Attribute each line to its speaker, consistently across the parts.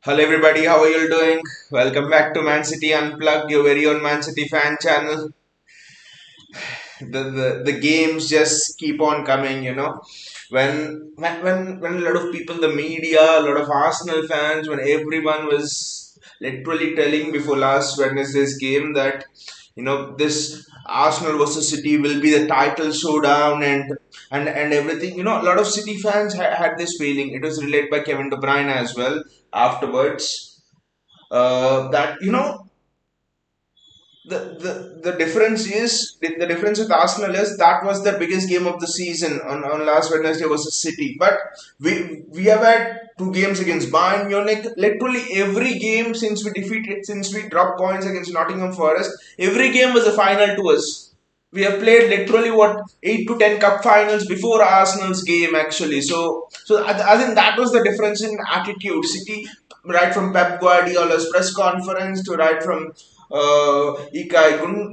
Speaker 1: Hello everybody, how are you doing? Welcome back to Man City Unplugged, your very own Man City fan channel. The games just keep on coming, When a lot of people, the media, a lot of Arsenal fans, when everyone was literally telling before last Wednesday's game that this Arsenal versus City will be the title showdown and everything. A lot of City fans had this feeling. It was relayed by Kevin De Bruyne as well afterwards that the difference is the difference with Arsenal is that was the biggest game of the season on last Wednesday versus City. But we have had two games against Bayern Munich. Literally every game since we dropped points against Nottingham Forest, every game was a final to us. We have played literally what 8 to 10 cup finals before Arsenal's game actually. So I think that was the difference in attitude. City, right from Pep Guardiola's press conference to right from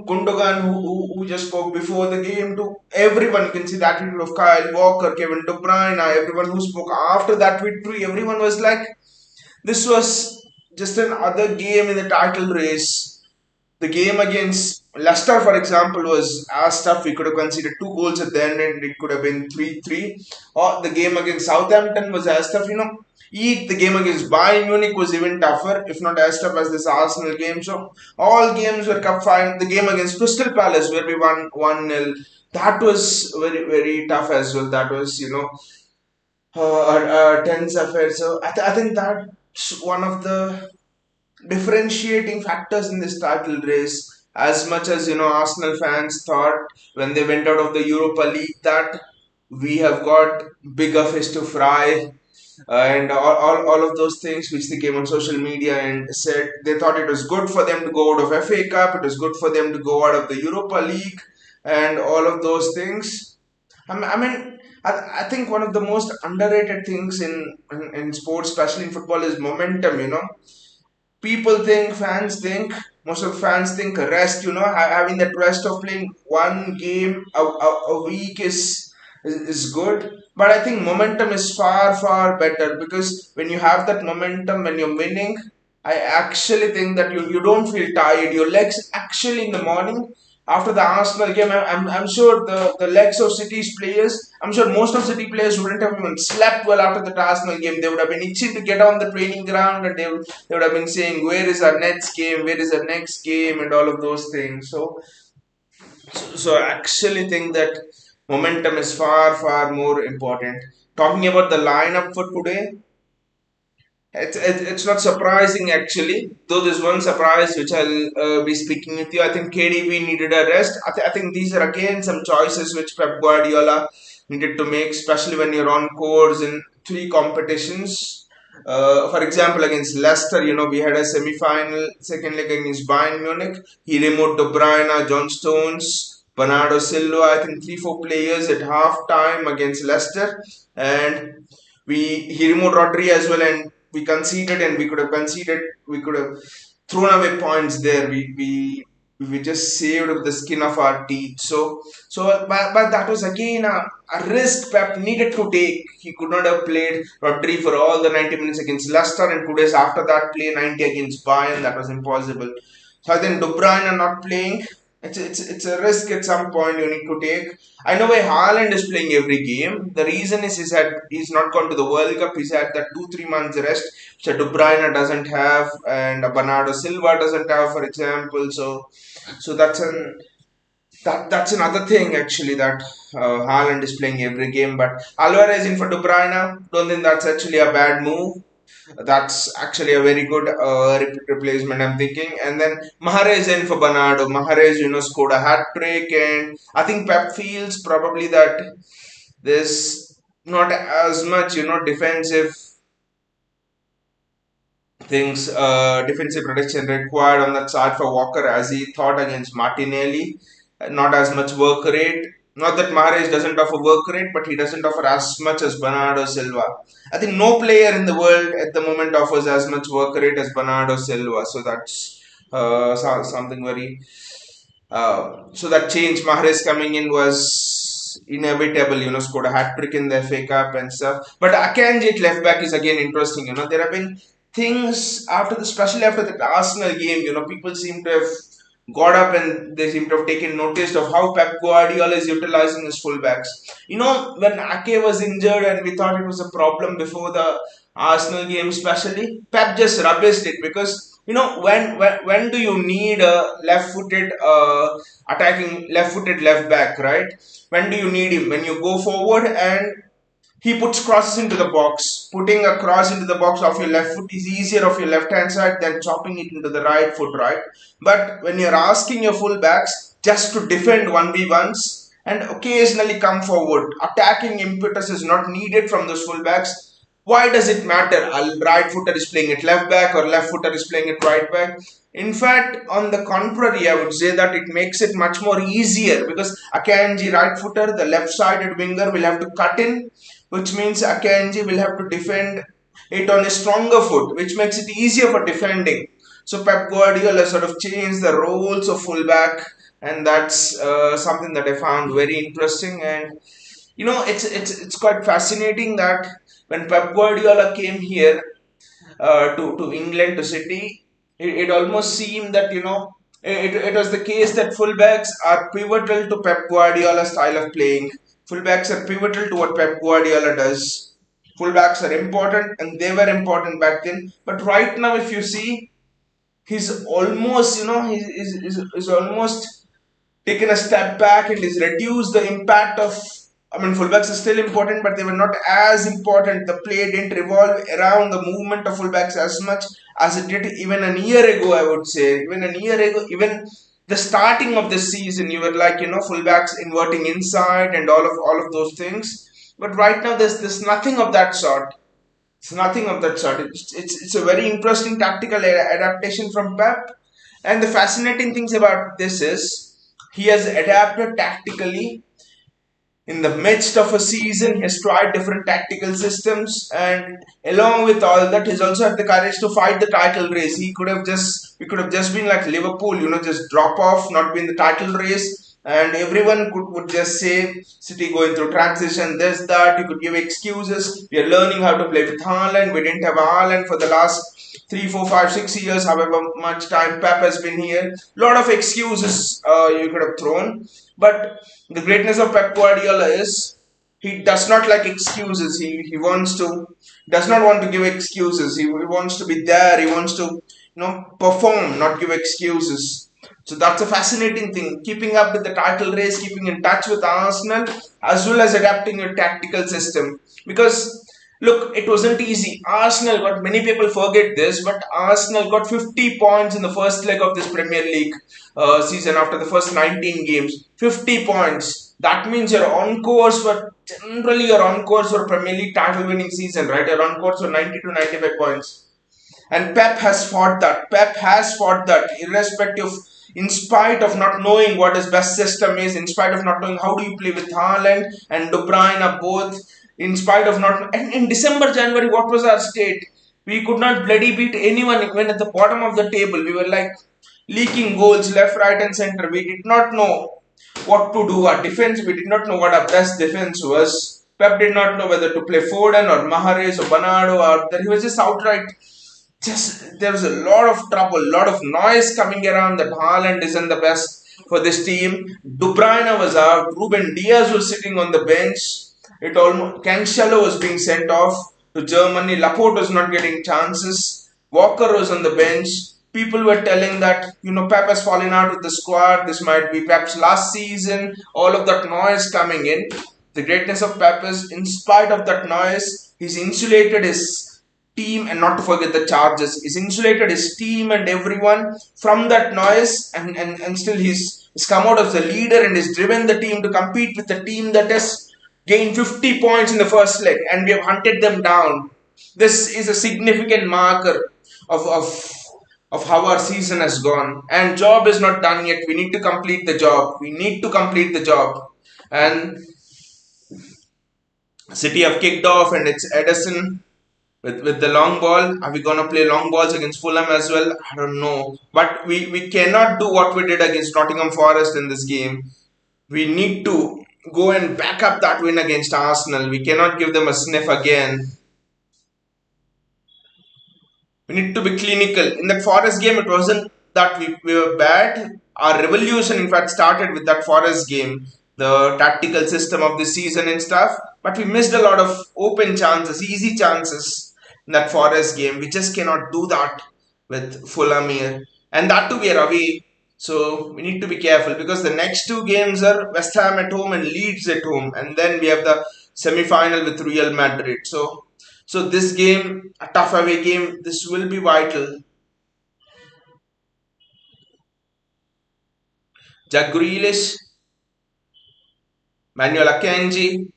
Speaker 1: Gundogan, who just spoke before the game, to everyone. You can see the attitude of Kyle Walker, Kevin De Bruyne, everyone who spoke after that victory. Everyone was like, this was just another game in the title race. The game against Leicester, for example, was as tough. We could have conceded 2 goals at the end and it could have been 3-3. Or the game against Southampton was as tough. The game against Bayern Munich was even tougher, if not as tough as this Arsenal game. So all games were cup final. The game against Crystal Palace, where we won 1-0, that was very, very tough as well. That was, a tense affair. So I think that's one of the differentiating factors in this title race. As much as Arsenal fans thought when they went out of the Europa League that we have got bigger fish to fry, and all of those things which they came on social media and said they thought it was good for them to go out of FA Cup, it was good for them to go out of the Europa League, and all of those things. I think one of the most underrated things in sports, especially in football, is momentum. People think, fans think, most of fans think rest, having that rest of playing one game a week is good. But I think momentum is far, far better because when you have that momentum, when you're winning, I actually think that you don't feel tired. Your legs actually in the morning after the Arsenal game, I'm sure the legs of City's players, I'm sure most of City players wouldn't have even slept well after the Arsenal game. They would have been itching to get on the training ground and they would have been saying, where is our next game? Where is our next game? And all of those things. So I actually think that momentum is far, far more important. Talking about the lineup for today, it's not surprising actually. Though there's one surprise which I'll be speaking with you. I think KDB needed a rest. I think these are again some choices which Pep Guardiola needed to make, especially when you're on course in three competitions. For example, against Leicester, we had a semi-final second leg against Bayern Munich. He removed De Bruyne, John Stones, Bernardo Silva. I think 3-4 players at half time against Leicester, and he removed Rodri as well, and we conceded, and we could have thrown away points there. We just saved with the skin of our teeth. But that was again a risk Pep needed to take. He could not have played Rodri for all the 90 minutes against Leicester, and 2 days after that play 90 against Bayern. That was impossible. So I think De Bruyne not playing. It's a risk at some point you need to take. I know why Haaland is playing every game. The reason is he's not gone to the World Cup. He's had that 2-3 months rest, which De Bruyne doesn't have, and Bernardo Silva doesn't have, for example. So that's another thing actually that Haaland is playing every game. But Alvarez in for De Bruyne, don't think that's actually a bad move. That's actually a very good replacement, I'm thinking. And then Mahrez in for Bernardo. Mahrez, scored a hat trick, and I think Pep feels probably that there's not as much, defensive things, defensive protection required on that side for Walker as he thought against Martinelli. Not as much work rate. Not that Mahrez doesn't offer work rate, but he doesn't offer as much as Bernardo Silva. I think no player in the world at the moment offers as much work rate as Bernardo Silva. So that's something very. So that change, Mahrez coming in was inevitable. Scored a hat trick in the FA Cup and stuff. But Akanji at left back is again interesting. There have been things after the, especially after the Arsenal game, people seem to have got up and they seem to have taken notice of how Pep Guardiola is utilizing his fullbacks. When Ake was injured and we thought it was a problem before the Arsenal game, especially, Pep just rubbished it because when do you need a left-footed attacking left-footed left back, right? When do you need him? When you go forward and he puts crosses into the box. Putting a cross into the box of your left foot is easier of your left hand side than chopping it into the right foot, right? But when you're asking your fullbacks just to defend 1v1s and occasionally come forward, attacking impetus is not needed from those fullbacks. Why does it matter? A right footer is playing it left back or left footer is playing it right back. In fact, on the contrary, I would say that it makes it much more easier because Akanji right footer, the left sided winger, will have to cut in, which means Akanji will have to defend it on a stronger foot, which makes it easier for defending. So Pep Guardiola sort of changed the roles of fullback, and that's something that I found very interesting. And it's quite fascinating that when Pep Guardiola came here to England to City, it almost seemed that it was the case that fullbacks are pivotal to Pep Guardiola's style of playing. Fullbacks are pivotal to what Pep Guardiola does. Fullbacks are important, and they were important back then. But right now, if you see, he's almost he's almost taken a step back and is reduced the impact of. I mean, fullbacks are still important, but they were not as important. The play didn't revolve around the movement of fullbacks as much as it did even a year ago, I would say. Even a year ago, even the starting of the season, you were like, fullbacks inverting inside and all of those things. But right now, there's nothing of that sort. It's nothing of that sort. It's a very interesting tactical adaptation from Pep. And the fascinating things about this is he has adapted tactically in the midst of a season. He has tried different tactical systems, and along with all that, he's also had the courage to fight the title race. We could have just been like Liverpool, just drop off, not be in the title race, and everyone would just say City going through transition, this, that. You could give excuses. We are learning how to play with Haaland. We didn't have Haaland for the last 3, 4, 5, 6 years, however much time Pep has been here. Lot of excuses you could have thrown. But the greatness of Pep Guardiola is he does not like excuses. He wants to does not want to give excuses. He wants to be there. He wants to perform, not give excuses. So that's a fascinating thing. Keeping up with the title race, keeping in touch with Arsenal, as well as adapting your tactical system. Because look, it wasn't easy. Arsenal got, many people forget this, but Arsenal got 50 points in the first leg of this Premier League season after the first 19 games. 50 points. That means you're on course for Premier League title winning season, right? You're on course for 90 to 95 points. And Pep has fought that. Pep has fought that, irrespective, in spite of not knowing what his best system is, in spite of not knowing how do you play with Haaland and De Bruyne are both, in spite of not. And in December, January, what was our state? We could not bloody beat anyone even at the bottom of the table. We were like leaking goals left, right, and center. We did not know what to do. Our defense, we did not know what our best defense was. Pep did not know whether to play Foden or Mahrez or Bernardo, or that he was just outright there was a lot of trouble, a lot of noise coming around that Haaland isn't the best for this team. De Bruyne was out. Ruben Diaz was sitting on the bench. It almost Cancelo was being sent off to Germany. Laporte was not getting chances. Walker was on the bench. People were telling that Pep has fallen out with the squad. This might be Pep's last season. All of that noise coming in. The greatness of Pep is, in spite of that noise, he's insulated his team, and not to forget the charges. He's insulated his team and everyone from that noise, and still he's come out as the leader and has driven the team to compete with the team that has gained 50 points in the first leg, and we have hunted them down. This is a significant marker of how our season has gone. And job is not done yet. We need to complete the job. We need to complete the job. And City have kicked off, and it's Edison with the long ball. Are we gonna play long balls against Fulham as well? I don't know. But we cannot do what we did against Nottingham Forest in this game. We need to go and back up that win against Arsenal. We cannot give them a sniff again. We need to be clinical. In that Forest game, it wasn't that we were bad. Our revolution, in fact, started with that Forest game, the tactical system of the season and stuff. But we missed a lot of open chances, easy chances in that Forest game. We just cannot do that with Fulham here. And that too, we are away. So we need to be careful because the next two games are West Ham at home and Leeds at home. And then we have the semi final with Real Madrid. So this game, a tough away game, this will be vital. Jack Grealish, Manuel Akanji.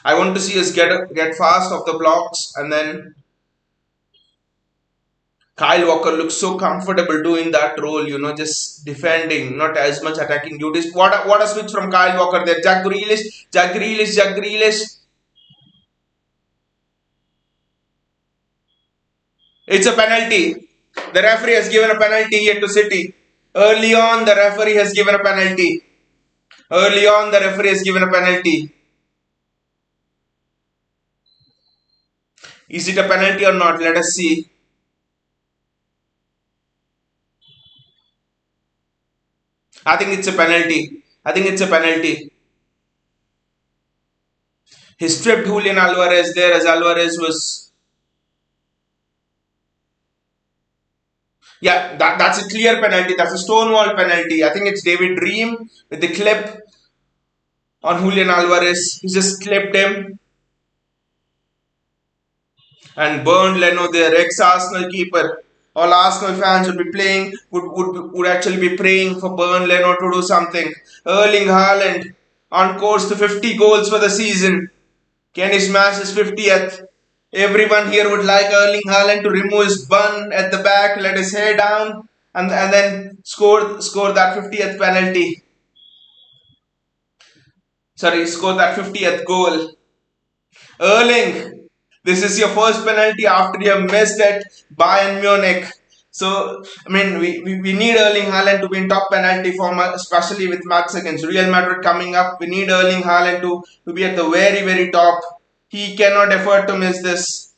Speaker 1: I want to see us get fast off the blocks, and then Kyle Walker looks so comfortable doing that role, just defending, not as much attacking duties. What a switch from Kyle Walker there. Jack Grealish, Jack Grealish, Jack Grealish. It's a penalty. The referee has given a penalty here to City. Early on, the referee has given a penalty. Early on, the referee has given a penalty. Is it a penalty or not? Let us see. I think it's a penalty. I think it's a penalty. He stripped Julian Alvarez there as Alvarez was. Yeah, that's a clear penalty. That's a stonewall penalty. I think it's David Dream with the clip on Julian Alvarez. He just clipped him and burned Leno there, ex-Arsenal keeper. All Arsenal fans would be playing, would actually be praying for Burn Leno to do something. Erling Haaland on course to 50 goals for the season. Can he smash his 50th? Everyone here would like Erling Haaland to remove his bun at the back, let his hair down, and then score that 50th penalty. Sorry, score that 50th goal. Erling, this is your first penalty after you have missed at Bayern Munich. So, I mean, we need Erling Haaland to be in top penalty form, especially with match against Real Madrid coming up. We need Erling Haaland to be at the very, very top. He cannot afford to miss this.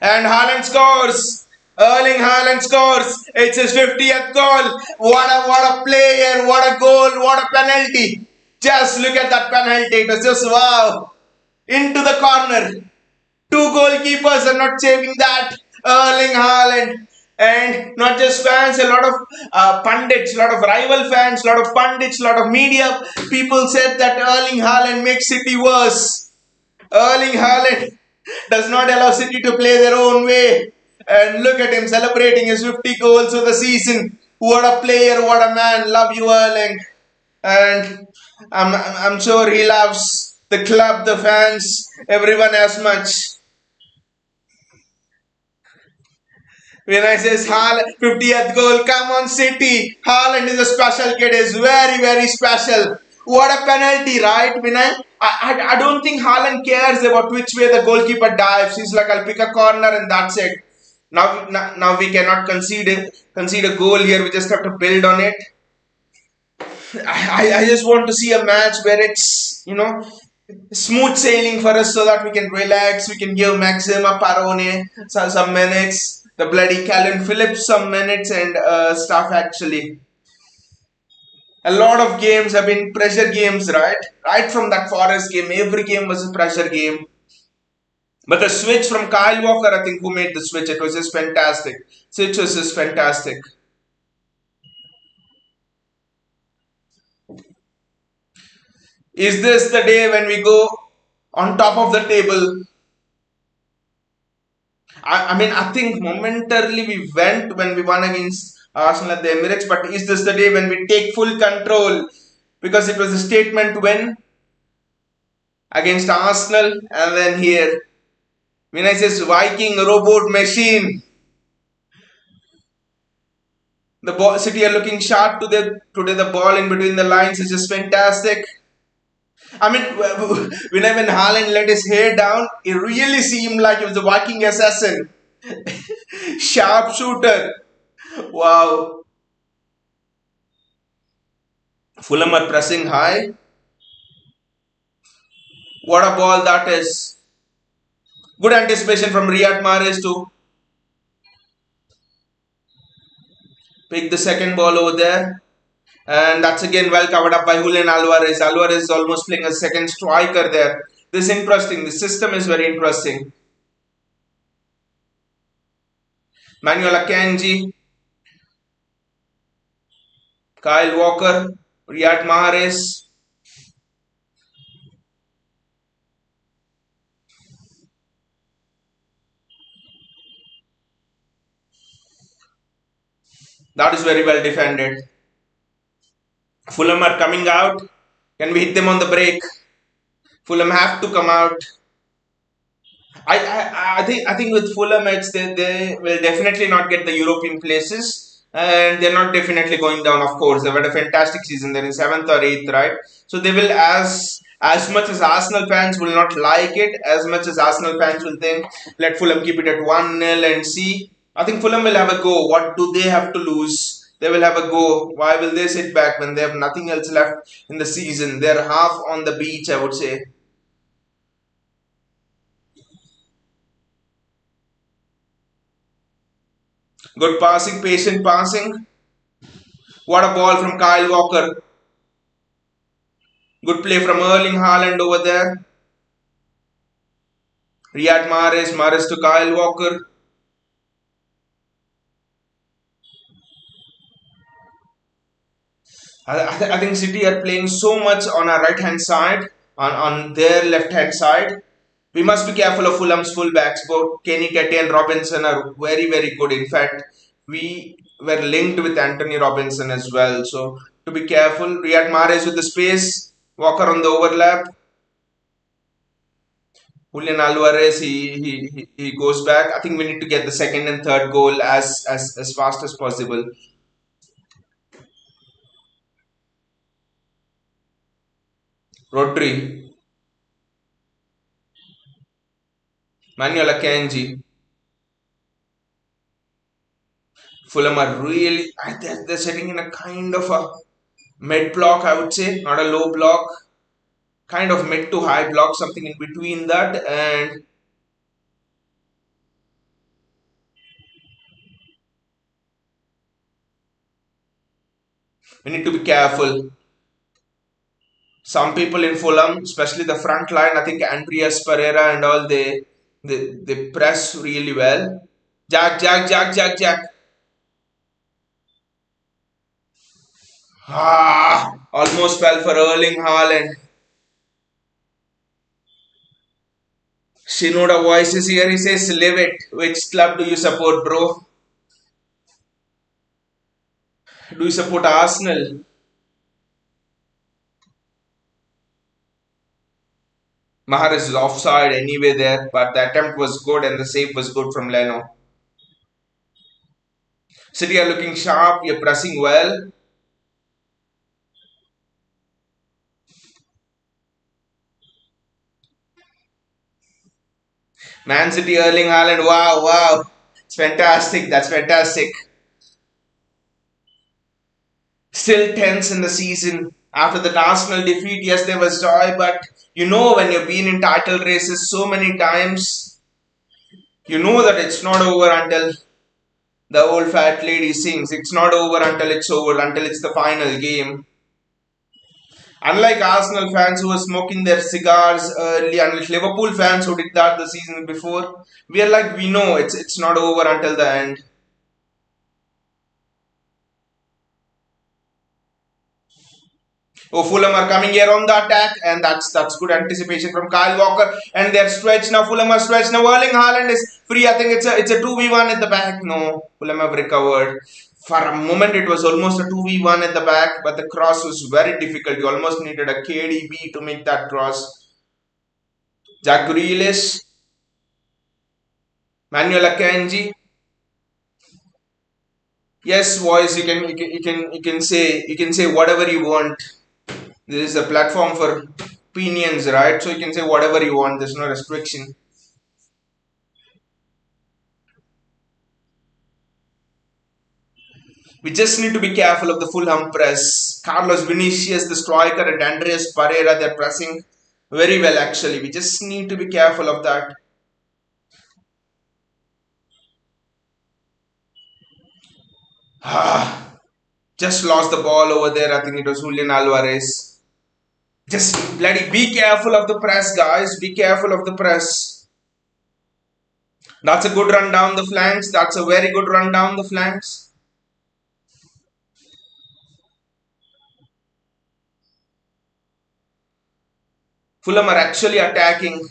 Speaker 1: And Haaland scores! Erling Haaland scores! It's his 50th goal! What a player! What a goal! What a penalty! Just look at that penalty. It was just wow! Into the corner. Two goalkeepers are not saving that. Erling Haaland. And not just fans, a lot of pundits, a lot of rival fans, a lot of pundits, a lot of media people said that Erling Haaland makes City worse. Erling Haaland does not allow City to play their own way. And look at him celebrating his 50 goals of the season. What a player, what a man. Love you, Erling. And I'm sure he loves the club, the fans, everyone as much. When I says Haaland 50th goal, come on City. Haaland is a special kid, is very, very special. What a penalty, right, Vinay? I don't think Haaland cares about which way the goalkeeper dives. He's like, I'll pick a corner and that's it. Now we cannot concede a goal here. We just have to build on it. I just want to see a match where it's, smooth sailing for us so that we can relax. We can give Maxima Parone some minutes. The bloody Calvin Phillips some minutes and stuff actually. A lot of games have been pressure games, right? Right from that Forest game, every game was a pressure game. But the switch from Kyle Walker, I think, who made the switch, it was just fantastic. Switch was just fantastic. Is this the day when we go on top of the table? I mean, I think momentarily we went when we won against Arsenal at the Emirates, but is this the day when we take full control? Because it was a statement win against Arsenal, and then here, when I says Viking robot machine, the City are looking sharp today. The ball in between the lines is just fantastic. I mean, when Haaland let his hair down, it really seemed like he was a Viking assassin. Sharpshooter. Wow. Fulham are pressing high. What a ball that is. Good anticipation from Riyad Mahrez to pick the second ball over there. And that's again well covered up by Julian Alvarez. Alvarez is almost playing a second striker there. This is interesting. The system is very interesting. Manuel Akanji, Kyle Walker, Riyad Mahrez. That is very well defended. Fulham are coming out. Can we hit them on the break? Fulham have to come out. I think with Fulham they will definitely not get the European places, and they're not definitely going down. Of course, they've had a fantastic season. They're in seventh or eighth, right? So they will, as much as Arsenal fans will not like it, as much as Arsenal fans will think, let Fulham keep it at 1-0 and see. I think Fulham will have a go. What do they have to lose? They will have a go. Why will they sit back when they have nothing else left in the season? They're half on the beach, I would say. Good passing, patient passing. What a ball from Kyle Walker. Good play from Erling Haaland over there. Riyad Mahrez, Mahrez to Kyle Walker. I think City are playing so much on our right hand side, on their left hand side. We must be careful of Fulham's fullbacks. Both Kenny Ketty and Robinson are very, very good. In fact, we were linked with Anthony Robinson as well. So, to be careful. Riyad Mahrez with the space. Walker on the overlap. Julian Alvarez, he goes back. I think we need to get the second and third goal as fast as possible. Rodri, Manuel Akanji, Fulham are really, they're sitting in a kind of a mid block, I would say, not a low block, kind of mid to high block, something in between that. And we need to be careful. Some people in Fulham, especially the front line, I think Andreas Pereira and all, they press really well. Jack, Jack, Jack, Jack, Jack. Almost fell for Erling Haaland. Shinoda voices here. He says, "Live it." Which club do you support, bro? Do you support Arsenal? Mahrez is offside anyway there, but the attempt was good and the save was good from Leno. City are looking sharp. You're pressing well. Man City, Erling Haaland. Wow, wow. It's fantastic. That's fantastic. Still tense in the season. After the Arsenal defeat, yes, there was joy, but you know when you've been in title races so many times, you know that it's not over until the old fat lady sings. It's not over until it's over, until it's the final game. Unlike Arsenal fans who were smoking their cigars early, unlike Liverpool fans who did that the season before, we are like, we know it's not over until the end. Oh, Fulham are coming here on the attack, and that's good anticipation from Kyle Walker. And they're stretched now. Fulham are stretched now. Erling Haaland is free. I think it's a 2v1 at the back. No, Fulham have recovered. For a moment, it was almost a 2v1 at the back, but the cross was very difficult. You almost needed a KDB to make that cross. Jack Grealish, Manuel Akanji. Yes, boys, you can say whatever you want. This is a platform for opinions, right? So you can say whatever you want. There's no restriction. We just need to be careful of the Fulham press. Carlos Vinicius, the striker, and Andreas Pereira, they're pressing. very well actually. We just need to be careful of that. Ah, just lost the ball over there. I think it was Julian Alvarez. Just bloody be careful of the press, guys. Be careful of the press. That's a good run down the flanks. That's a very good run down the flanks. Fulham are actually attacking.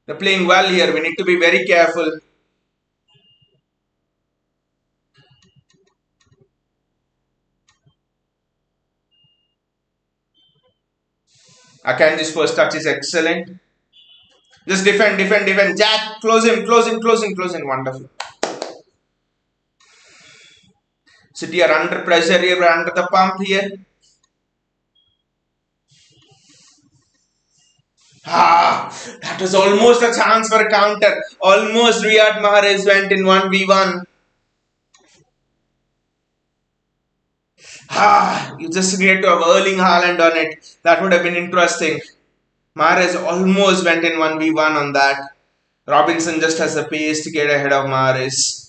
Speaker 1: They're playing well here. We need to be very careful. Akanji's first touch is excellent. Just defend, defend, defend. Jack, close him, close him, close him, close him. Wonderful. City are under pressure here, we're under the pump here. Ah, that was almost a chance for a counter. Almost Riyad Mahrez went in 1v1. Ah, you just need to have Erling Haaland on it. That would have been interesting. Mahrez almost went in 1v1 on that. Robinson just has the pace to get ahead of Mahrez.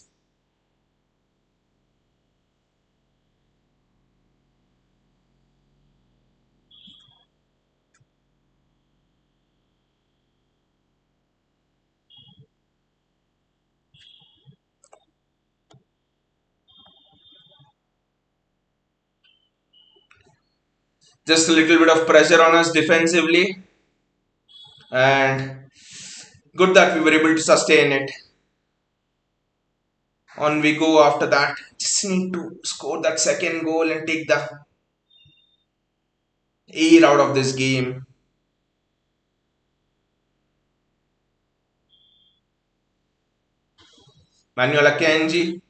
Speaker 1: Just a little bit of pressure on us defensively. And good that we were able to sustain it. On we go after that. Just need to score that second goal and take the air out of this game. Manuel Akanji.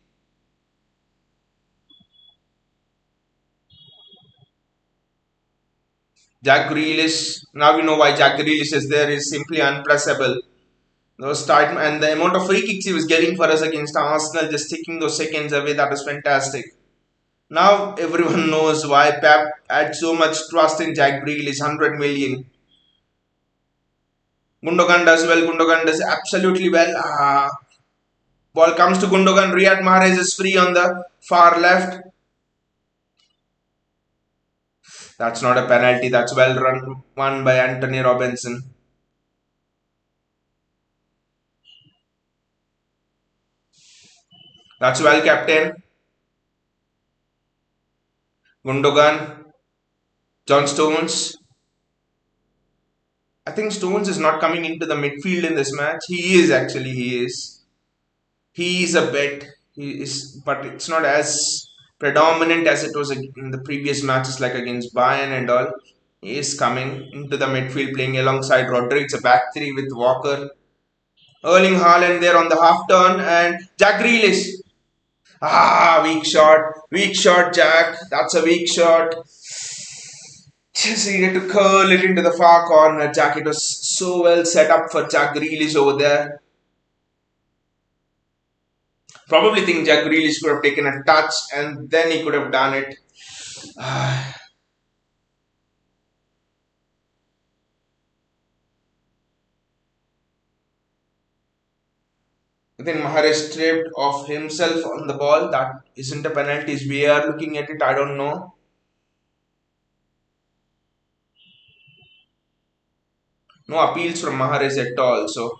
Speaker 1: Jack Grealish. Now we know why Jack Grealish is there. He's simply unpressable. Those tight and the amount of free kicks he was getting for us against Arsenal, just taking those seconds away, that was fantastic. Now everyone knows why Pep had so much trust in Jack Grealish, 100 million. Gundogan does well. Gundogan does absolutely well. Ball comes to Gundogan. Riyad Mahrez is free on the far left. That's not a penalty. That's well run, won by Anthony Robinson. That's well, captain. Gundogan. John Stones. I think Stones is not coming into the midfield in this match. He is actually. He is. He is a bet. He is, but it's not as predominant as it was in the previous matches, like against Bayern and all. He is coming into the midfield, playing alongside Rodri. It's a back three with Walker, Erling Haaland there on the half turn, and Jack Grealish. Weak shot, Jack. That's a weak shot. Just needed to curl it into the far corner. Jack, it was so well set up for Jack Grealish over there. Probably think Jack Grealish could have taken a touch and then he could have done it. I think Mahrez stripped of himself on the ball. That isn't a penalty. We are looking at it. I don't know. No appeals from Mahrez at all. So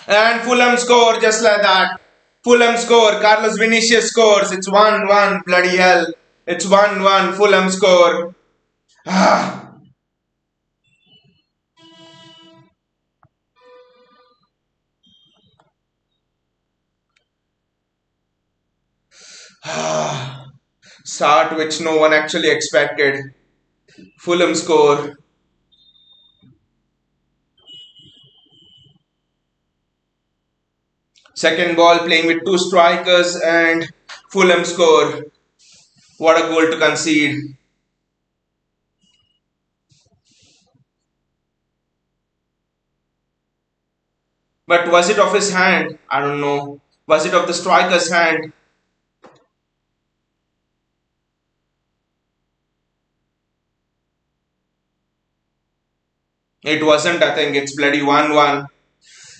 Speaker 1: and Fulham score just like that. Fulham score. Carlos Vinicius scores. It's 1-1. Bloody hell. It's 1-1. Fulham score. Ah. Start which no one actually expected. Fulham score. Second ball playing with two strikers and Fulham score. What a goal to concede. But was it of his hand? I don't know. Was it of the striker's hand? It wasn't, I think. It's bloody 1-1.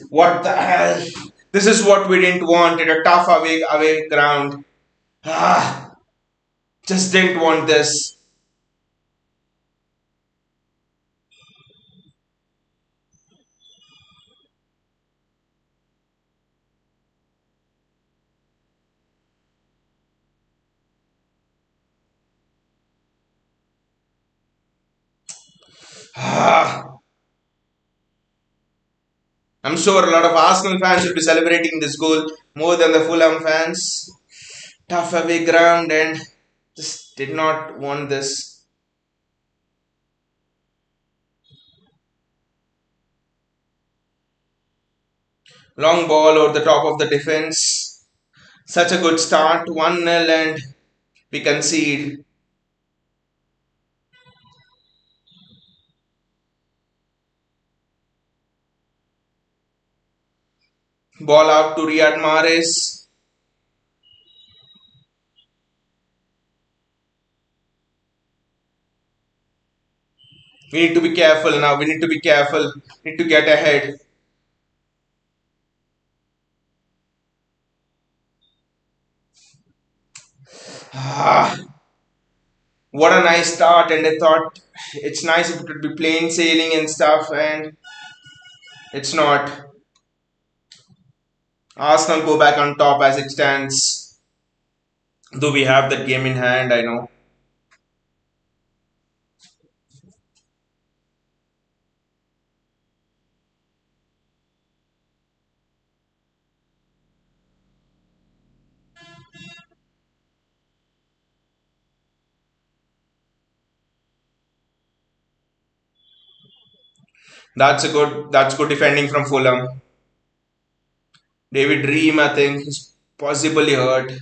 Speaker 1: What the hell? This is what we didn't want in a tough away ground. Ah, just didn't want this. Ah, I'm sure a lot of Arsenal fans will be celebrating this goal more than the Fulham fans. Tough away ground and just did not want this. Long ball over the top of the defense. Such a good start. 1-0 and we concede. Ball out to Riyad Mahrez. We need to be careful now. We need to be careful. Need to get ahead. Ah, what a nice start. And I thought it's nice if it could be plain sailing and stuff. And it's not. Arsenal go back on top as it stands. Though we have that game in hand, I know. That's good defending from Fulham. David Ream, I think, is possibly hurt.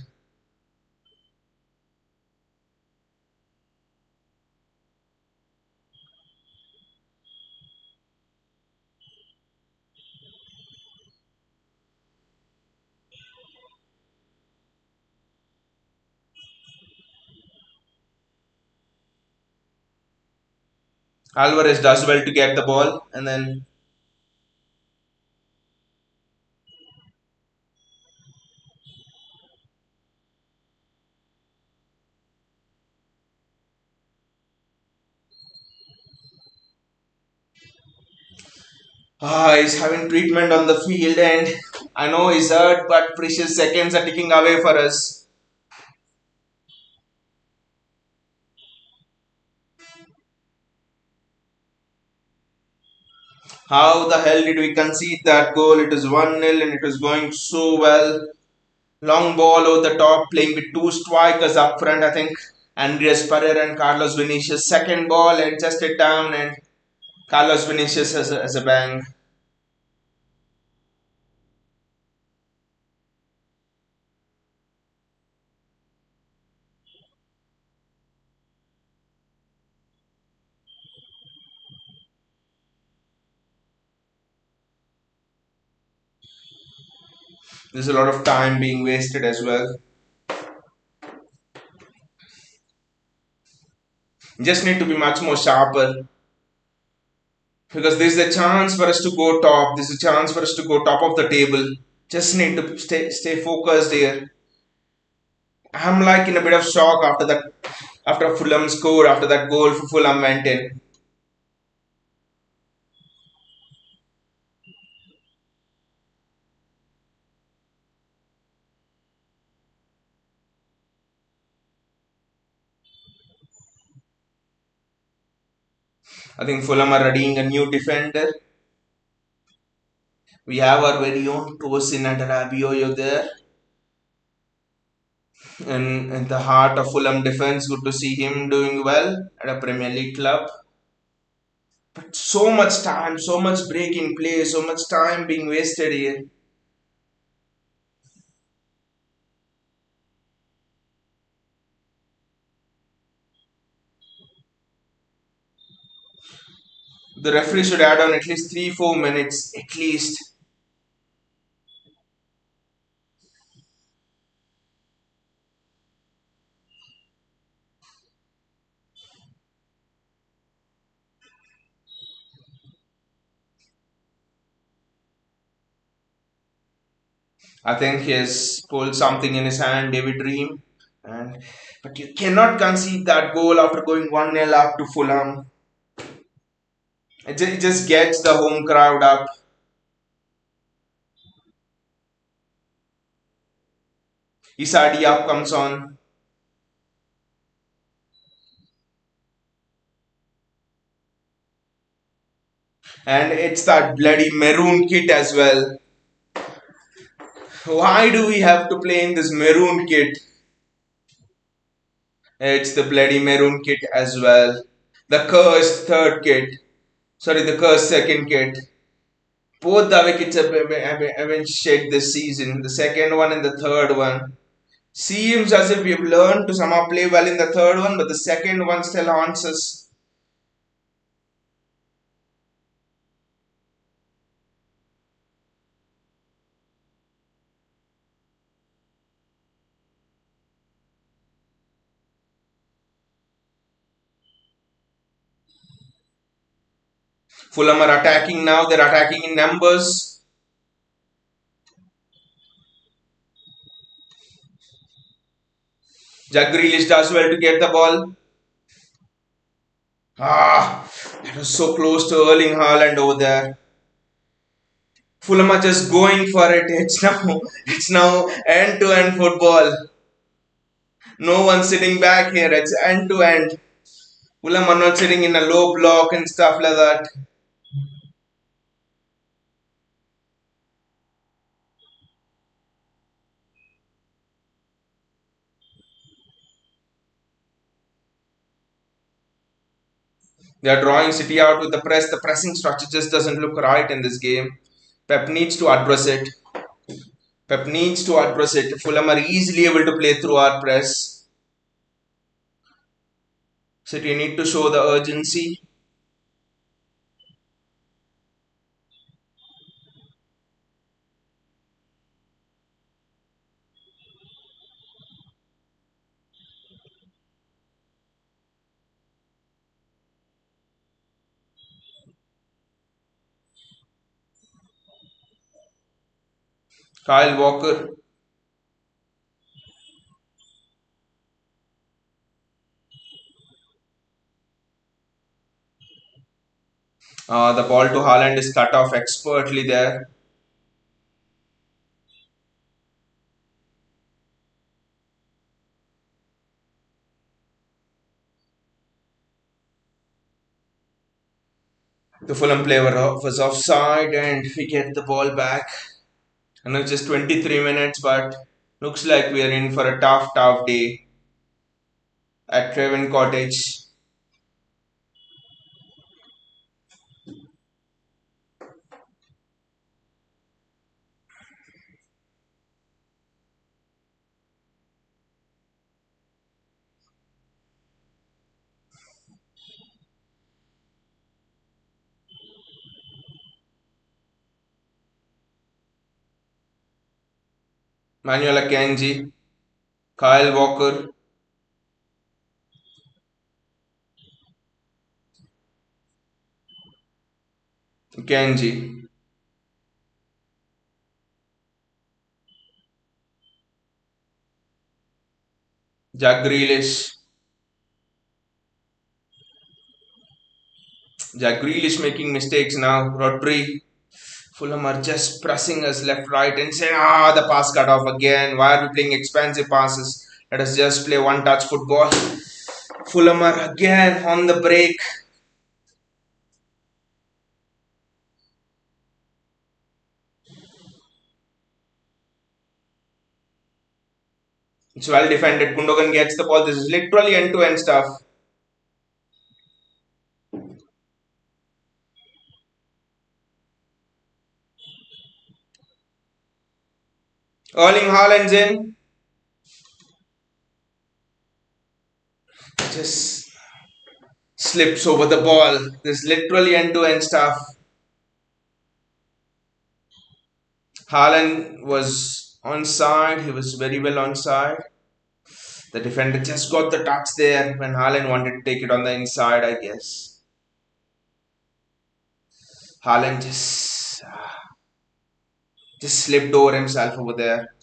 Speaker 1: Alvarez does well to get the ball, and then he's having treatment on the field, and I know he's hurt, but precious seconds are ticking away for us. How the hell did we concede that goal? It is 1-0 and it was going so well. Long ball over the top, playing with two strikers up front, I think. Andreas Pereira and Carlos Vinicius. Second ball and just it down, and Carlos Vinicius has a bang. There's a lot of time being wasted as well. Just need to be much more sharper because there's a chance for us to go top. There's a chance for us to go top of the table. Just need to stay focused here. I'm like in a bit of shock after that, after Fulham scored, after that goal for Fulham went in. I think Fulham are readying a new defender. We have our very own Tosin and Rabiot there. In the heart of Fulham defense, good to see him doing well at a Premier League club. But so much time, so much break in play, so much time being wasted here. The referee should add on at least 3 4 minutes, at least. I think he has pulled something in his hand, David Dream. And but you cannot concede that goal after going 1-0 up to Fulham. It just gets the home crowd up. Isadi up comes on. And it's that bloody maroon kit as well. Why do we have to play in this maroon kit? It's the bloody maroon kit as well. The cursed third kit. Sorry, the cursed second kit. Both the wickets have been shed this season. The second one and the third one. Seems as if we've learned to somehow play well in the third one, but the second one still haunts us. Fulham are attacking now. They're attacking in numbers. Jack Grealish does well to get the ball. That was so close to Erling Haaland over there. Fulham are just going for it. It's now end to end football. No one sitting back here. It's end to end. Fulham are not sitting in a low block and stuff like that. They are drawing City out with the press. The pressing structure just doesn't look right in this game. Pep needs to address it. Pep needs to address it. Fulham are easily able to play through our press. City need to show the urgency. Kyle Walker, the ball to Haaland is cut off expertly there. The Fulham player was offside and we get the ball back. I know it's just 23 minutes, but looks like we are in for a tough, tough day at Craven Cottage. Manuel Akanji, Kyle Walker, Akanji, Jack Grealish. Jack Grealish making mistakes now. Rodri. Fulham are just pressing us left, right, and saying, the pass cut off again. Why are we playing expensive passes? Let us just play one touch football. Fulham are again on the break. It's well defended. Gundogan gets the ball. This is literally end to end stuff. Erling Haaland's in. Just slips over the ball. This is literally end to end stuff. Haaland was onside. He was very well onside. The defender just got the touch there when Haaland wanted to take it on the inside, I guess. Haaland just. Just slipped over himself over there.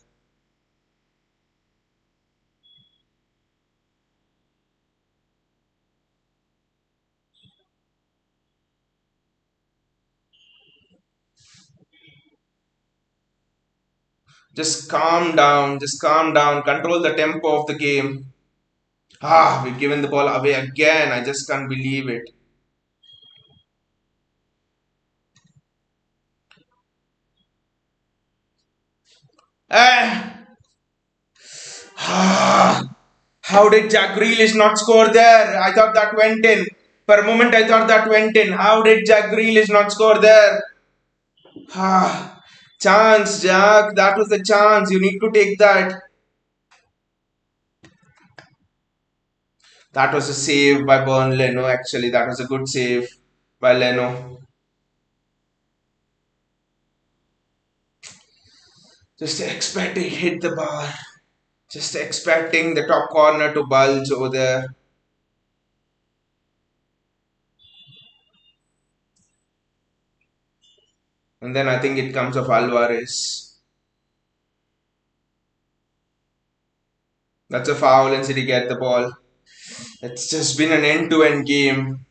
Speaker 1: Just calm down. Just calm down. Control the tempo of the game. Ah, we've given the ball away again. I just can't believe it. Ah, ah. How did Jack Grealish not score there? I thought that went in. For a moment, I thought that went in. How did Jack Grealish not score there? Ah, chance, Jack. That was the chance. You need to take that. That was a save by Bern Leno, actually. That was a good save by Leno. Just expecting hit the bar. Just expecting the top corner to bulge over there. And then I think it comes of Alvarez. That's a foul and City get the ball. It's just been an end-to-end game.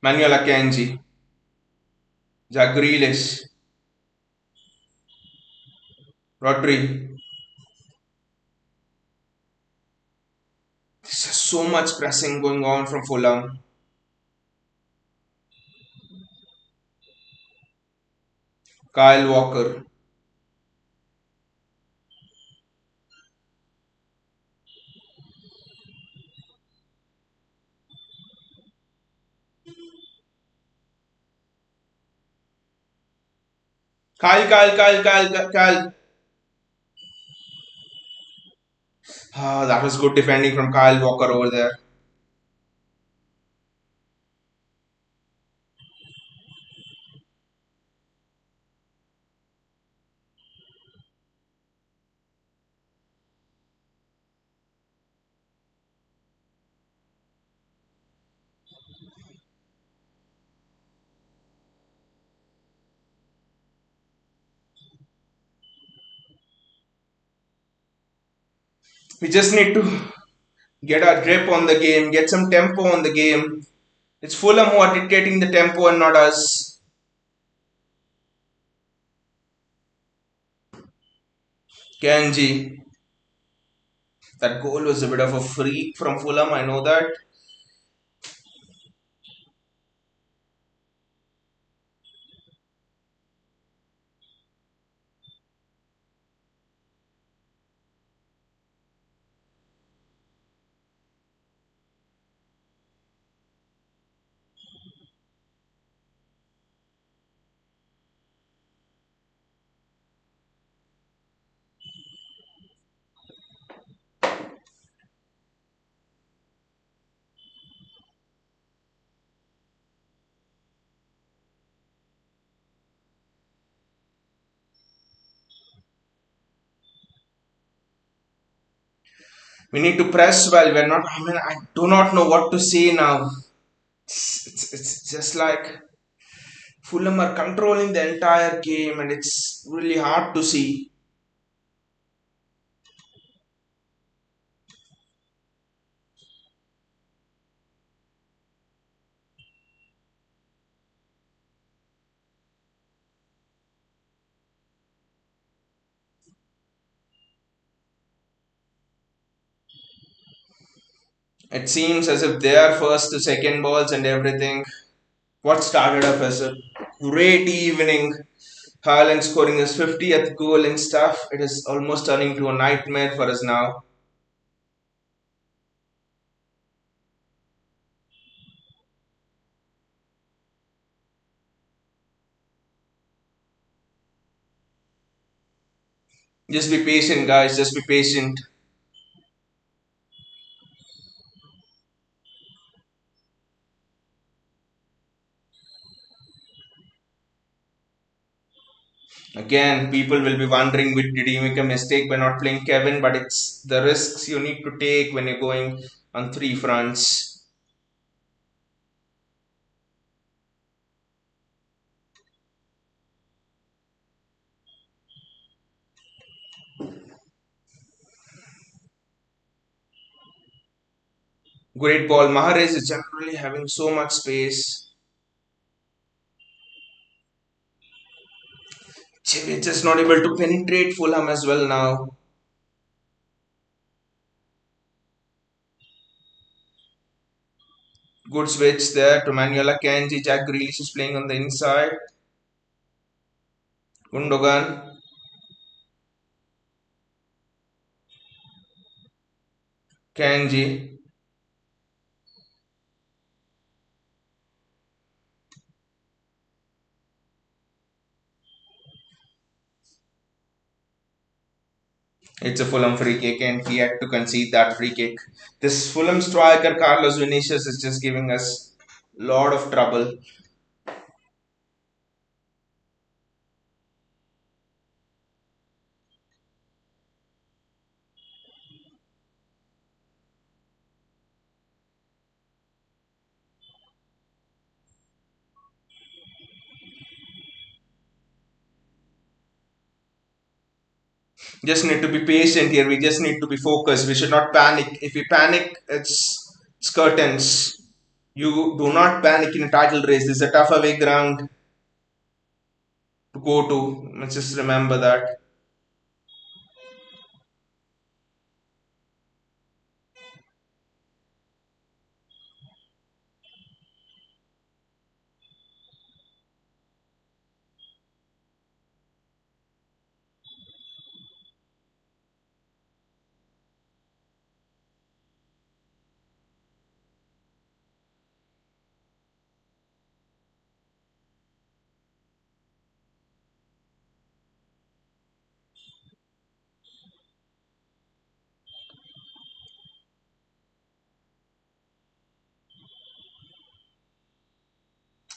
Speaker 1: Manuel Akanji, Jack Grealish, Rodri. There's just so much pressing going on from Fulham. Kyle Walker. Kyle. Ah, that was good defending from Kyle Walker over there. We just need to get a grip on the game, get some tempo on the game. It's Fulham who are dictating the tempo and not us. Kenji. That goal was a bit of a freak from Fulham, I know that. We need to press well. We're not, I mean, I do not know what to say now. It's just like Fulham are controlling the entire game and it's really hard to see. It seems as if they are first to second balls and everything. What started off as a great evening, Haaland scoring his 50th goal and stuff, it is almost turning to a nightmare for us now. Just be patient, guys, just be patient. Again, people will be wondering, did you make a mistake by not playing Kevin? But it's the risks you need to take when you're going on three fronts. Great ball. Mahrez is generally having so much space. We're just not able to penetrate Fulham as well now. Good switch there to Manuela Kanji. Jack Grealish is playing on the inside. Gundogan. Kanji. It's a Fulham free kick, and he had to concede that free kick. This Fulham striker, Carlos Vinicius, is just giving us a lot of trouble. Just need to be patient here. We just need to be focused. We should not panic. If we panic, it's curtains. You do not panic in a title race. This is a tough away ground to go to. Let's just remember that.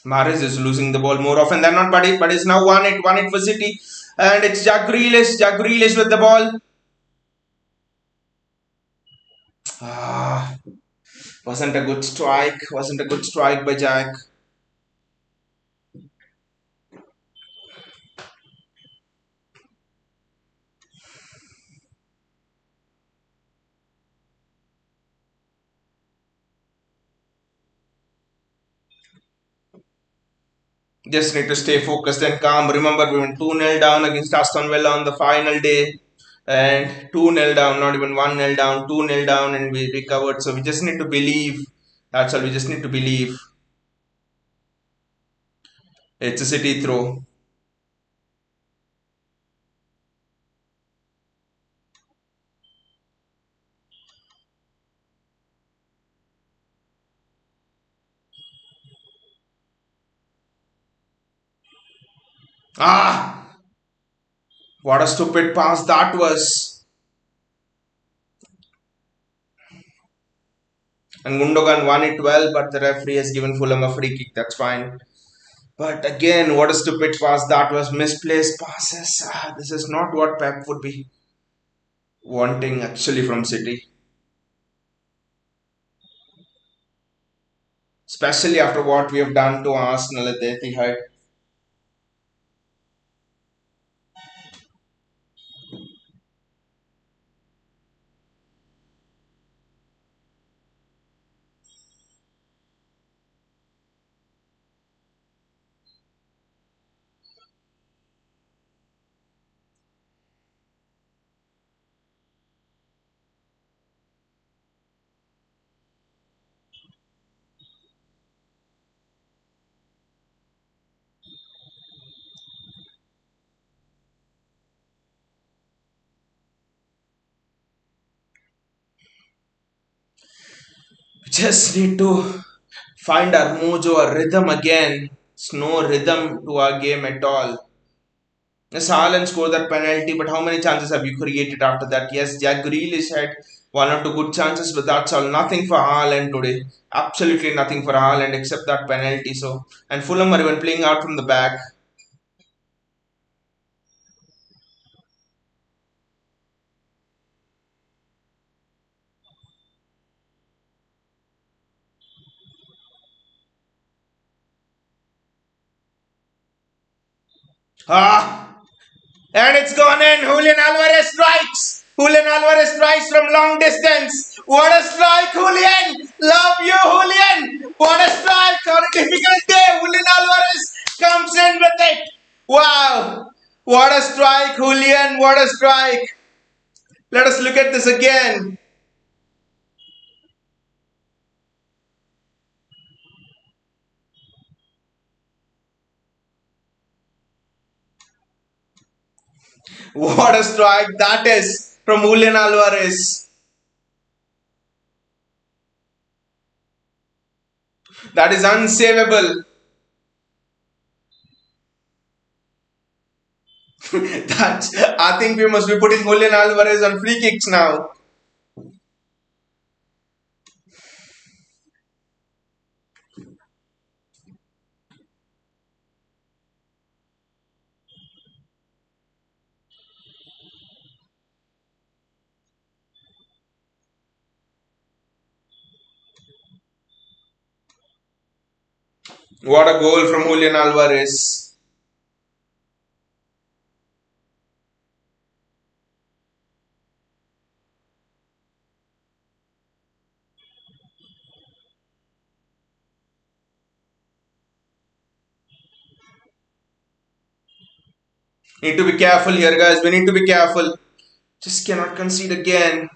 Speaker 1: Mahrez is losing the ball more often than not, but it's now 1-8 for City. And it's Jack Grealish with the ball. Ah, wasn't a good strike. Wasn't a good strike by Jack. Just need to stay focused and calm. Remember, we went 2-0 down against Aston Villa on the final day. And 2-0 down, not even 1-0 down, 2-0 down, and we recovered. So we just need to believe. That's all. We just need to believe. It's a City throw. Ah! What a stupid pass that was. And Gundogan won it well, but the referee has given Fulham a free kick. That's fine. But again, what a stupid pass that was. Misplaced passes. This is not what Pep would be wanting actually from City. Especially after what we have done to Arsenal at the Etihad. We just need to find our mojo, our rhythm again. There's no rhythm to our game at all. Yes, Haaland scored that penalty, but how many chances have you created after that? Yes, Jack Grealish had one or two good chances, but that's all. Nothing for Haaland today. Absolutely nothing for Haaland except that penalty. So, and Fulham are even playing out from the back. Ah, and it's gone in. Julian Alvarez strikes. Julian Alvarez strikes from long distance. What a strike, Julian! Love you, Julian! What a strike on a difficult day. Julian Alvarez comes in with it. Wow! What a strike, Julian! What a strike! Let us look at this again. What a strike that is from Julian Alvarez. That is unsavable. That I think we must be putting Julian Alvarez on free kicks now. What a goal from Julian Alvarez. Need to be careful here, guys. We need to be careful. Just cannot concede again.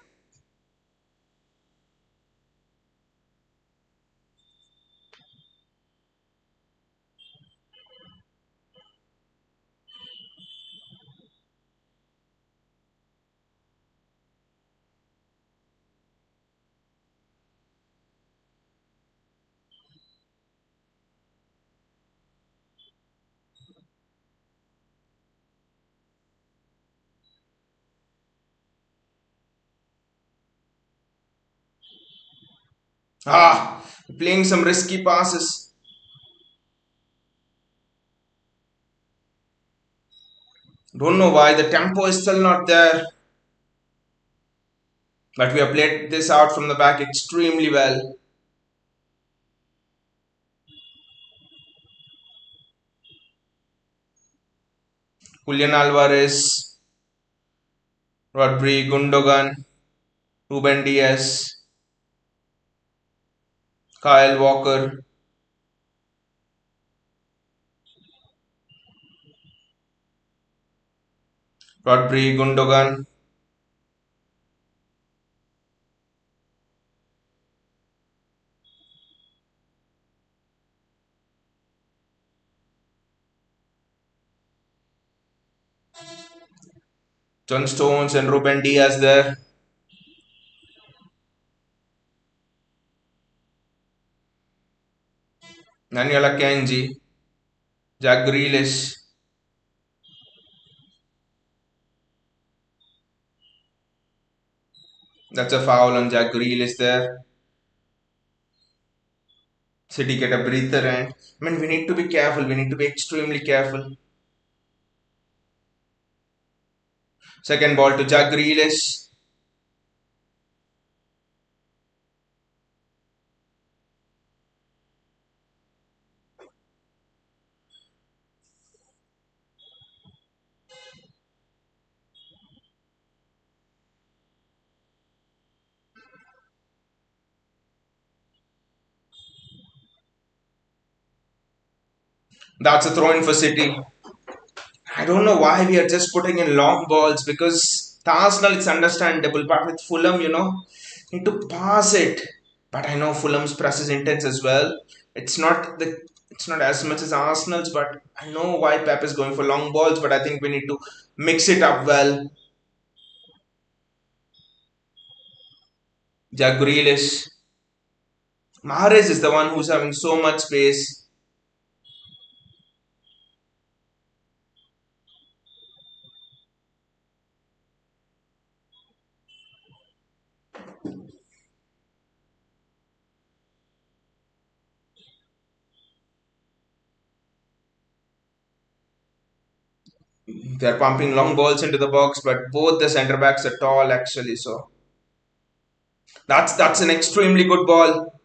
Speaker 1: Ah, playing some risky passes. Don't know why the tempo is still not there. But we have played this out from the back extremely well. Julian Alvarez, Rodri, Gundogan, Ruben Diaz, Kyle Walker, Rodri, Gundogan, John Stones, and Ruben Diaz there. Manuel Akanji, Jack Grealish. That's a foul on Jack Grealish there. City get a breather, and I mean we need to be careful. We need to be extremely careful. Second ball to Jack Grealish. That's a throw in for City. I don't know why we are just putting in long balls because the Arsenal it's understandable, but with Fulham, need to pass it. But I know Fulham's press is intense as well. It's not as much as Arsenal's, but I know why Pep is going for long balls. But I think we need to mix it up well. Jack Grealish, Mahrez is the one who's having so much space. They're pumping long balls into the box, but both the centre backs are tall actually. So that's an extremely good ball.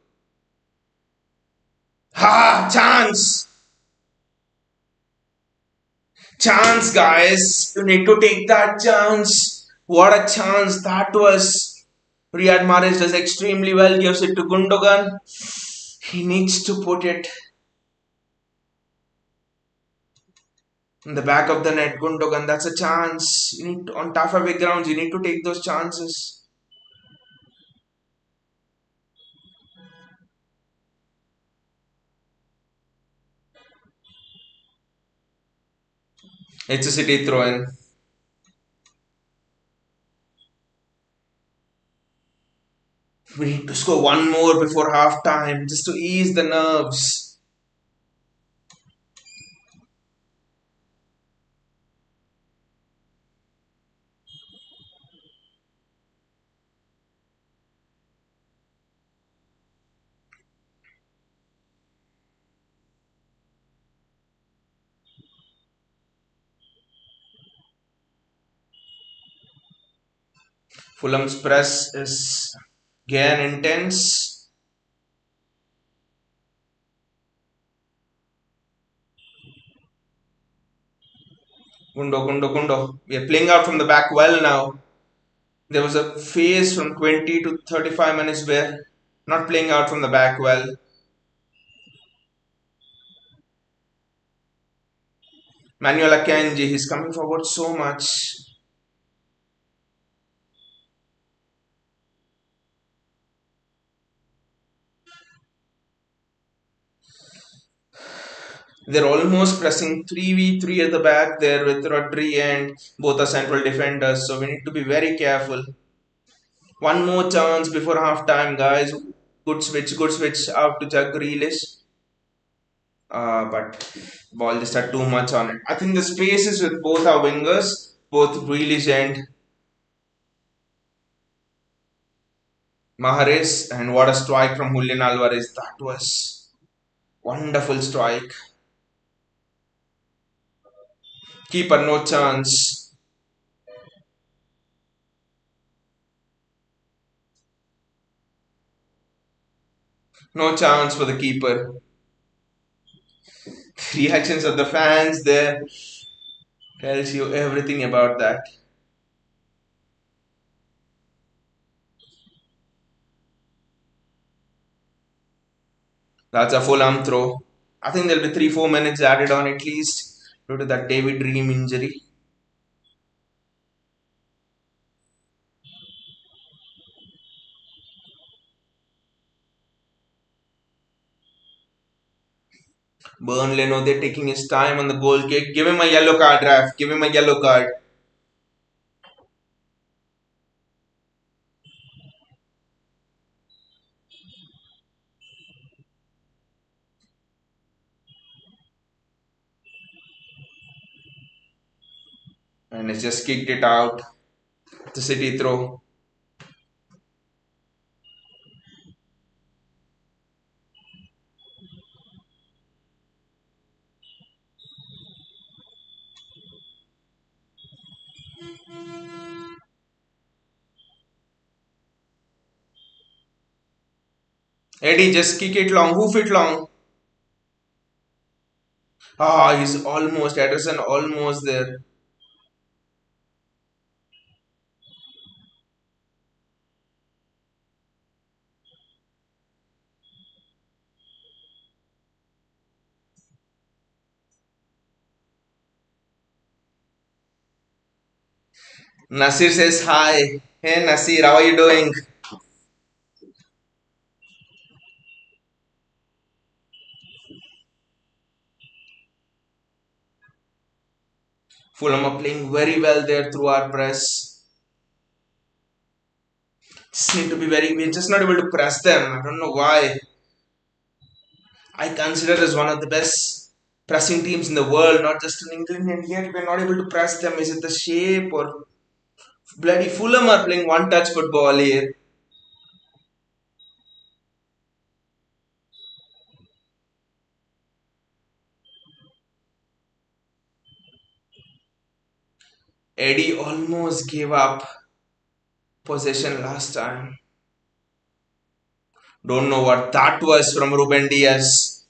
Speaker 1: Ha! Chance! Chance, guys. You need to take that chance. What a chance that was. Riyad Mahrez does extremely well, gives it to Gundogan. He needs to put it in the back of the net. Gundogan, that's a chance. You need to, on tough away grounds, you need to take those chances. It's a City throw in. We need to score one more before half time just to ease the nerves. Fulham's press is again intense. Gundo. We are playing out from the back well now. There was a phase from 20 to 35 minutes where not playing out from the back well. Manuel Akanji, he's coming forward so much. They're almost pressing 3v3 at the back there with Rodri and both are central defenders, so we need to be very careful. One more chance before half time, guys. Good switch out to Jack Grealish. But ball just had too much on it. I think the spaces with both our wingers, both Grealish and Mahrez, and what a strike from Julian Alvarez. That was wonderful strike. Keeper, no chance. No chance for the keeper. Reactions of the fans there tells you everything about that. That's a full arm throw. I think there'll be 3-4 minutes added on at least due to that David Dream injury. Burnley know they're taking his time on the goal kick. Give him a yellow card, Raf. Give him a yellow card. And it's just kicked it out. The City throw. Eddie, just kick it long. Hoof it long. Ah, he's almost. Ederson almost there. Nasir says hi. Hey Nasir, how are you doing? Fulham are playing very well there through our press. Just need to be very. We're just not able to press them. I don't know why. I consider as one of the best pressing teams in the world, not just in England, and yet we're not able to press them. Is it the shape or bloody Fulham are playing one touch football here? Eddie almost gave up possession last time. Don't know what that was from Ruben Diaz.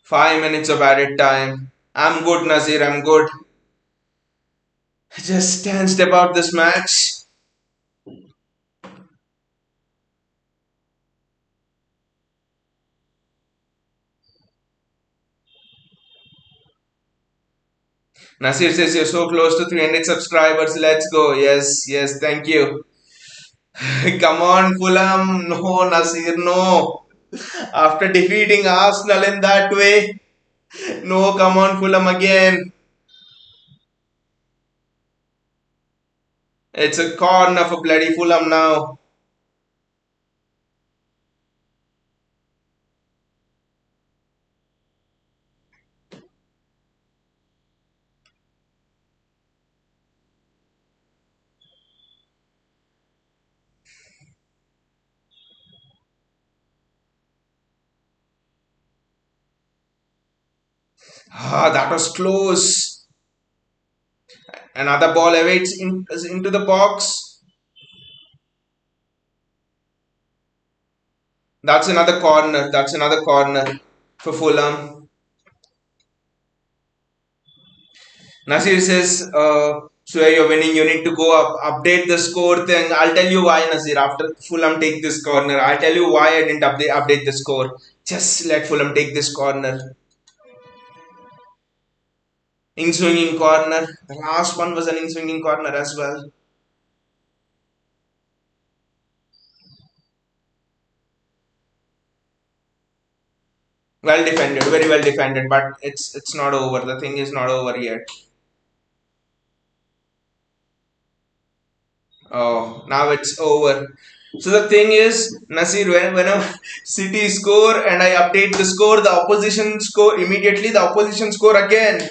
Speaker 1: 5 minutes of added time. I'm good, Nazir. I'm good. Just tensed about this match. Nasir says you're so close to 300 subscribers. Let's go. Yes, yes. Thank you. Come on, Fulham. No, Nasir. No. After defeating Arsenal in that way. No, come on, Fulham again. It's a corner for bloody Fulham now. Ah, that was close. Another ball awaits into the box. That's another corner. That's another corner for Fulham. Nasir says, so you're winning, you need to go up, update the score thing. I'll tell you why, Nasir. After Fulham take this corner, I'll tell you why I didn't update the score. Just let Fulham take this corner. In swinging corner. The last one was an in swinging corner as well. Well defended, very well defended, but it's not over. The thing is not over yet. Oh, now it's over. So the thing is, Nasir, whenever City score and I update the score, the opposition score immediately. The opposition score again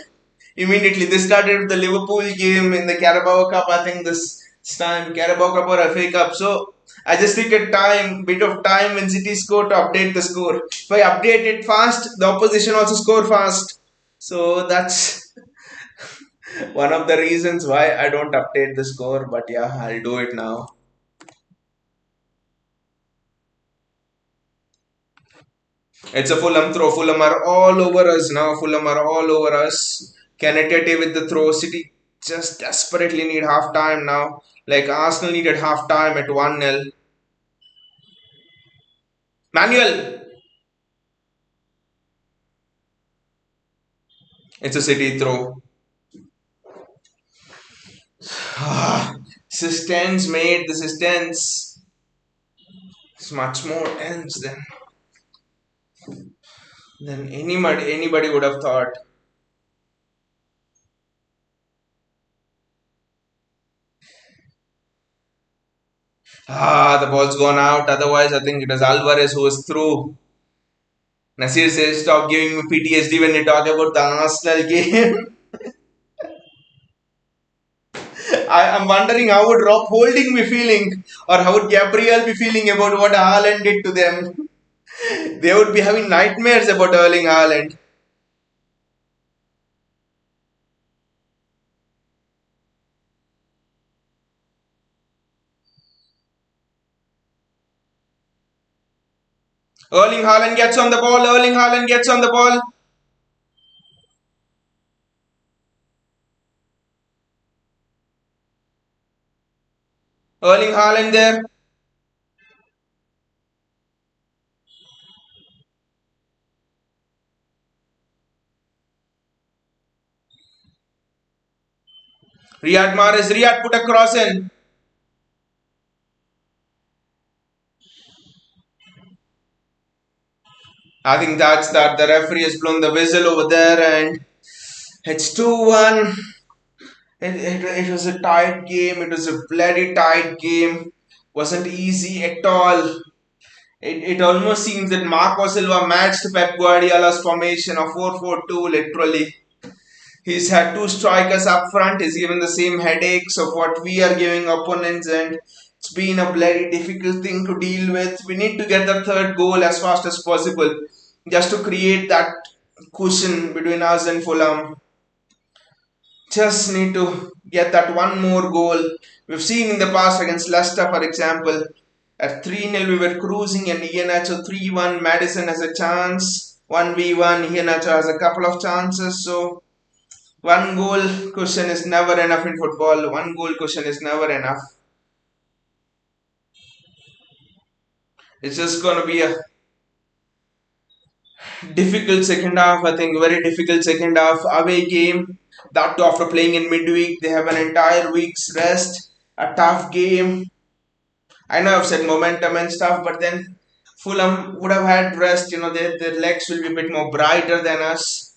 Speaker 1: immediately. They started with the Liverpool game in the Carabao Cup. I think this time Carabao Cup or FA Cup. So I just take a bit of time when City score to update the score. If I update it fast, the opposition also score fast. So that's one of the reasons why I don't update the score. But yeah, I'll do it now. It's a Fulham throw. Fulham are all over us now. Fulham are all over us. Canetete with the throw. City just desperately need half time now. Like Arsenal needed half time at 1-0. Manuel! It's a City throw. Assistance made. This is tense. It's much more tense than anybody would have thought. The ball's gone out. Otherwise, I think it was Alvarez who was through. Nasir says, stop giving me PTSD when you talk about the Arsenal game. I'm wondering how would Rob Holding be feeling or how would Gabriel be feeling about what Haaland did to them. They would be having nightmares about Erling Haaland. Erling Haaland gets on the ball. Erling Haaland gets on the ball. Erling Haaland there. Riyad Mahrez. Riyad put a cross in. I think that's that. The referee has blown the whistle over there and it's 2-1. It was a tight game. It was a bloody tight game. Wasn't easy at all. It almost seems that Marco Silva matched Pep Guardiola's formation of 4-4-2 literally. He's had two strikers up front. He's given the same headaches of what we are giving opponents, and it's been a bloody difficult thing to deal with. We need to get the third goal as fast as possible just to create that cushion between us and Fulham. Just need to get that one more goal. We've seen in the past against Leicester, for example, at 3-0 we were cruising and Iheanacho 3-1. Madison has a chance. 1v1. Iheanacho has a couple of chances. So One goal cushion is never enough in football. One goal cushion is never enough. It's just gonna be a difficult second half. I think very difficult second half away game. That too after playing in midweek, they have an entire week's rest. A tough game. I know I've said momentum and stuff, but then Fulham would have had rest. Their legs will be a bit more brighter than us.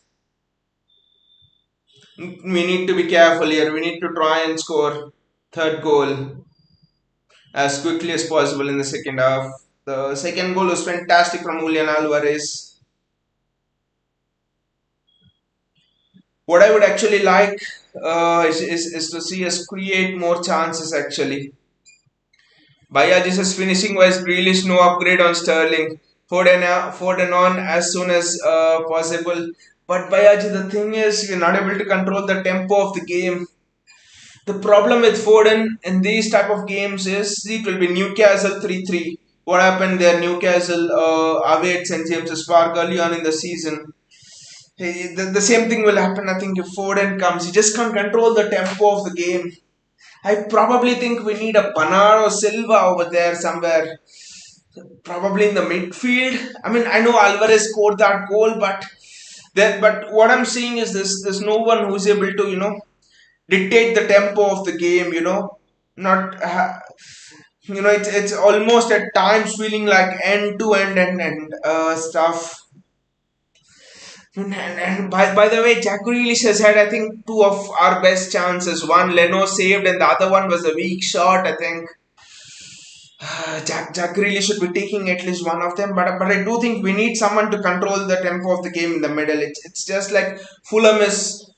Speaker 1: We need to be careful here. We need to try and score third goal as quickly as possible in the second half. The second goal was fantastic from Julian Alvarez. What I would actually like is to see us create more chances actually. Bayaji's finishing wise, Grealish no upgrade on Sterling. Foden on as soon as possible. But Bayaji, the thing is, we're not able to control the tempo of the game. The problem with Foden in these type of games is it will be Newcastle 3-3. What happened there? Newcastle away at St James's Park early on in the season. The same thing will happen. I think if Foden comes, he just can't control the tempo of the game. I probably think we need a Bernardo Silva over there somewhere, probably in the midfield. I mean, I know Alvarez scored that goal, but what I'm seeing is this: there's no one who's able to dictate the tempo of the game. Not it's almost at times feeling like end to end and stuff. And by the way, Jack Grealish has had, I think, two of our best chances. One Leno saved, and the other one was a weak shot. I think Jack Grealish should be taking at least one of them. But I do think we need someone to control the tempo of the game in the middle. It's just like Fulham is.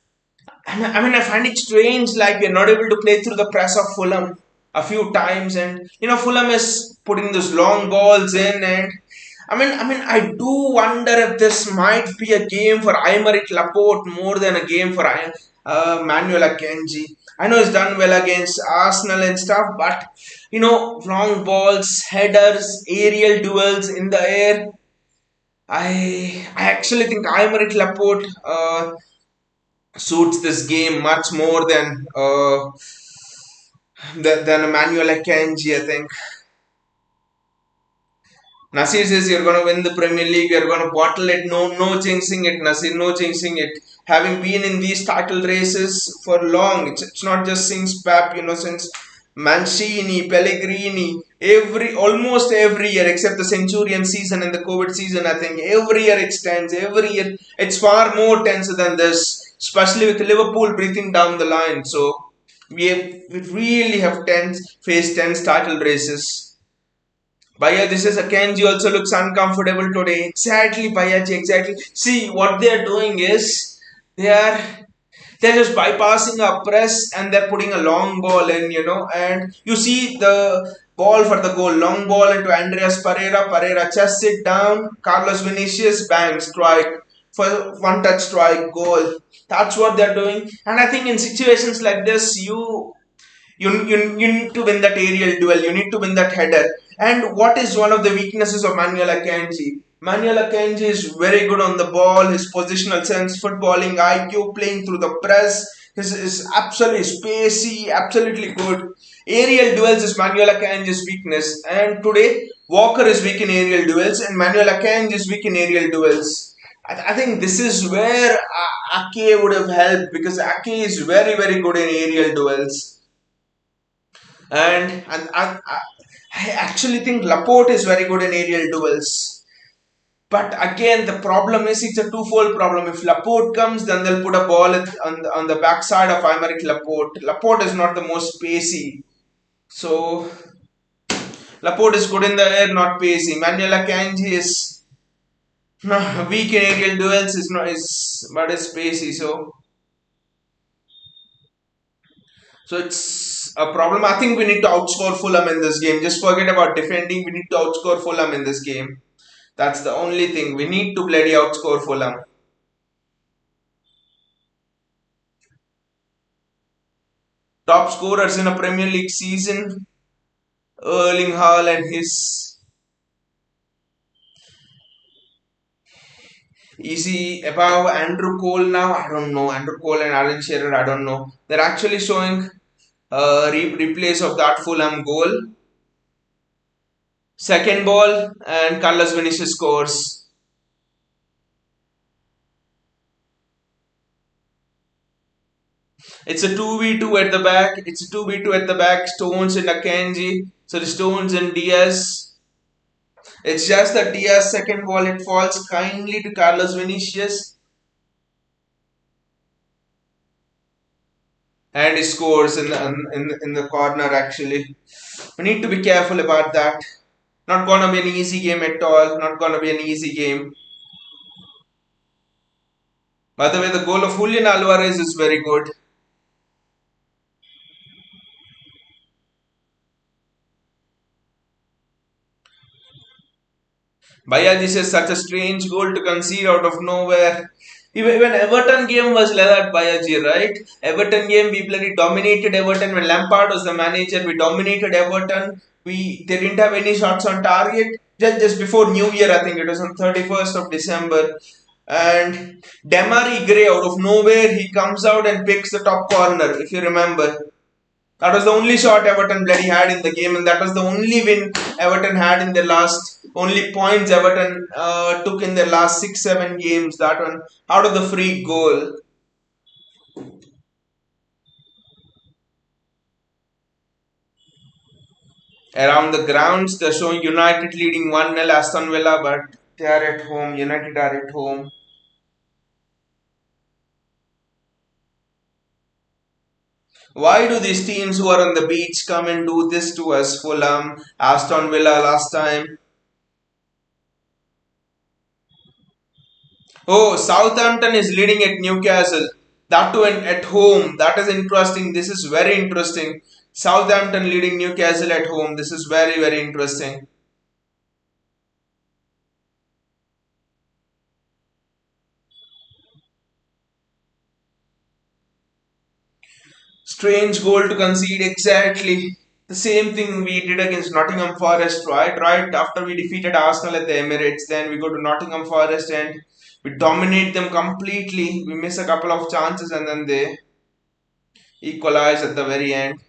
Speaker 1: I find it strange, like we're not able to play through the press of Fulham a few times, and Fulham is putting those long balls in, and I do wonder if this might be a game for Aymeric Laporte more than a game for Manuel Akanji. I know he's done well against Arsenal and stuff, but long balls, headers, aerial duels in the air. I actually think Aymeric Laporte suits this game much more than Emmanuel Akanji, I think. Nasir says you're going to win the Premier League, you're going to bottle it. No, no jinxing it, Nasir, no jinxing it. Having been in these title races for long, it's not just since Pep, since Mancini, Pellegrini, almost every year except the Centurion season and the COVID season, I think every year it stands. Every year it's far more tense than this, especially with Liverpool breathing down the line. So we really have faced tense title races. Bhaiya, this is Akanji also looks uncomfortable today. Exactly, Bhaiya ji, exactly. See, what they are doing is they are they're just bypassing a press and they're putting a long ball in, and you see the ball for the goal, long ball into Andreas Pereira. Pereira chests it down. Carlos Vinicius, bang, strike for one touch strike goal. That's what they're doing, and I think in situations like this, you need to win that aerial duel. You need to win that header. And what is one of the weaknesses of Manuel Akanji? Manuel Akanji is very good on the ball. His positional sense, footballing IQ, playing through the press. Is absolutely spacey, absolutely good. Aerial duels is Manuel Akanji's weakness. And today, Walker is weak in aerial duels, and Manuel Akanji is weak in aerial duels. I think this is where Ake would have helped because Ake is very, very good in aerial duels. And I actually think Laporte is very good in aerial duels. But again, the problem is it's a twofold problem. If Laporte comes, then they'll put a ball on the backside of Aymeric Laporte. Laporte is not the most pacey. So Laporte is good in the air, not pacey. Manuel Akanji is weak in aerial duels, but is pacey. So it's a problem. I think we need to outscore Fulham in this game. Just forget about defending. We need to outscore Fulham in this game. That's the only thing. We need to bloody outscore Fulham. Top scorers in a Premier League season. Erling Haaland, his Is he above Andrew Cole now? I don't know. Andrew Cole and Alan Shearer, I don't know. They're actually showing replays of that Fulham goal. Second ball, and Carlos Vinicius scores. It's a 2v2 at the back. It's a 2v2 at the back. Stones and Akanji. So the Stones and Diaz. It's just that Diaz second ball, it falls kindly to Carlos Vinicius and he scores in the corner actually. We need to be careful about that. Not gonna be an easy game at all. Not gonna be an easy game. By the way, the goal of Julian Alvarez is very good. Bhaiya, this is such a strange goal to concede out of nowhere. Even Everton game was like that, Bayaji, right? Everton game, we bloody dominated Everton. When Lampard was the manager, we dominated Everton. They didn't have any shots on target. Just before New Year, I think it was on 31st of December. And Demari Gray, out of nowhere, he comes out and picks the top corner, if you remember. That was the only shot Everton bloody had in the game, and that was the only win Everton had in their last, only points Everton took in their last 6-7 games. That one out of the free goal. Around the grounds, they're showing United leading 1-0 Aston Villa, but they are at home. United are at home. Why do these teams who are on the beach come and do this to us? Fulham, Aston Villa last time. Oh, Southampton is leading at Newcastle. That too at home. That is interesting. This is very interesting. Southampton leading Newcastle at home. This is very, very interesting. Strange goal to concede exactly. The same thing we did against Nottingham Forest, right? Right after we defeated Arsenal at the Emirates, then we go to Nottingham Forest and we dominate them completely. We miss a couple of chances and then they equalize at the very end.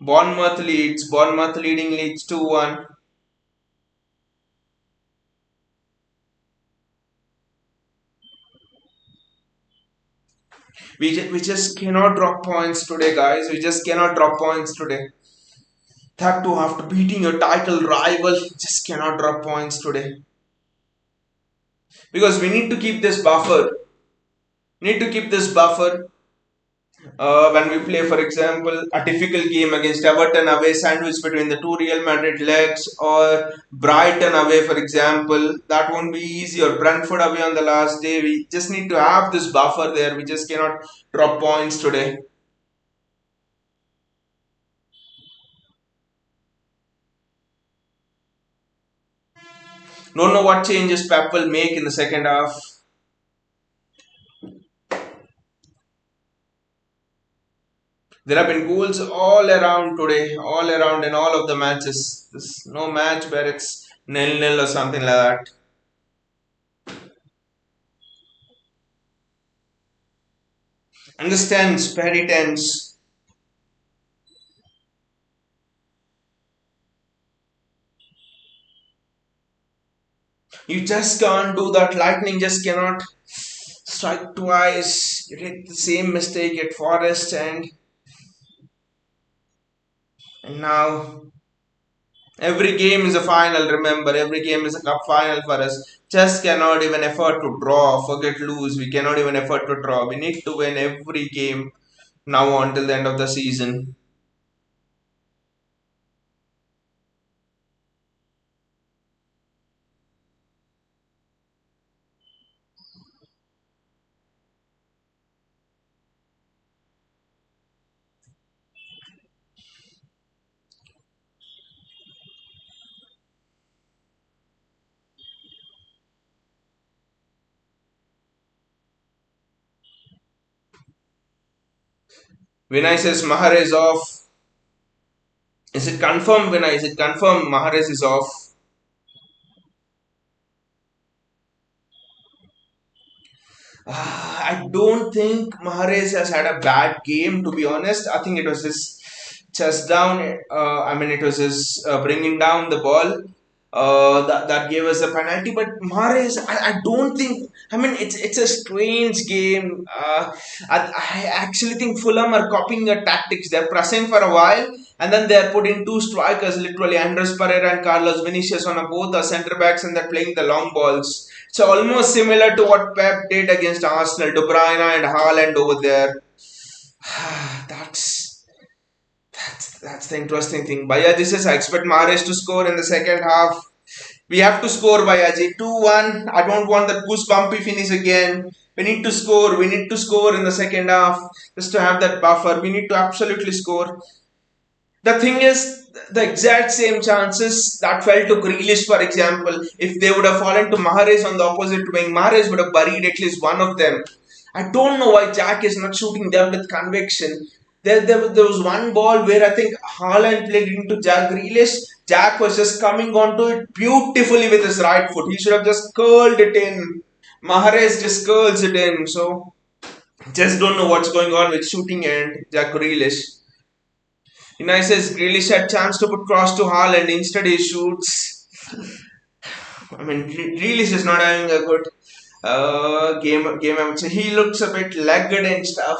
Speaker 1: Bournemouth leads. Bournemouth leading leads 2-1. We just cannot drop points today, guys. We just cannot drop points today. That too after beating your title rival, just cannot drop points today. Because we need to keep this buffer. We need to keep this buffer when we play, for example, a difficult game against Everton away, sandwich between the two Real Madrid legs, or Brighton away, for example. That won't be easy, or Brentford away on the last day. We just need to have this buffer there. We just cannot drop points today. Don't know what changes Pep will make in the second half. There have been goals all around today, all around in all of the matches. There's no match where it's nil-nil or something like that. Understands, very tense. You just can't do that. Lightning just cannot strike twice. You did the same mistake at Forest and now every game is a final. Remember, every game is a cup final for us. Just cannot even afford to draw. Forget lose. We cannot even afford to draw. We need to win every game now until the end of the season. Vinay says Mahrez is off. Is it confirmed, Vinay? Is it confirmed Mahrez is off? I don't think Mahrez has had a bad game, to be honest. I think it was his chest down. It was his bringing down the ball that gave us a penalty. But Mahrez, I don't think. It's a strange game. I actually think Fulham are copying a tactics. They're pressing for a while, and then they're putting two strikers, literally Andres Pereira and Carlos Vinicius, on a both the centre backs, and they're playing the long balls. So almost similar to what Pep did against Arsenal, De Bruyne and Haaland over there. that's that's the interesting thing. Bhaiya, this is I expect Mahrez to score in the second half. We have to score, Bhaiya. 2-1. I don't want that goosebumpy finish again. We need to score. We need to score in the second half just to have that buffer. We need to absolutely score. The thing is, the exact same chances that fell to Grealish, for example, if they would have fallen to Mahrez on the opposite wing, Mahrez would have buried at least one of them. I don't know why Jack is not shooting them with conviction. There was one ball where I think Haaland played into Jack Grealish. Jack was just coming onto it beautifully with his right foot. He should have just curled it in. Mahrez just curls it in. So, just don't know what's going on with shooting and Jack Grealish. Unai says Grealish had chance to put cross to Haaland. Instead, he shoots. Grealish is not having a good game. I would say he looks a bit lagged and stuff.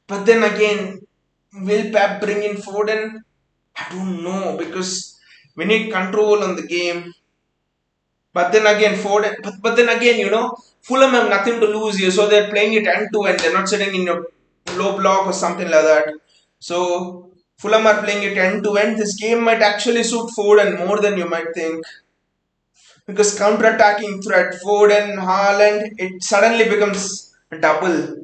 Speaker 1: But then again, will Pep bring in Foden? I don't know because we need control on the game. But then again, Foden. But then again, Fulham have nothing to lose here, so they're playing it end to end. They're not sitting in a low block or something like that. So Fulham are playing it end to end. This game might actually suit Foden more than you might think. Because counter-attacking threat, Foden, Haaland, it suddenly becomes a double.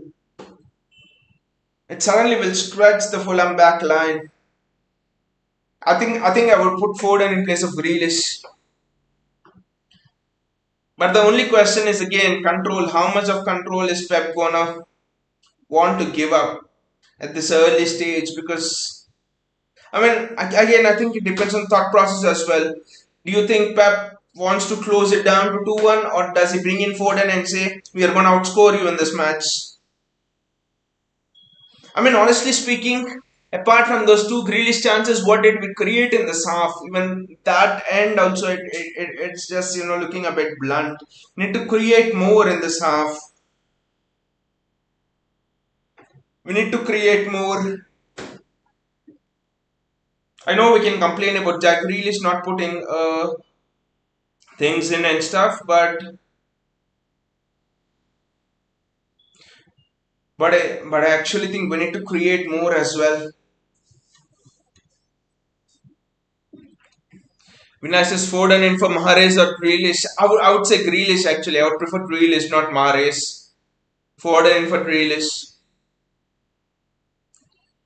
Speaker 1: It suddenly will stretch the Fulham back line. I think I would put Foden in place of Grealish. But the only question is again control. How much of control is Pep gonna want to give up at this early stage? Because again, I think it depends on thought process as well. Do you think Pep wants to close it down to 2-1, or does he bring in Foden and say we are gonna outscore you in this match? Honestly speaking, apart from those two Grealish chances, what did we create in this half? Even that end also, it's just looking a bit blunt. We need to create more in this half. We need to create more. I know we can complain about Jack Grealish not putting things in and stuff, but I actually think we need to create more as well. Vinay says Foden in for Mahrez or Grealish. I would say Grealish actually. I would prefer Grealish, not Mahrez. Foden in for Grealish.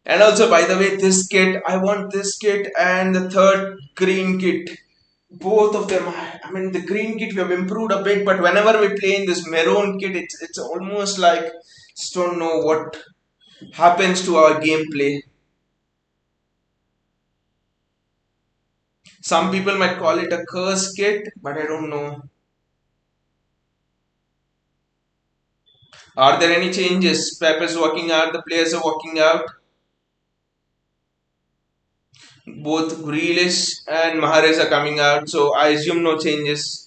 Speaker 1: And also, by the way, this kit, I want this kit and the third green kit. Both of them, the green kit we have improved a bit, but whenever we play in this maroon kit, it's almost like just don't know what happens to our gameplay. Some people might call it a curse kit, but I don't know. Are there any changes? Pep is working out, the players are working out. Both Grealish and Mahrez are coming out, so I assume no changes.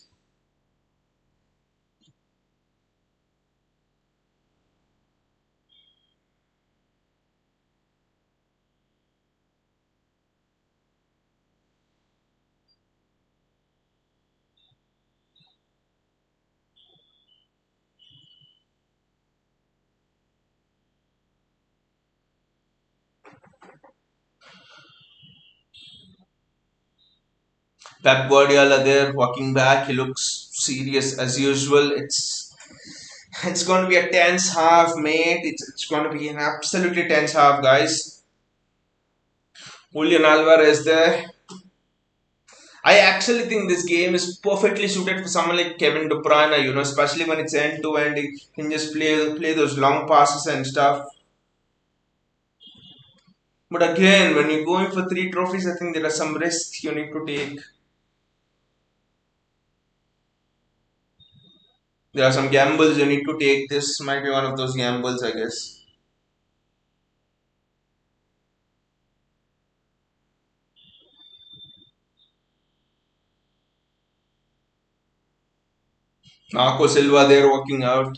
Speaker 1: Pep Guardiola there walking back. He looks serious as usual. It's going to be a tense half, mate. It's going to be an absolutely tense half, guys. Julian Alvarez there. I actually think this game is perfectly suited for someone like Kevin De Bruyne, especially when it's end to end. He can just play those long passes and stuff. But again, when you're going for three trophies, I think there are some risks you need to take. There are some gambles you need to take. This might be one of those gambles, I guess. Marco Silva there working out.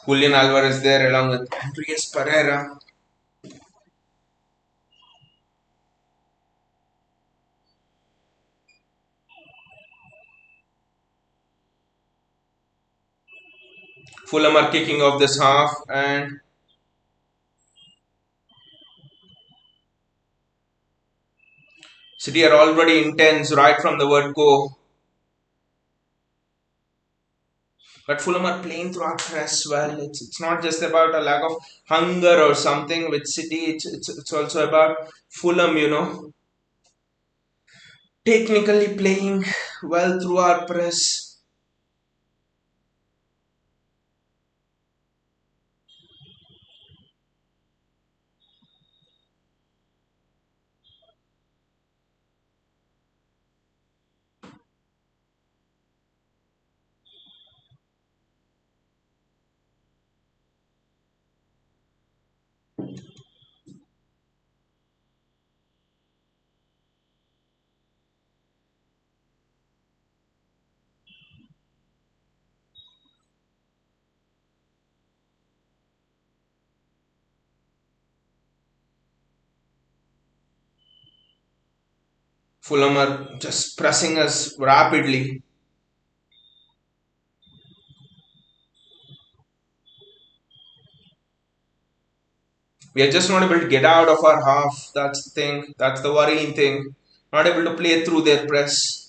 Speaker 1: Julian Alvarez there along with Andreas Pereira. Fulham are kicking off this half, and City are already intense right from the word go. But Fulham are playing through our press well. It's not just about a lack of hunger or something with City. It's also about Fulham, technically playing well through our press. Fulham are just pressing us rapidly. We are just not able to get out of our half. That's the thing. That's the worrying thing. Not able to play through their press.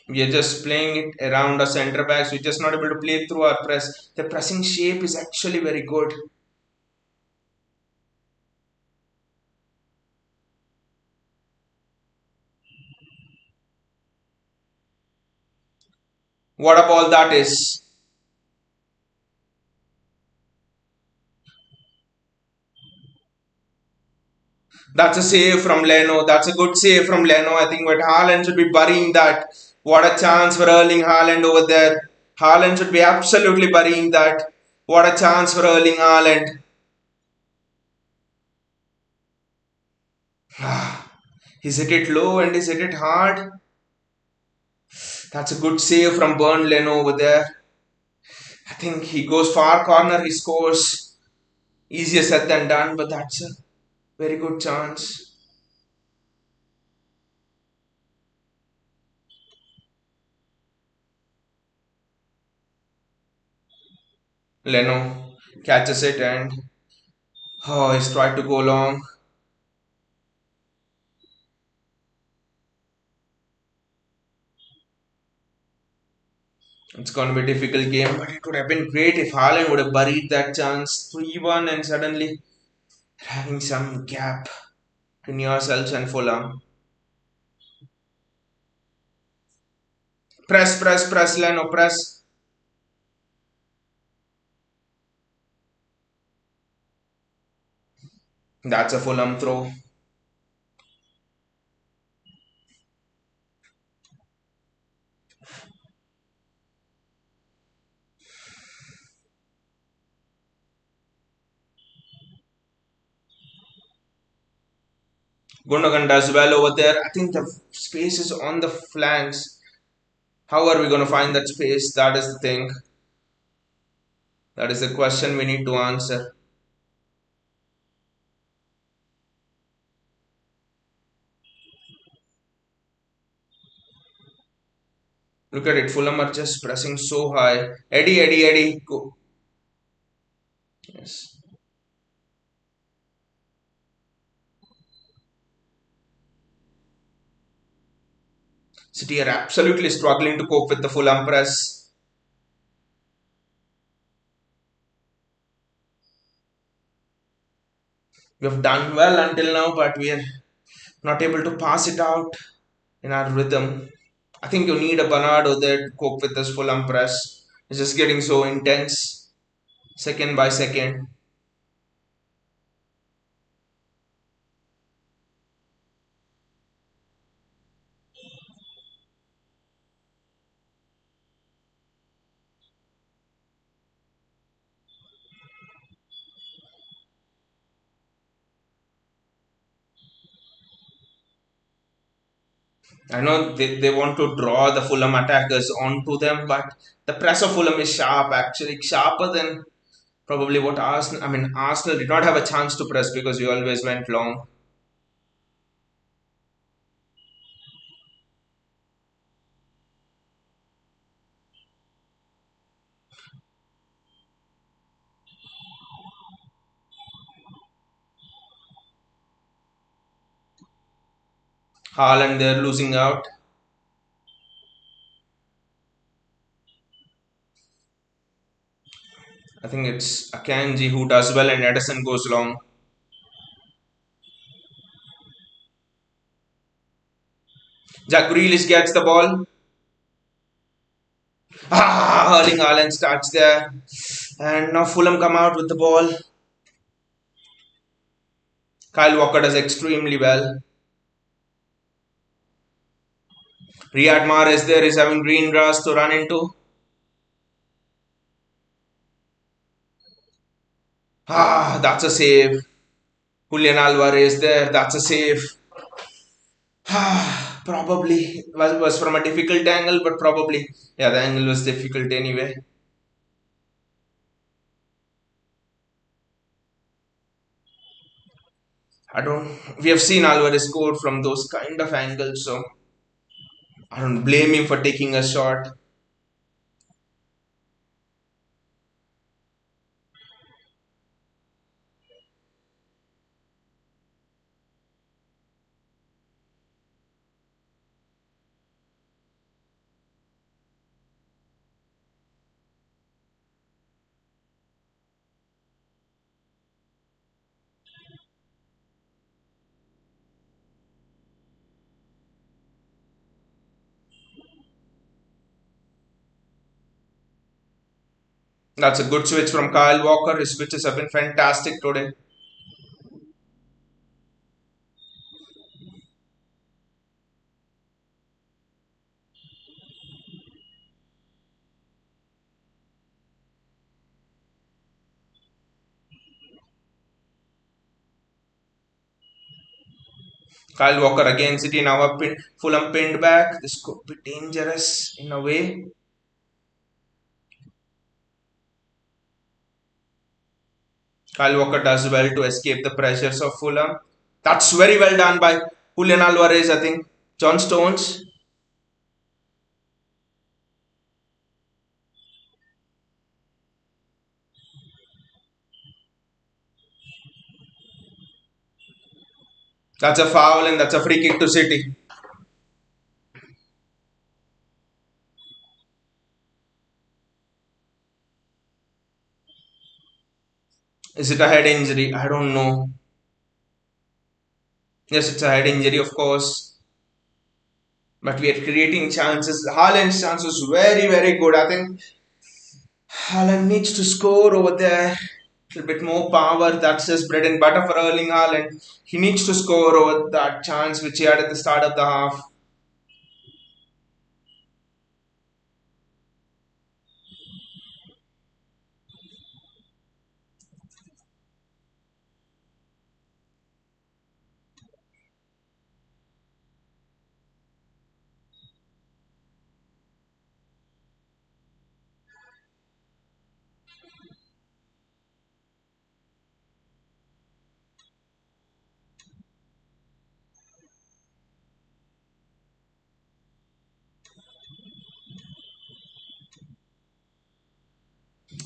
Speaker 1: We are just playing it around our centre backs. We're just not able to play through our press. The pressing shape is actually very good. What a ball that is. That's a save from Leno. That's a good save from Leno. I think but Haaland should be burying that. What a chance for Erling Haaland over there. Haaland should be absolutely burying that. What a chance for Erling Haaland. He's hit it low and he's hit it hard. That's a good save from Bernd Leno over there. I think he goes far corner, he scores. Easier said than done, but that's a very good chance. Leno catches it and he's tried to go long. It's going to be a difficult game, but it would have been great if Haaland would have buried that chance. 3-1 and suddenly having some gap between yourselves and Fulham. Press, press, press, Leno, press. That's a Fulham throw. Gundogan does well over there. I think the space is on the flanks. How are we going to find that space? That is the thing. That is the question we need to answer. Look at it. Fulham are just pressing so high. Eddie, Eddie, Eddie. Go. Yes. City are absolutely struggling to cope with the Fulham press. We have done well until now, but we are not able to pass it out in our rhythm. I think you need a Bernardo there to cope with this Fulham press. It's just getting so intense, second by second. I know they want to draw the Fulham attackers onto them, but the press of Fulham is sharp, actually sharper than probably what Arsenal. I mean, Arsenal did not have a chance to press because we always went long. Haaland they're losing out. I think it's Akanji who does well and Edison goes long. Jack Grealish gets the ball. Erling Haaland starts there. And now Fulham come out with the ball. Kyle Walker does extremely well. Riyad Mahrez there is having green grass to run into. That's a save. Julian Alvarez there, that's a save. Probably was from a difficult angle, but probably, yeah, the angle was difficult anyway. I don't, we have seen Alvarez score from those kind of angles, so I don't blame him for taking a shot. That's a good switch from Kyle Walker. His switches have been fantastic today. Kyle Walker again, City now up pin, Fulham pinned back. This could be dangerous in a way. Kyle Walker does well to escape the pressures of Fulham. That's very well done by Julian Alvarez, I think. John Stones. That's a foul and that's a free kick to City. Is it a head injury? I don't know. Yes, it's a head injury, of course. But we are creating chances. Haaland's chance was very, very good. I think Haaland needs to score over there. A little bit more power. That's just bread and butter for Erling Haaland. He needs to score over that chance which he had at the start of the half.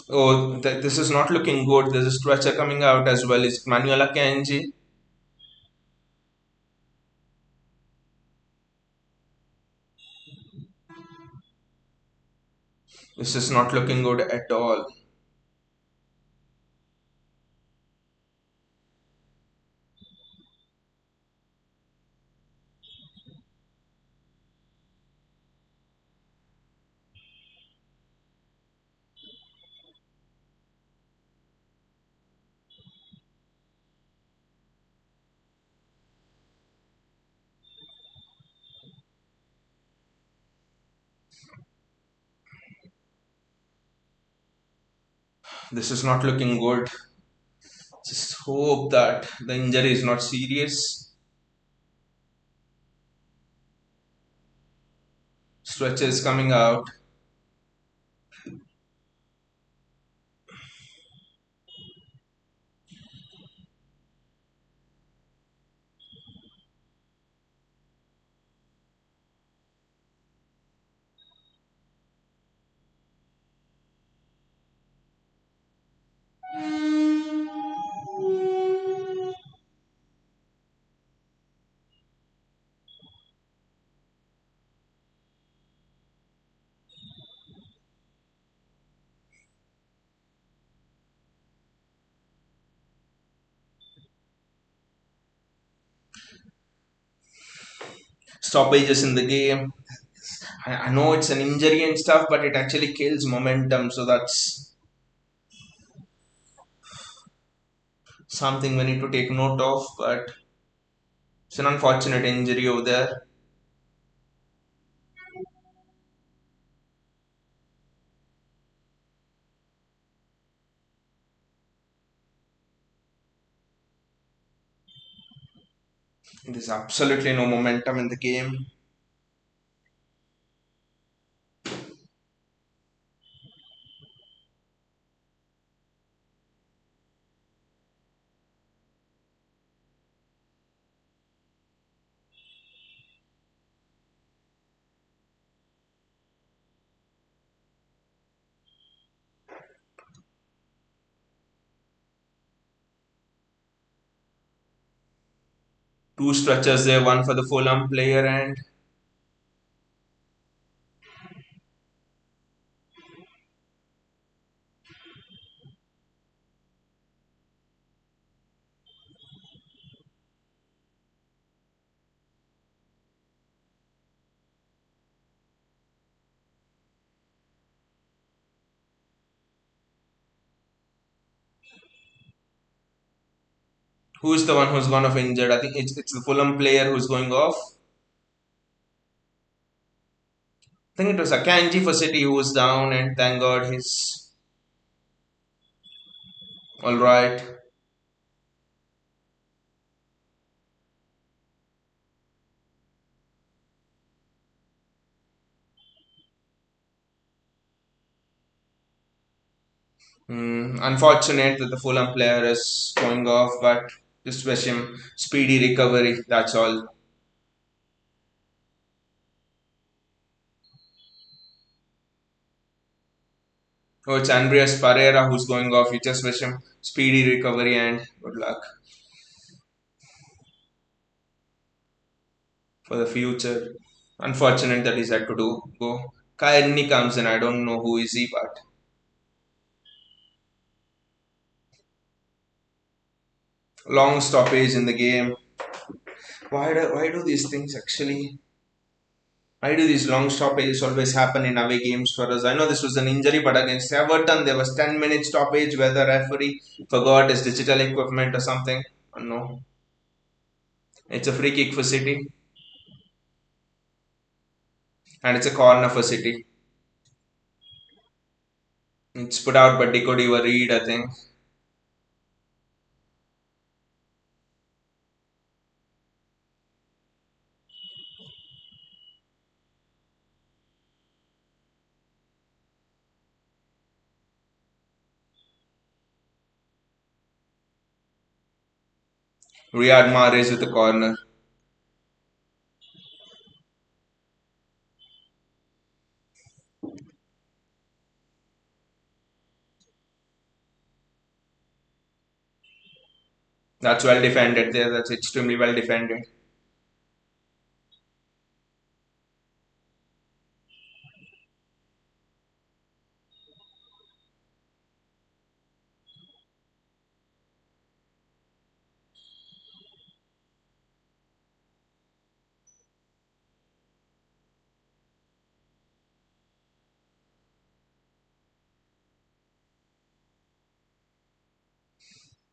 Speaker 1: Oh, this is not looking good. There's a stretcher coming out as well. Is Manuela Kenji? This is not looking good at all. This is not looking good. Just hope that the injury is not serious. Stretches coming out. Stoppages in the game. I know it's an injury and stuff, but it actually kills momentum. So that's something we need to take note of. But it's an unfortunate injury over there. There's absolutely no momentum in the game. Two stretchers there, one for the Fulham player and who's the one who's gone off injured? I think it's the Fulham player who's going off. I think it was Akanji for City who was down, and thank God he's all right. Unfortunate that the Fulham player is going off, but just wish him speedy recovery. That's all. Oh, it's Andreas Pereira who's going off. You just wish him speedy recovery and good luck for the future. Unfortunate that he's had to do go. Kairni comes in. I don't know who is he, but long stoppage in the game. Why do these things actually? Why do these long stoppages always happen in away games for us? I know this was an injury, but against Everton there was 10 minute stoppage where the referee forgot his digital equipment or something. No, it's a free kick for City, and it's a corner for City. It's put out by Dico Reed, I think. Riyad Mahrez with the corner. That's well defended there. That's extremely well defended.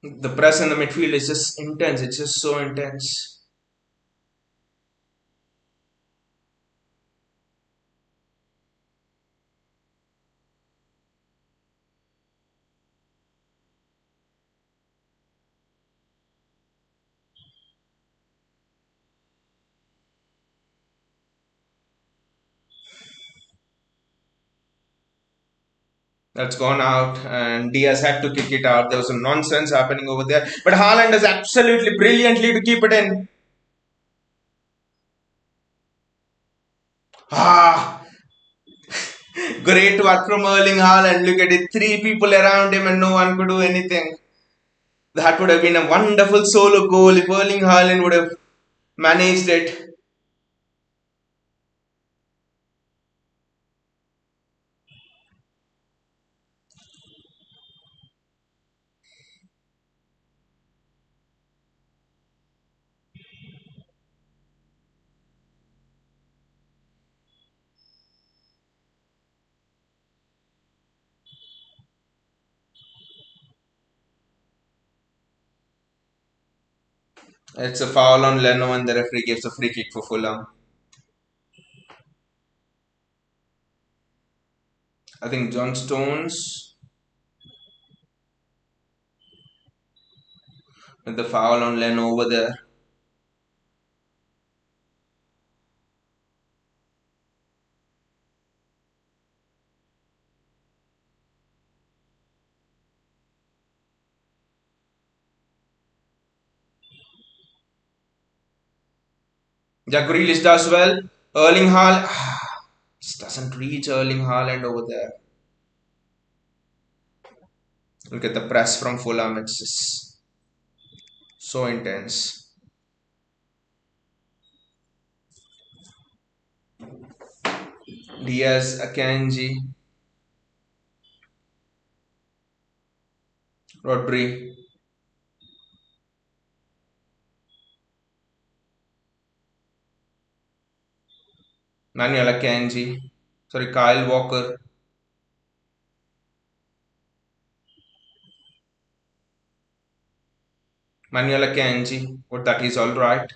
Speaker 1: The press in the midfield is just intense. It's just so intense. That's gone out, and Diaz had to kick it out. There was some nonsense happening over there, but Haaland does absolutely brilliantly to keep it in. Ah, great work from Erling Haaland. Look at it, three people around him, and no one could do anything. That would have been a wonderful solo goal if Erling Haaland would have managed it. It's a foul on Leno, and the referee gives a free kick for Fulham. I think John Stones with the foul on Leno over there. Jack Grealish does well. Erling Haaland just doesn't reach Erling Haaland over there. Look at the press from Fulham. It's just so intense. Diaz, Akanji, Rodri, Manuel Akanji. Sorry, Kyle Walker. Manuel Akanji. But that is alright.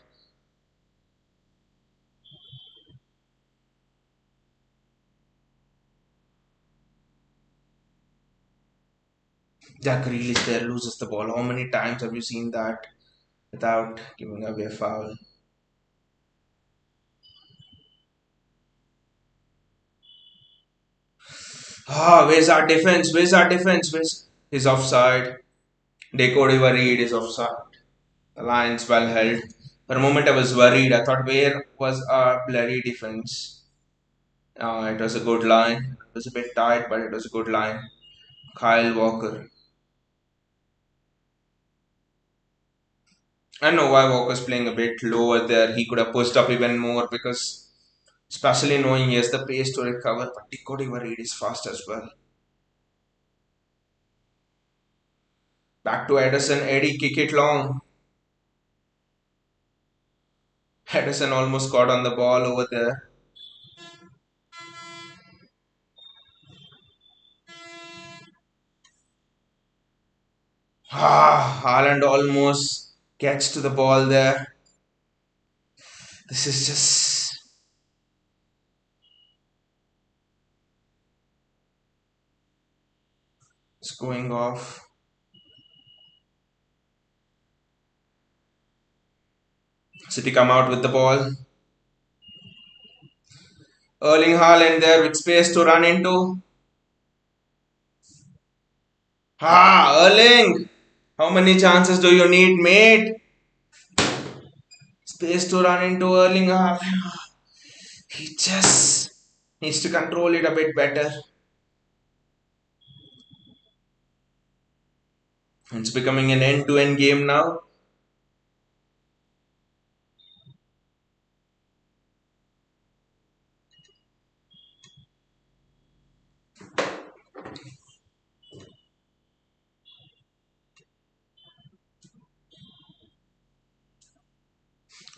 Speaker 1: Jack Grealish there loses the ball. How many times have you seen that without giving away a foul? Where's our defense? Where's our defense? Where's He's offside. Deco Reed is offside. The line's well held. For a moment I was worried. I thought, where was our bloody defense? It was a good line. It was a bit tight, but it was a good line. Kyle Walker. I know why Walker's playing a bit lower there. He could have pushed up even more because, especially knowing he has the pace to recover, but Deco Reed is fast as well. Back to Edison. Eddie, kick it long. Edison almost got on the ball over there. Haaland almost gets to the ball there. This is just. It's going off. City come out with the ball. Erling Haaland there with space to run into. Erling! How many chances do you need, mate? Space to run into Erling Haaland. He just needs to control it a bit better. It's becoming an end-to-end game now.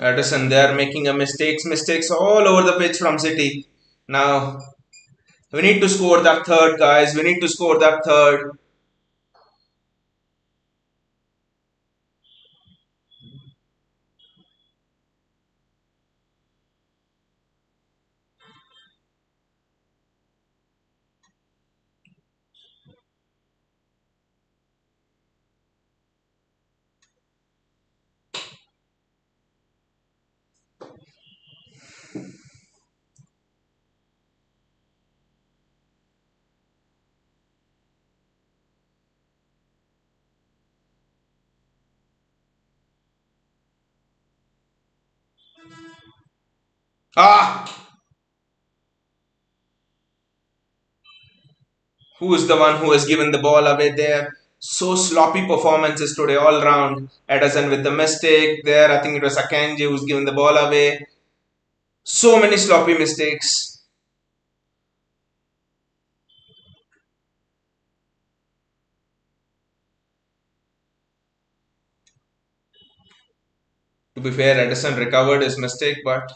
Speaker 1: Edison there making mistakes all over the pitch from City. Now, we need to score that third, guys. We need to score that third. Ah! Who is the one who has given the ball away there? So sloppy performances today all round. Edison with the mistake there. I think it was Akanji who's given the ball away. So many sloppy mistakes. To be fair, Edison recovered his mistake, but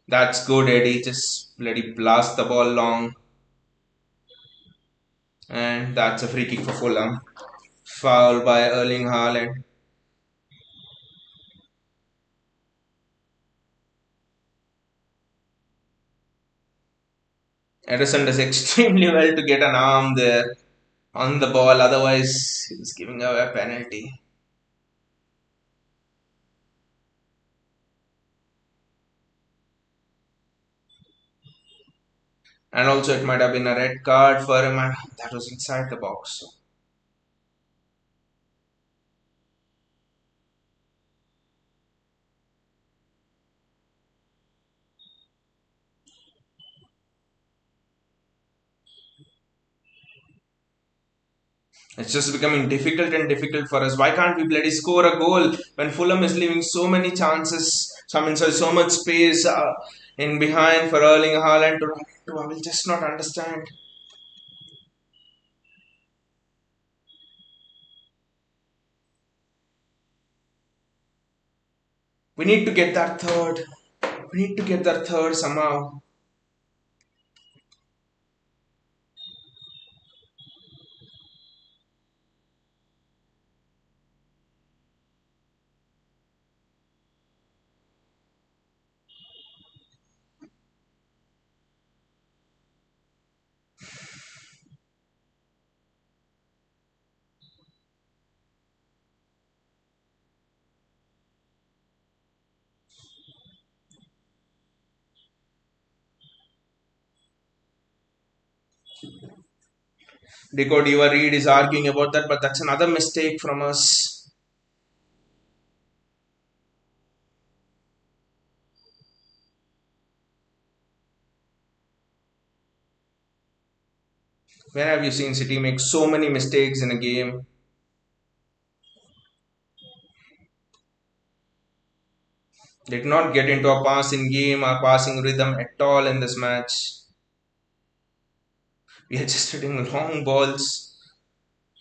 Speaker 1: that's good, Eddie. Just bloody blast the ball long. And that's a free kick for Fulham. Foul by Erling Haaland. Edison does extremely well to get an arm there on the ball, otherwise, he's giving away a penalty. And also, it might have been a red card for him, and that was inside the box. It's just becoming difficult and difficult for us. Why can't we bloody score a goal when Fulham is leaving so many chances? So much space in behind for Erling Haaland to run into. I will just not understand. We need to get that third. We need to get that third somehow. Deco Diva Reed is arguing about that, but that's another mistake from us. Where have you seen City make so many mistakes in a game? Did not get into a passing game or passing rhythm at all in this match. We are just hitting long balls,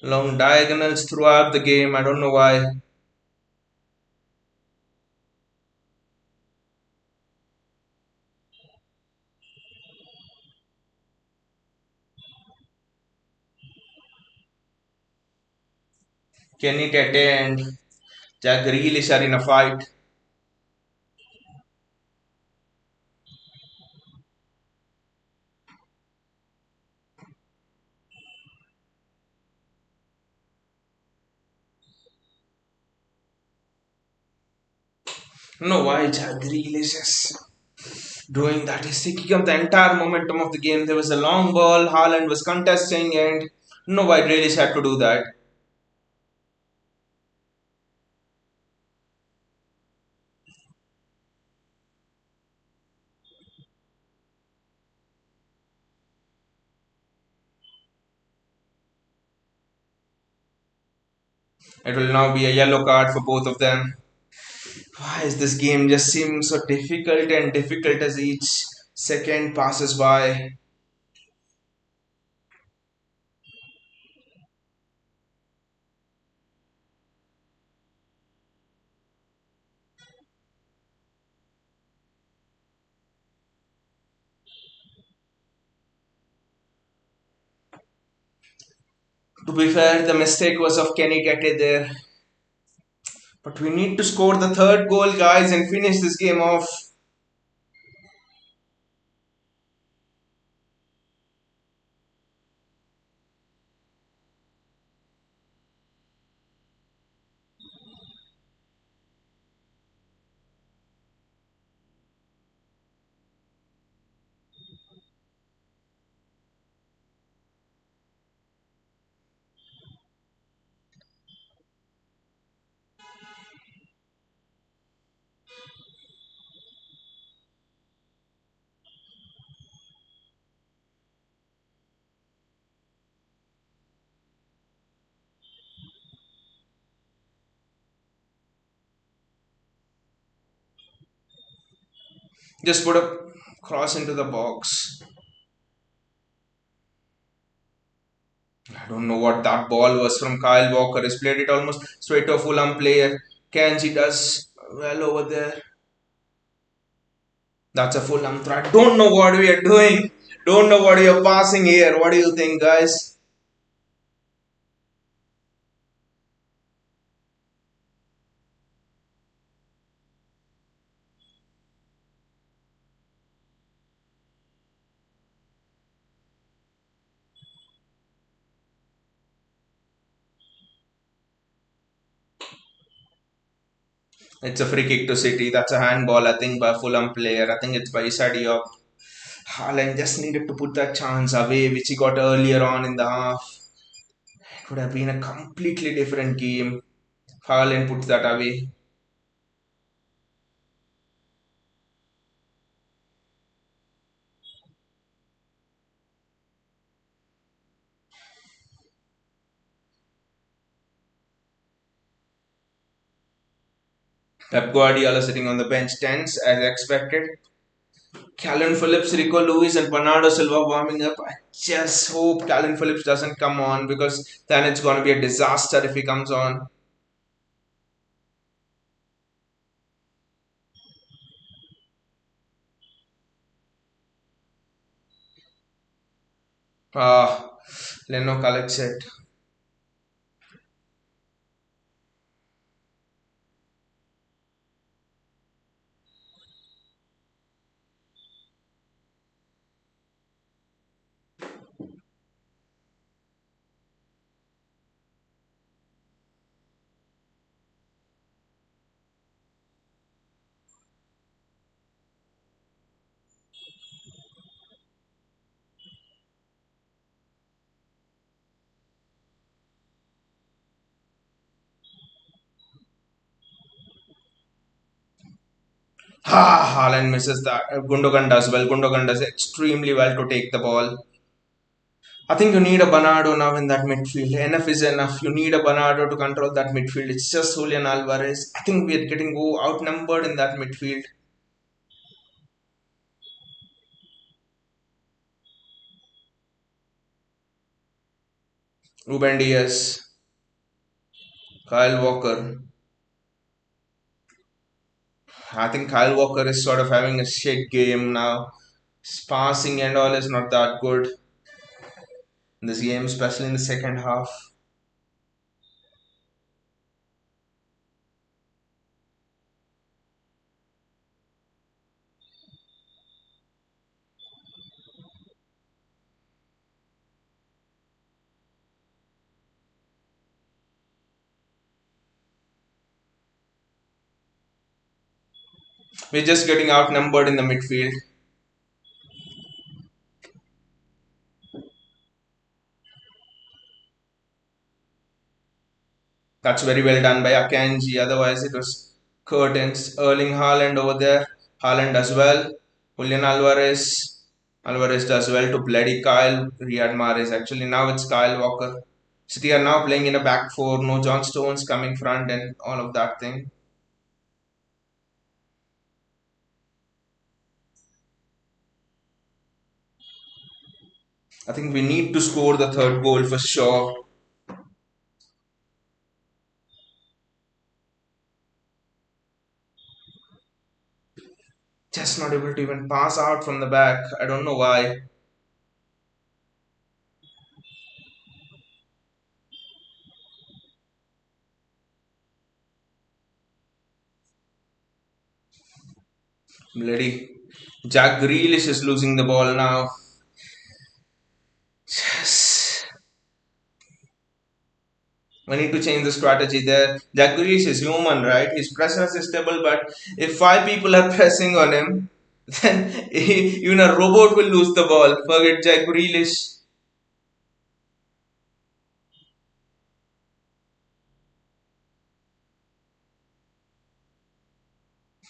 Speaker 1: long diagonals throughout the game. I don't know why. Kenny Tete and Jack Grealish are in a fight. I don't know why Jack Grealish is doing that. He's taking up the entire momentum of the game. There was a long ball, Haaland was contesting, and I don't know why Grealish had to do that. It will now be a yellow card for both of them. Why is this game just seeming so difficult and difficult as each second passes by? To be fair, the mistake was of Kenny Tete there. But we need to score the third goal, guys, and finish this game off. Just put a cross into the box. I don't know what that ball was from Kyle Walker. He's played it almost straight to a Fulham player. Kanji does well over there. That's a Fulham threat. Don't know what we are doing. Don't know what you're passing here. What do you think, guys? It's a free kick to City. That's a handball, I think, by a Fulham player. I think it's by Diop. Haaland just needed to put that chance away, which he got earlier on in the half. It could have been a completely different game. Haaland puts that away. Pep Guardiola sitting on the bench tense as expected. Calvin Phillips, Rico Lewis, and Bernardo Silva warming up. I just hope Calvin Phillips doesn't come on because then it's going to be a disaster if he comes on. Ah, Leno collects it. Haaland misses that. Gundogan does well. Gundogan does extremely well to take the ball. I think you need a Bernardo now in that midfield. Enough is enough. You need a Bernardo to control that midfield. It's just Julian Alvarez. I think we are getting outnumbered in that midfield. Ruben Diaz, Kyle Walker. I think Kyle Walker is sort of having a shit game now. His passing and all is not that good in this game, especially in the second half. We're just getting outnumbered in the midfield. That's very well done by Akanji. Otherwise, it was curtains. Erling Haaland over there. Haaland does well. Julian Alvarez. Alvarez does well to bloody Kyle. Riyad Mahrez. Actually, now it's Kyle Walker. City are now playing in a back four. No John Stones coming front and all of that thing. I think we need to score the third goal for sure. Just not able to even pass out from the back. I don't know why. Bloody Jack Grealish is losing the ball now. Yes. We need to change the strategy there. Jack Grealish is human, right? He's press resistable, but if five people are pressing on him, then even a robot will lose the ball. Forget Jack Grealish.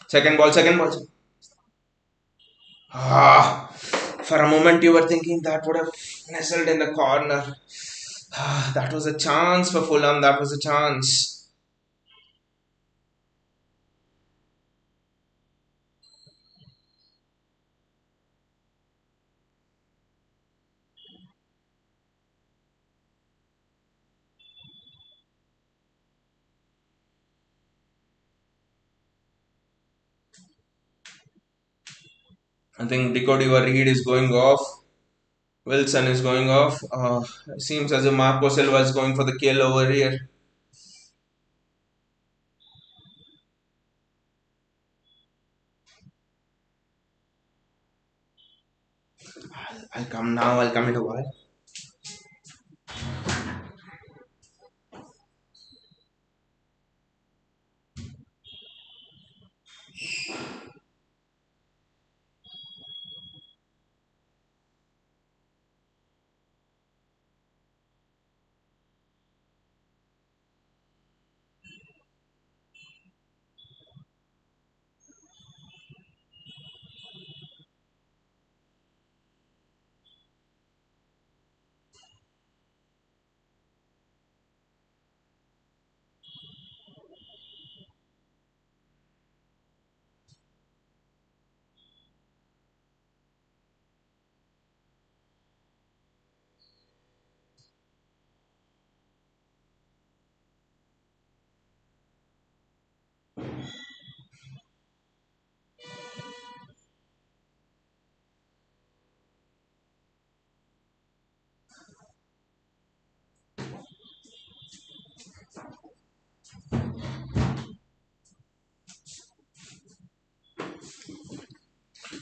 Speaker 1: Second ball, second ball. Ah, for a moment you were thinking that would have nestled in the corner. Ah, that was a chance for Fulham. That was a chance. I think Decodiva Reed is going off. Wilson is going off. Seems as if Marco Silva is going for the kill over here. I'll come now. I'll come in a while.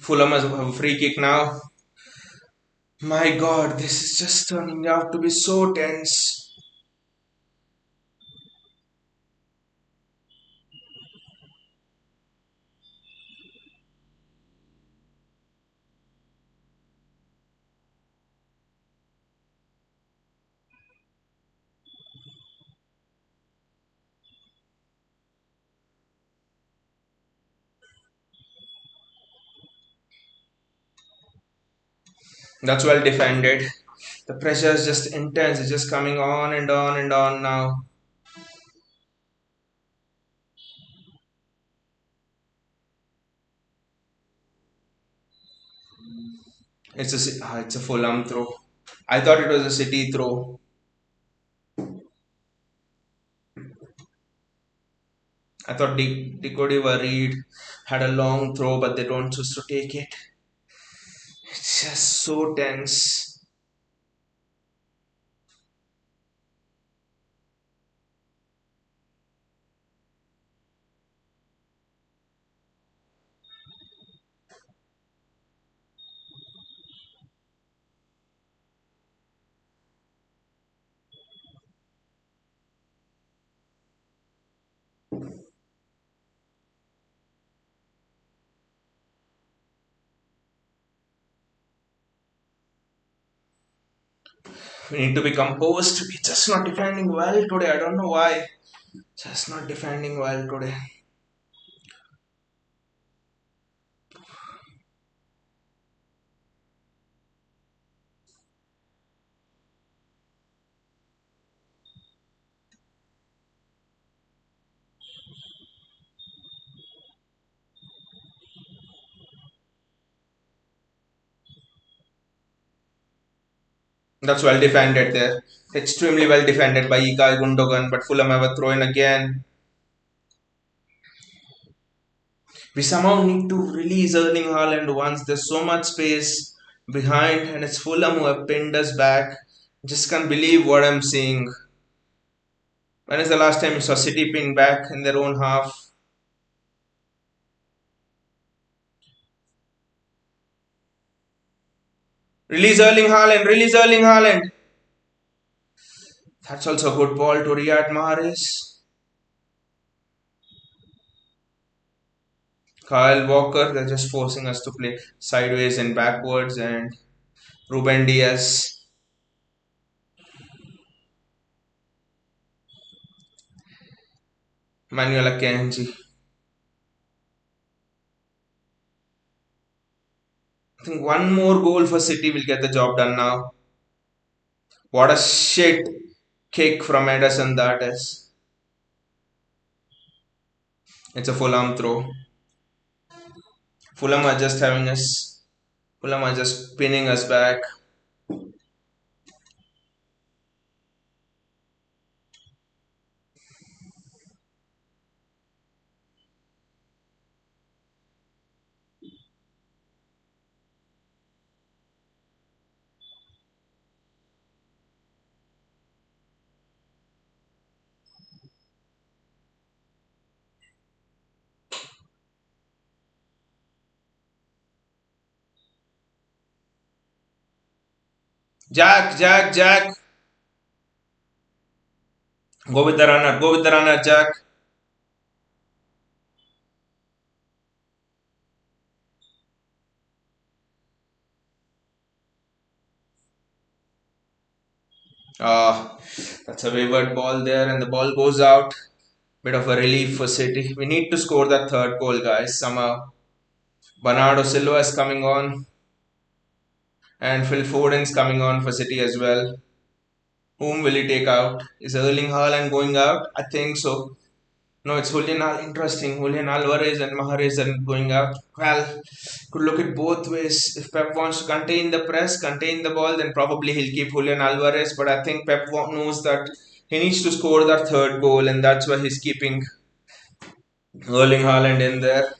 Speaker 1: Fulham has a free kick now. My God, this is just turning out to be so tense. That's well defended. The pressure is just intense. It's just coming on and on and on now. It's a Fulham throw. I thought it was a City throw. I thought Decodiva Reed had a long throw, but they don't choose to take it. It's just so tense. We need to be composed. We're just not defending well today. I don't know why. Just not defending well today. That's well defended there. Extremely well defended by Ilkay Gundogan, but Fulham have a throw in again. We somehow need to release Erling Haaland once there's so much space behind, and it's Fulham who have pinned us back. Just can't believe what I'm seeing. When is the last time you saw City pin back in their own half? Release Erling Haaland, release Erling Haaland. That's also a good ball to Riyad Mahrez. Kyle Walker, they're just forcing us to play sideways and backwards, and Ruben Diaz, Manuel Akanji. I think one more goal for City will get the job done now. What a shit kick from Edison that is. It's a Fulham throw. Fulham are just having us. Fulham are just pinning us back. Jack, Jack, Jack. Go with the runner. Go with the runner, Jack. Ah, that's a wayward ball there, and the ball goes out. Bit of a relief for City. We need to score that third goal, guys. Somehow. Bernardo Silva is coming on, and Phil Foden's coming on for City as well. Whom will he take out? Is Erling Haaland going out? I think so. No, it's interesting. Julian Alvarez and Mahrez are going out. Well, could look at both ways. If Pep wants to contain the press, contain the ball, then probably he'll keep Julian Alvarez. But I think Pep knows that he needs to score that third goal, and that's why he's keeping Erling Haaland in there.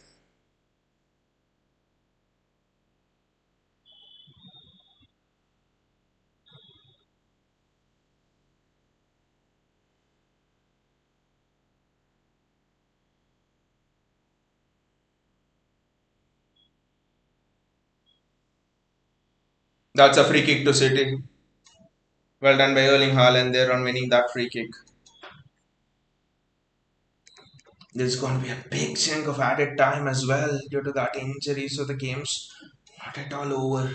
Speaker 1: That's a free kick to City. Well done by Erling Haaland there on winning that free kick. There's going to be a big chunk of added time as well due to that injury, so the game's not at all over.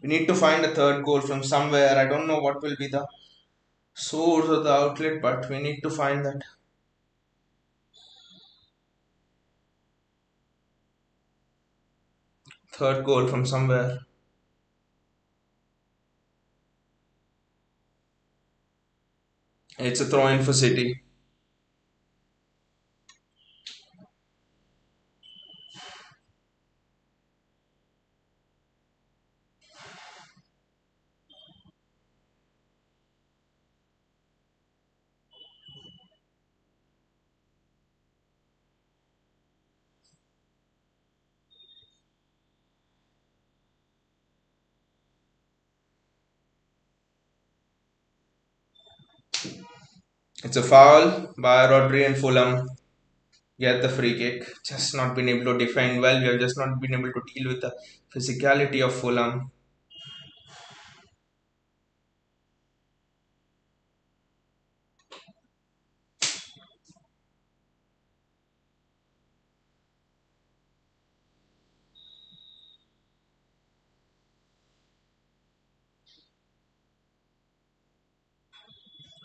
Speaker 1: We need to find a third goal from somewhere. I don't know what will be the source or the outlet, but we need to find that third goal from somewhere. It's a throw in for City. It's a foul by Rodri and Fulham. Get the free kick. Just not been able to defend well. We have just not been able to deal with the physicality of Fulham.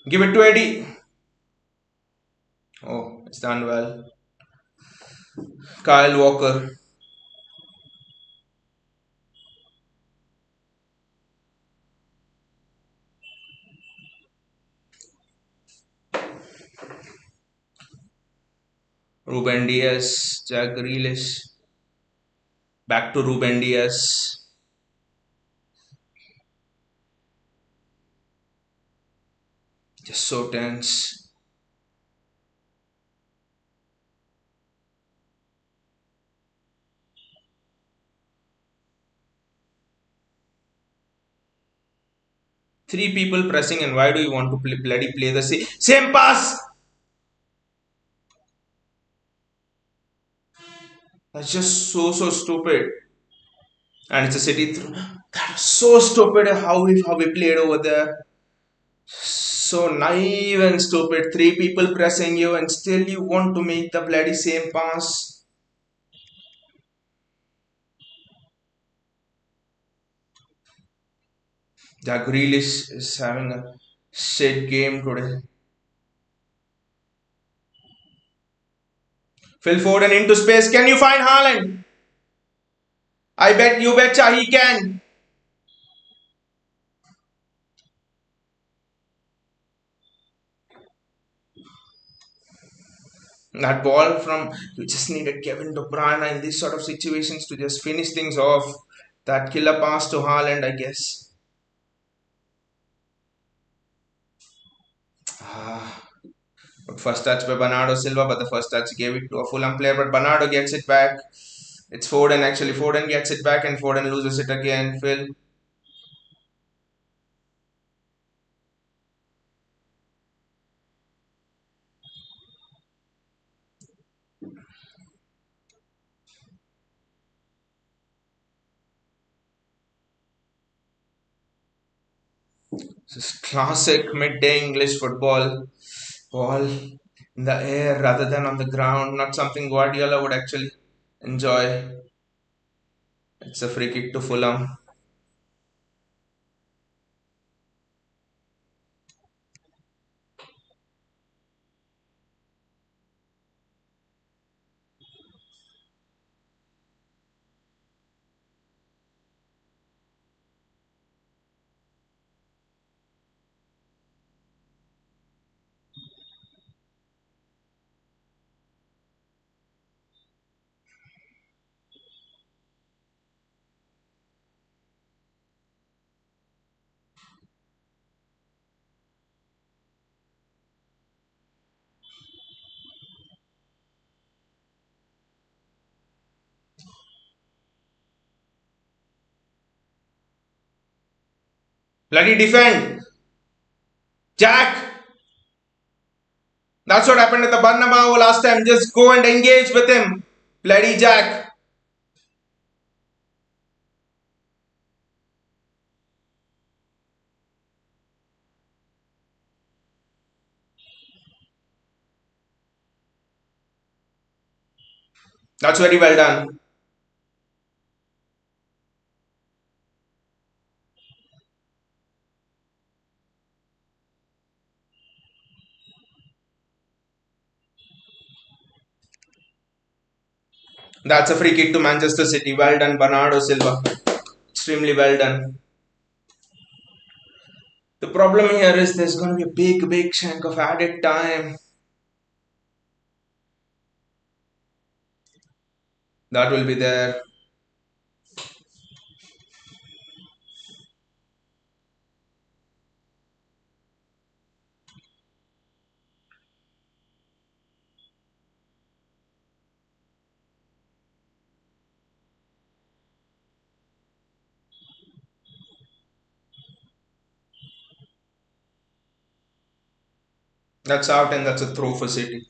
Speaker 1: Give it to Eddie. Oh, it's done well. Kyle Walker. Ruben Diaz. Jack Grealish. Back to Ruben Diaz. Just so tense. Three people pressing, and why do you want to bloody play the same pass? That's just so stupid. And it's a City. That was so stupid how we played over there. So naive and stupid. Three people pressing you, and still you want to make the bloody same pass. Jack Grealish is having a shit game today. Phil Foden into space. Can you find Haaland? I bet you betcha he can. That ball from you just needed Kevin De Bruyne in these sort of situations to just finish things off. That killer pass to Haaland, I guess. Ah, but first touch by Bernardo Silva, but the first touch gave it to a Fulham player, but Bernardo gets it back. It's Foden actually. Foden gets it back and Foden loses it again. Phil. Just classic midday English football. Ball in the air rather than on the ground. Not something Guardiola would actually enjoy. It's a free kick to Fulham. Bloody defend! Jack! That's what happened at the Bernabeu last time. Just go and engage with him. Bloody Jack. That's very well done. That's a free kick to Manchester City. Well done, Bernardo Silva. Extremely well done. The problem here is there's going to be a big chunk of added time. That will be there. That's out and that's a throw for City.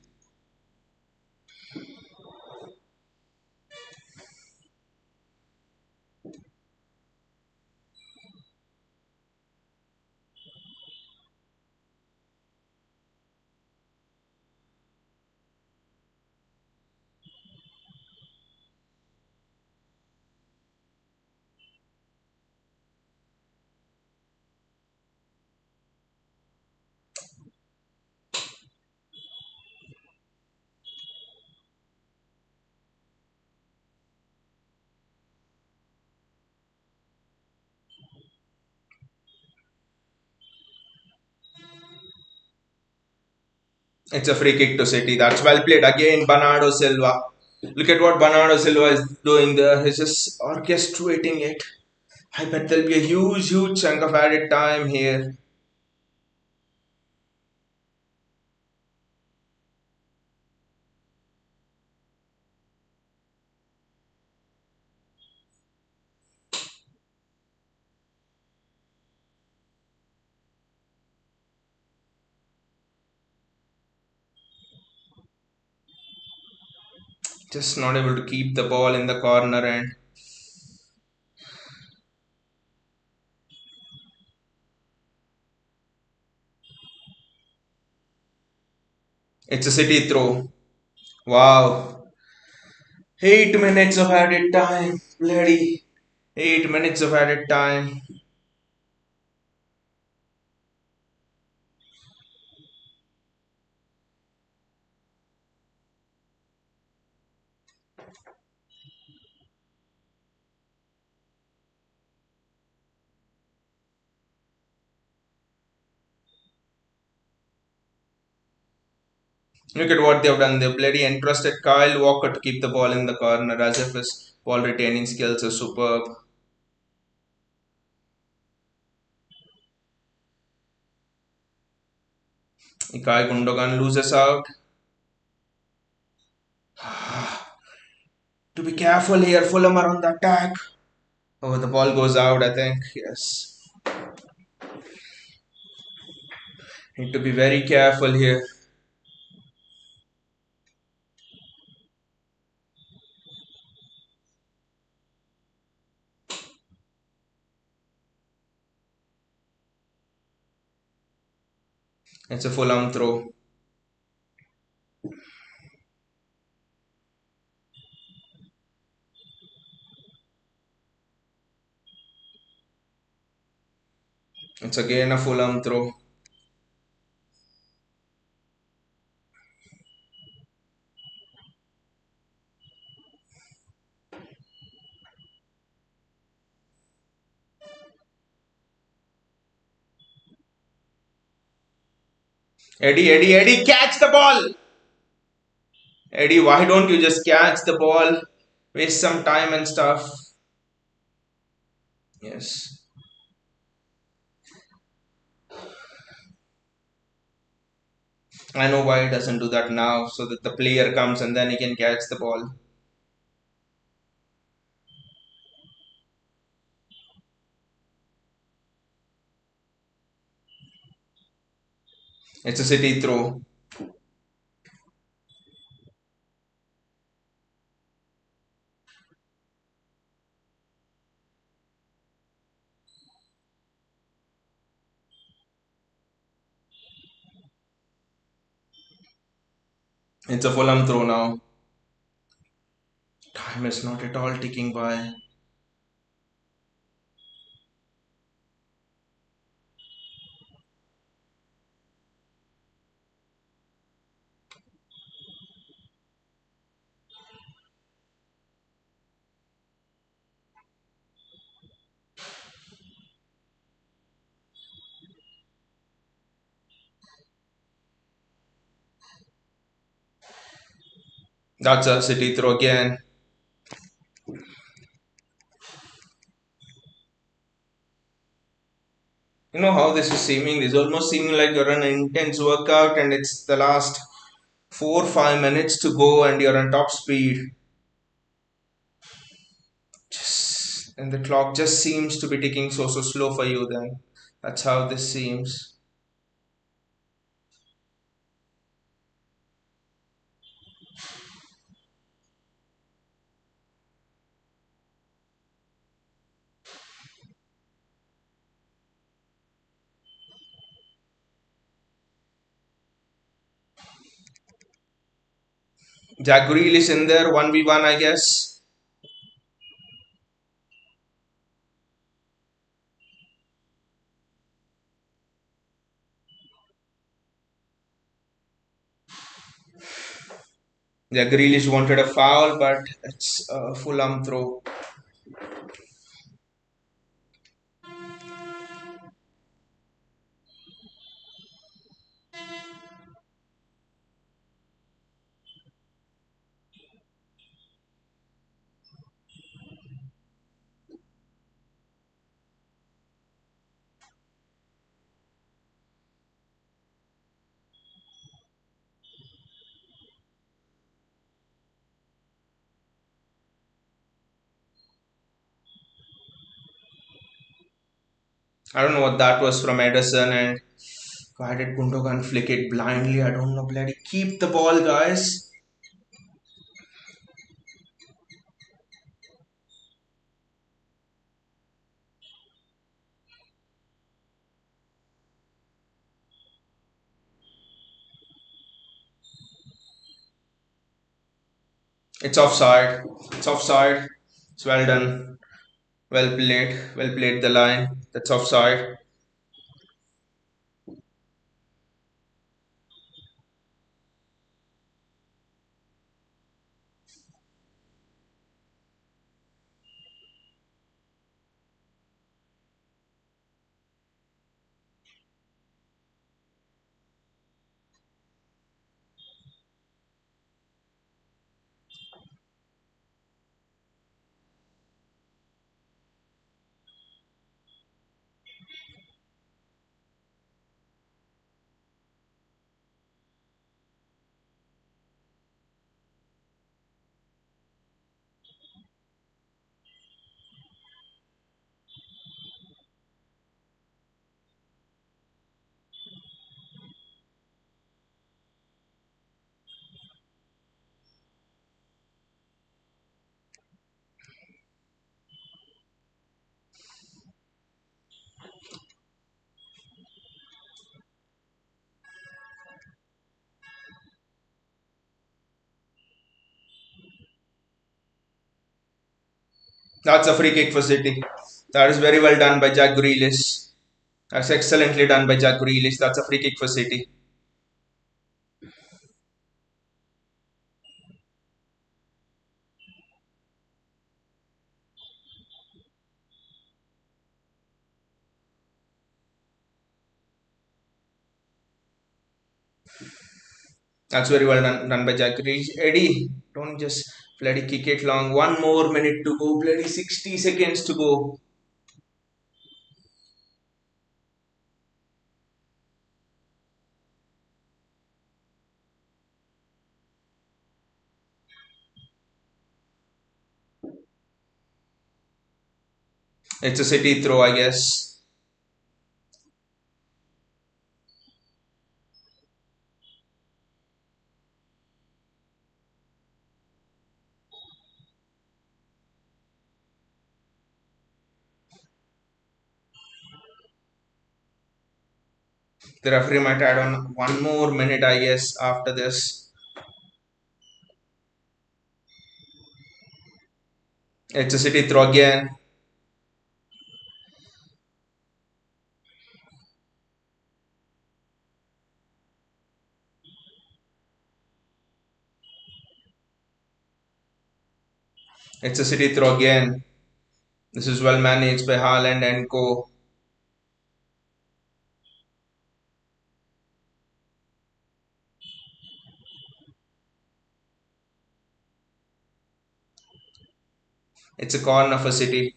Speaker 1: It's a free kick to City. That's well played again, Bernardo Silva. Look at what Bernardo Silva is doing there. He's just orchestrating it. I bet there'll be a huge chunk of added time here. Just not able to keep the ball in the corner, and it's a City throw. Wow. 8 minutes of added time. Bloody 8 minutes of added time. Look at what they've done. They've bloody entrusted Kyle Walker to keep the ball in the corner as if his ball retaining skills are superb. Ikai Gundogan loses out. To be careful here, Fulham are on the attack. Oh, the ball goes out, I think. Yes. Need to be very careful here. It's a Fulham throw. It's again a Fulham throw. Eddie, Eddie, Eddie, catch the ball! Eddie, why don't you just catch the ball? Waste some time and stuff. Yes. I know why he doesn't do that now, so that the player comes and then he can catch the ball. It's a City throw. It's a Fulham throw now. Time is not at all ticking by. That's a City throw again. You know how this is seeming? This is almost seeming like you're on an intense workout and it's the last 4 5 minutes to go and you're on top speed. And the clock just seems to be ticking so slow for you then. That's how this seems. Jack Grealish in there, 1v1 I guess. Jack Grealish wanted a foul, but it's a full arm throw. I don't know what that was from Edison, and why did Gundogan flick it blindly? I don't know. Bloody keep the ball, guys. It's offside. It's offside. It's well done. Well played. Well played the line. That's offside. That's a free kick for City. That is very well done by Jack Grealish. That's excellently done by Jack Grealish. That's a free kick for City. That's very well done by Jack Grealish. Eddie, don't just bloody kick it long. One more minute to go. Bloody 60 seconds to go. It's a City throw, I guess. The referee might add on one more minute, I guess, after this. It's a City throw again. It's a City throw again. This is well managed by Haaland and co. It's a corner for City.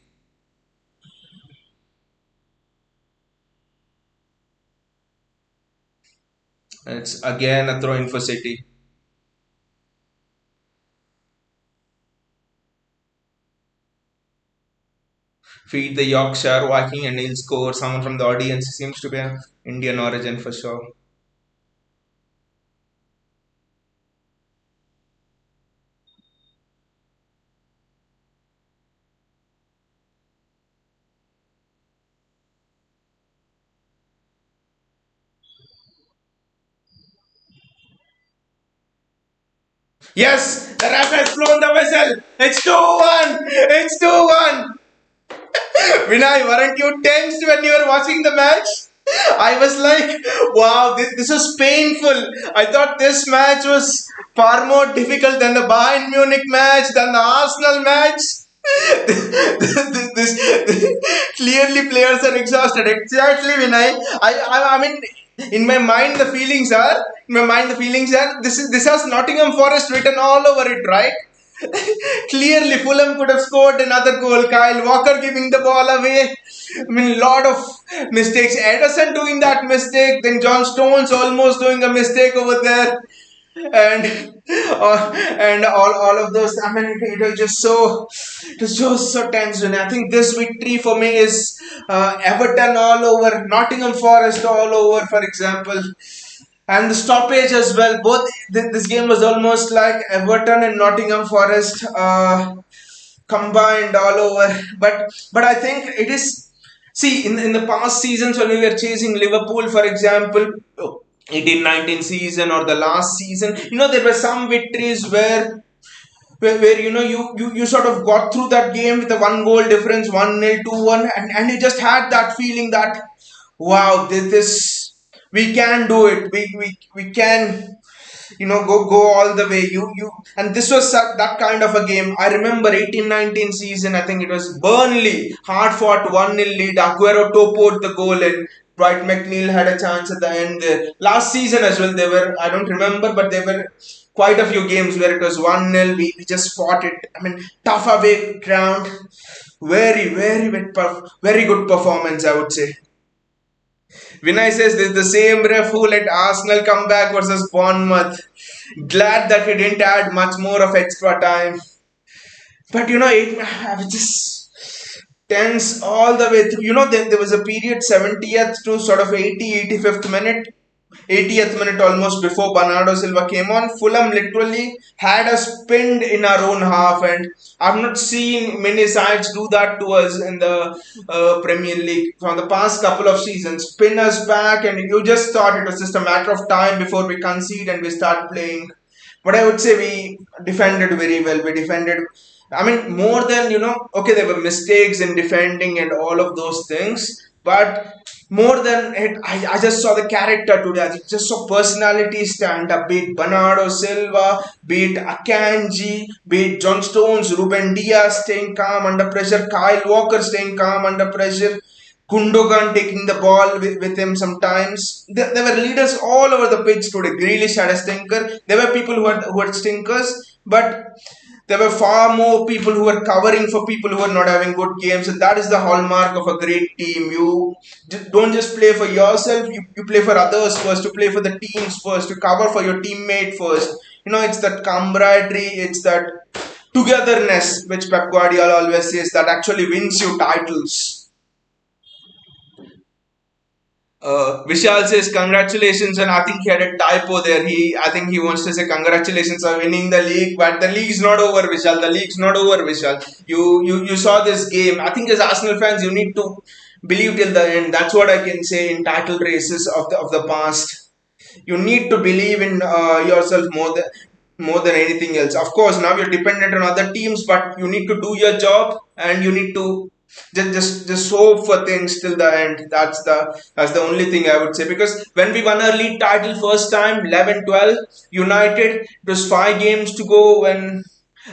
Speaker 1: It's again a throw in for City. Feed the Yorkshire Viking and he'll score. Someone from the audience seems to be an Indian origin for sure. Yes, the ref has blown the whistle. It's 2-1. It's 2-1. Vinay, weren't you tensed when you were watching the match? I was like, wow, this was painful. I thought this match was far more difficult than the Bayern Munich match, than the Arsenal match. Clearly, players are exhausted. Exactly, Vinay. I mean, in my mind, the feelings are. In my mind, the feelings are. This has Nottingham Forest written all over it, right? Clearly, Fulham could have scored another goal. Kyle Walker giving the ball away. I mean, lot of mistakes. Ederson doing that mistake. Then John Stones almost doing a mistake over there. And all of those. I mean, it was just so it was just so tense. And I think this victory for me is Everton all over, Nottingham Forest all over, for example, and the stoppage as well. Both this game was almost like Everton and Nottingham Forest combined all over. But I think it is. See, in the past seasons when we were chasing Liverpool, for example, 18-19 season or the last season, there were some victories where you sort of got through that game with a one goal difference, 1-0, 2-1, and you just had that feeling that wow, this we can do it. We can go all the way. You and this was that kind of a game. I remember 18-19 season. I think it was Burnley hard fought 1-0 lead. Aguero topoed the goal and Dwight McNeil had a chance at the end there. Last season as well, they were, I don't remember, but there were quite a few games where it was 1-0. We just fought it. I mean, tough away ground. Very good performance, I would say. Vinay says this is the same ref who let Arsenal come back versus Bournemouth. Glad that he didn't add much more of extra time. But I was just tense all the way through. There was a period 70th to sort of 85th minute. 80th minute almost before Bernardo Silva came on. Fulham literally had us pinned in our own half, and I've not seen many sides do that to us in the Premier League from the past couple of seasons. Pin us back, and you just thought it was just a matter of time before we concede and we start playing. But I would say we defended very well. We defended. I mean, more than, okay, there were mistakes in defending and all of those things, but more than it, I just saw the character today. I just saw personality stand up, be it Bernardo Silva, be it Akanji, be it John Stones, Ruben Diaz staying calm under pressure, Kyle Walker staying calm under pressure. Gundogan taking the ball with him sometimes. There were leaders all over the pitch today. Grealish had a stinker. There were people who had stinkers, but there were far more people who were covering for people who were not having good games. And that is the hallmark of a great team. You don't just play for yourself, you play for others first, to play for the teams first, to cover for your teammate first. It's that camaraderie, it's that togetherness which Pep Guardiola always says that actually wins you titles. Vishal says congratulations, and I think he had a typo there. I think he wants to say congratulations on winning the league, but the league's not over, Vishal. The league's not over, Vishal. You saw this game. I think as Arsenal fans, you need to believe till the end. That's what I can say in title races of the past. You need to believe in yourself more than anything else. Of course, now you're dependent on other teams, but you need to do your job and you need to just hope for things till the end. That's the only thing I would say, because when we won our league title first time 11-12 United, it was 5 games to go when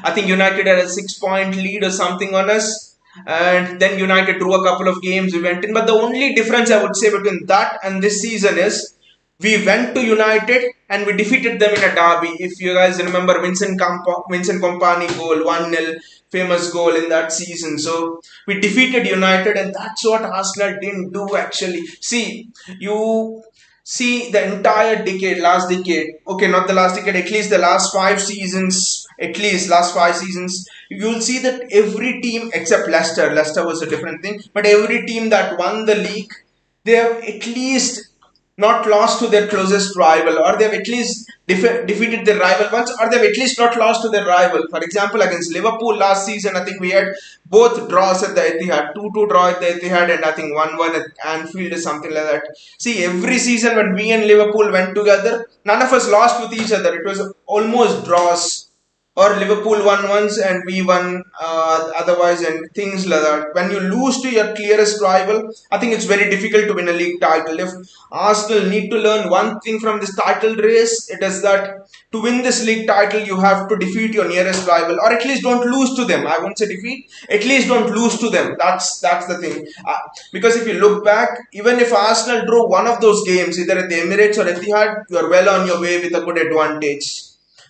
Speaker 1: I think United had a 6 point lead or something on us, and then United drew a couple of games, we went in. But the only difference I would say between that and this season is we went to United and we defeated them in a derby. If you guys remember Vincent Kompany goal, 1-0, famous goal in that season. So we defeated United, and that's what Arsenal didn't do actually. You see the entire decade, last decade, okay, not the last decade, at least the last 5 seasons, at least last 5 seasons, you'll see that every team except Leicester was a different thing, but every team that won the league, they have at least not lost to their closest rival, or they've at least defeated their rival once, or they've at least not lost to their rival. For example, against Liverpool last season, I think we had both draws at the Etihad, 2-2 draw at the Etihad, and I think 1-1 at Anfield or something like that. See, every season when we and Liverpool went together, none of us lost with each other. It was almost draws, or Liverpool won once and we won otherwise, and things like that. When you lose to your clearest rival, I think it's very difficult to win a league title. If Arsenal need to learn one thing from this title race, it is that to win this league title, you have to defeat your nearest rival, or at least don't lose to them. I won't say defeat, at least don't lose to them. That's the thing. Because if you look back, even if Arsenal drew one of those games, either at the Emirates or Etihad, you are well on your way with a good advantage.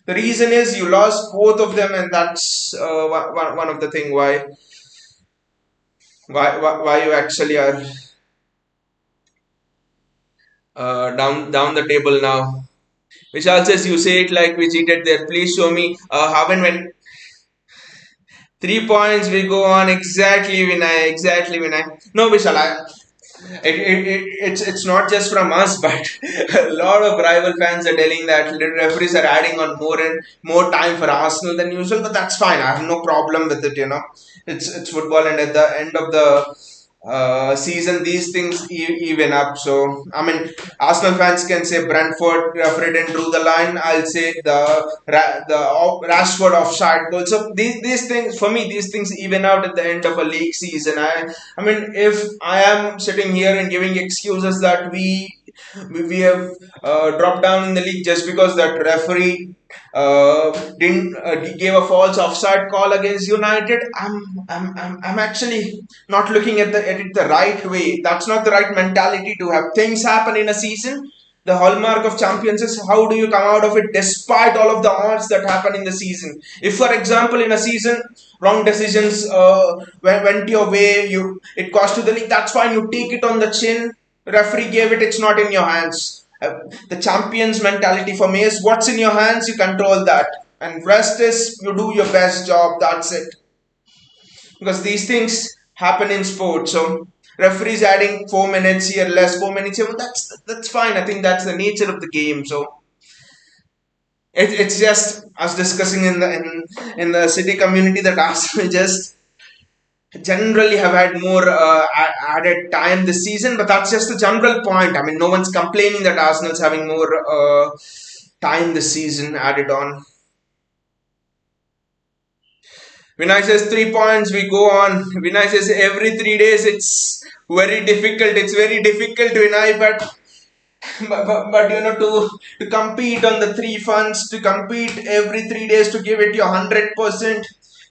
Speaker 1: The reason is you lost both of them, and that's one of the thing why you actually are down the table now. Vishal says you say it like we cheated there. Please show me how and when. 3 points we go on, exactly, Vinay. Exactly, Vinay. No, Vishal, it's not just from us, but a lot of rival fans are telling that referees are adding on more and more time for Arsenal than usual. But that's fine. I have no problem with it. It's football, and at the end of the season, these things even up. So I mean, Arsenal fans can say Brentford referee didn't drew the line. I'll say the Rashford offside goal. So these things, for me, these things even out at the end of a league season. I mean, if I am sitting here and giving excuses that we have dropped down in the league just because that referee didn't gave a false offside call against United, I'm actually not looking at it the right way. That's not the right mentality to have. Things happen in a season. The hallmark of champions is how do you come out of it despite all of the odds that happen in the season. If, for example, in a season, wrong decisions went your way, it cost you the league. That's fine. You take it on the chin. Referee gave it. It's not in your hands. The champions mentality for me is what's in your hands, you control that, and rest is you do your best job. That's it. Because these things happen in sports. So referees adding 4 minutes here, less 4 minutes here. Well, that's fine. I think that's the nature of the game. So it's just us discussing in the city community that Arsenal just generally have had more added time this season, but that's just a general point. I mean, no one's complaining that Arsenal's having more time this season added on. Vinay says 3 points. We go on. Vinay says every 3 days it's very difficult. It's very difficult, Vinay, but to compete on the three funds, to compete every 3 days, to give it your 100%.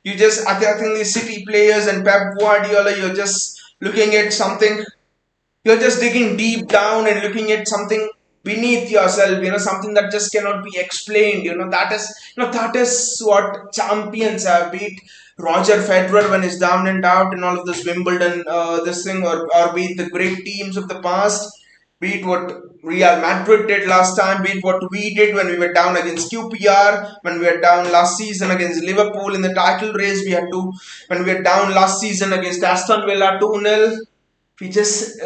Speaker 1: You just I think the City players and Pep Guardiola, you're just looking at something, you're just digging deep down and looking at something beneath yourself, something that just cannot be explained. That is what champions have. Beat Roger Federer when he's down and out in all of this Wimbledon, this thing, or be it the great teams of the past, be it what Real Madrid did last time, be it what we did when we were down against QPR, when we were down last season against Liverpool in the title race, when we were down last season against Aston Villa 2-0. We just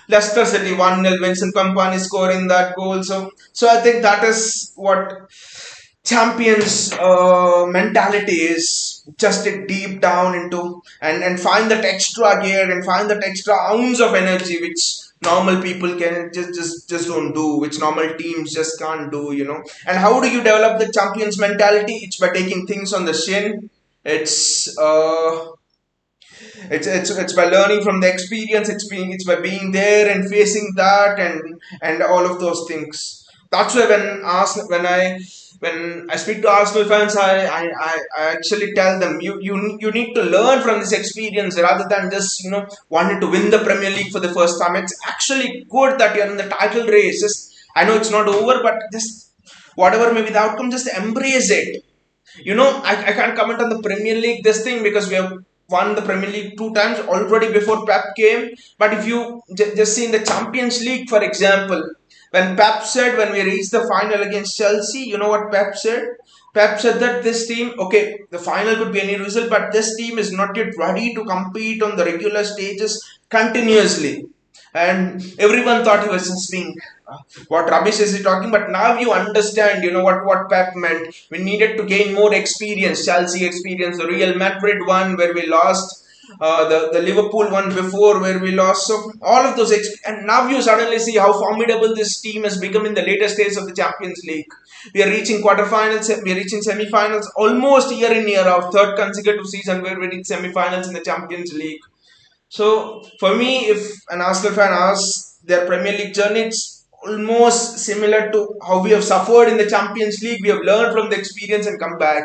Speaker 1: Leicester City 1-0, Vincent Kompany scoring that goal. So I think that is what champions mentality is. Just dig deep down into and find that extra gear and find that extra ounce of energy which normal people can just don't do, which normal teams just can't do. And how do you develop the champions mentality? It's by taking things on the chin. It's uh it's it's, it's by learning from the experience. It's by being there and facing that and all of those things. That's why when I speak to Arsenal fans, I actually tell them, you need to learn from this experience rather than just wanting to win the Premier League for the first time. It's actually good that you're in the title race. I know it's not over, but just whatever may be the outcome, just embrace it. I can't comment on the Premier League this thing because we have won the Premier League two times already before Pep came. But if you just see in the Champions League, for example, when Pep said, when we reached the final against Chelsea, you know what Pep said? Pep said that this team, okay, the final could be any result, but this team is not yet ready to compete on the regular stages continuously. And everyone thought he was just being, what rubbish is he talking? But now you understand, what Pep meant. We needed to gain more experience, Chelsea experience, the Real Madrid one where we lost, the Liverpool one before where we lost. So all of those, and now you suddenly see how formidable this team has become in the later stages of the Champions League. We are reaching quarterfinals, we are reaching semi-finals almost year in year out, third consecutive season where we reach semi-finals in the Champions League. So for me, if an Arsenal fan asks their Premier League journey, it's almost similar to how we have suffered in the Champions League. We have learned from the experience and come back.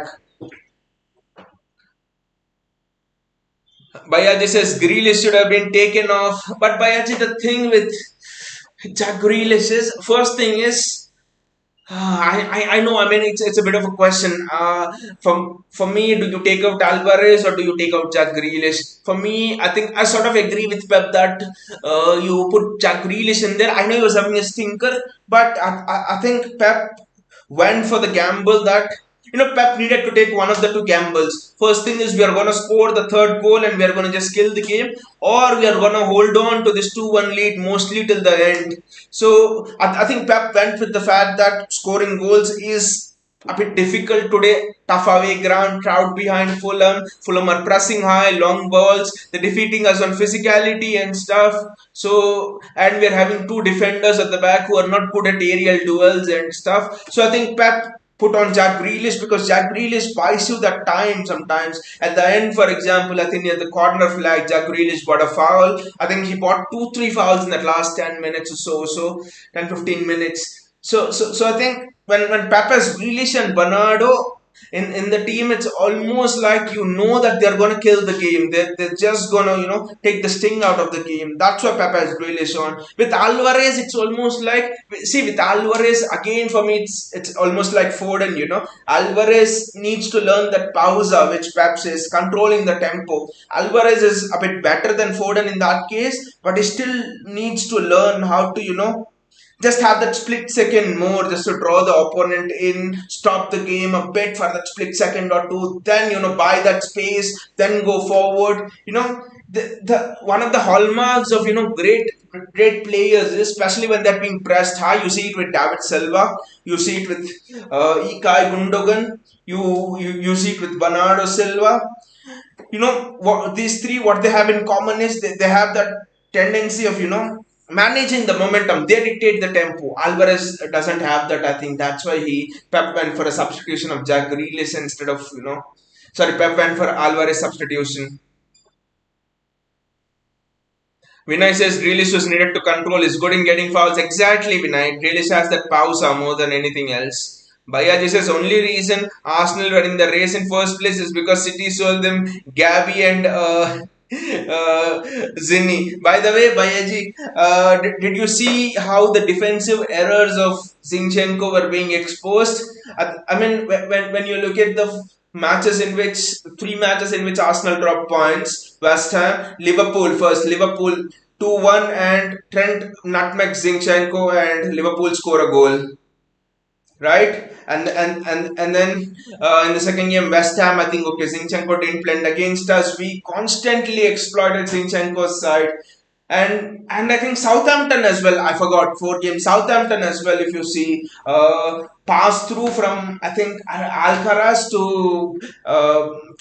Speaker 1: Bayaji says Grealish should have been taken off. But Bayaji, the thing with Jack Grealish is, first thing is, I know. I mean, it's a bit of a question. For me, do you take out Alvarez or do you take out Jack Grealish? For me, I think I sort of agree with Pep that you put Jack Grealish in there. I know he was having a stinker, but I think Pep went for the gamble that Pep needed to take one of the two gambles. First thing is we are going to score the third goal and we are going to just kill the game, or we are going to hold on to this 2-1 lead mostly till the end. So I think Pep went with the fact that scoring goals is a bit difficult today. Tough away ground, crowd behind Fulham. Fulham are pressing high, long balls. They're defeating us on physicality and stuff. So, and we're having two defenders at the back who are not good at aerial duels and stuff. So I think Pep put on Jack Grealish because Jack Grealish buys you that time sometimes. At the end, for example, I think near the corner flag, Jack Grealish got a foul. I think he bought 2-3 fouls in that last 10 minutes or so 10-15 minutes. So I think when Pep has Grealish and Bernardo in the team, it's almost like that they're gonna kill the game. They're just gonna take the sting out of the game. That's why Pep has Grealish on. With Alvarez, it's almost like, see, with Alvarez again, for me it's almost like Foden. Alvarez needs to learn that pausa, which Pep says, controlling the tempo. Alvarez is a bit better than Foden in that case, but he still needs to learn how to just have that split second more, just to draw the opponent in, stop the game a bit for that split second or two, then buy that space, then go forward. The one of the hallmarks of great players, especially when they're being pressed high. You see it with David Silva, you see it with Ilkay Gundogan, you see it with Bernardo Silva. What these three, what they have in common is they have that tendency of managing the momentum. They dictate the tempo. Alvarez doesn't have that. I think that's why he Pep went for a substitution of Jack Grealish instead of Sorry, Pep went for Alvarez substitution. Vinay says Grealish was needed to control. Is good in getting fouls. Exactly, Vinay. Grealish has that pausa more than anything else. Bayaji says only reason Arsenal were in the race in first place is because City sold them Gabby and Zinni. By the way, Bayaji, did you see how the defensive errors of Zinchenko were being exposed? I mean, when you look at the matches in which three matches in which Arsenal dropped points, West Ham, Liverpool first, Liverpool 2-1 and Trent nutmeg Zinchenko and Liverpool score a goal, right? And then in the second game, West Ham, I think, okay, Zinchenko didn't play against us. We constantly exploited Zinchenko's side. And I think Southampton as well. I forgot four games. Southampton as well. If you see, pass through from I think Alcaraz to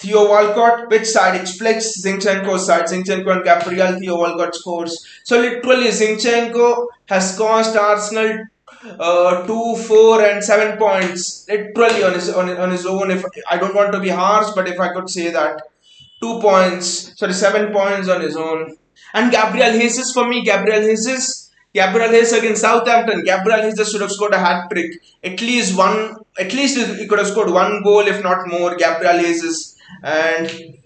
Speaker 1: Theo Walcott. Which side? It splits Zinchenko's side. Zinchenko and Gabriel. Theo Walcott scores. So literally, Zinchenko has cost Arsenal 2, 4, and 7 points literally on his own. If I don't want to be harsh, but if I could say that 2 points, sorry, 7 points on his own. And Gabriel Jesus for me, Gabriel Jesus against Southampton. Gabriel Jesus should have scored a hat trick. At least one, at least he could have scored one goal, if not more. Gabriel Jesus and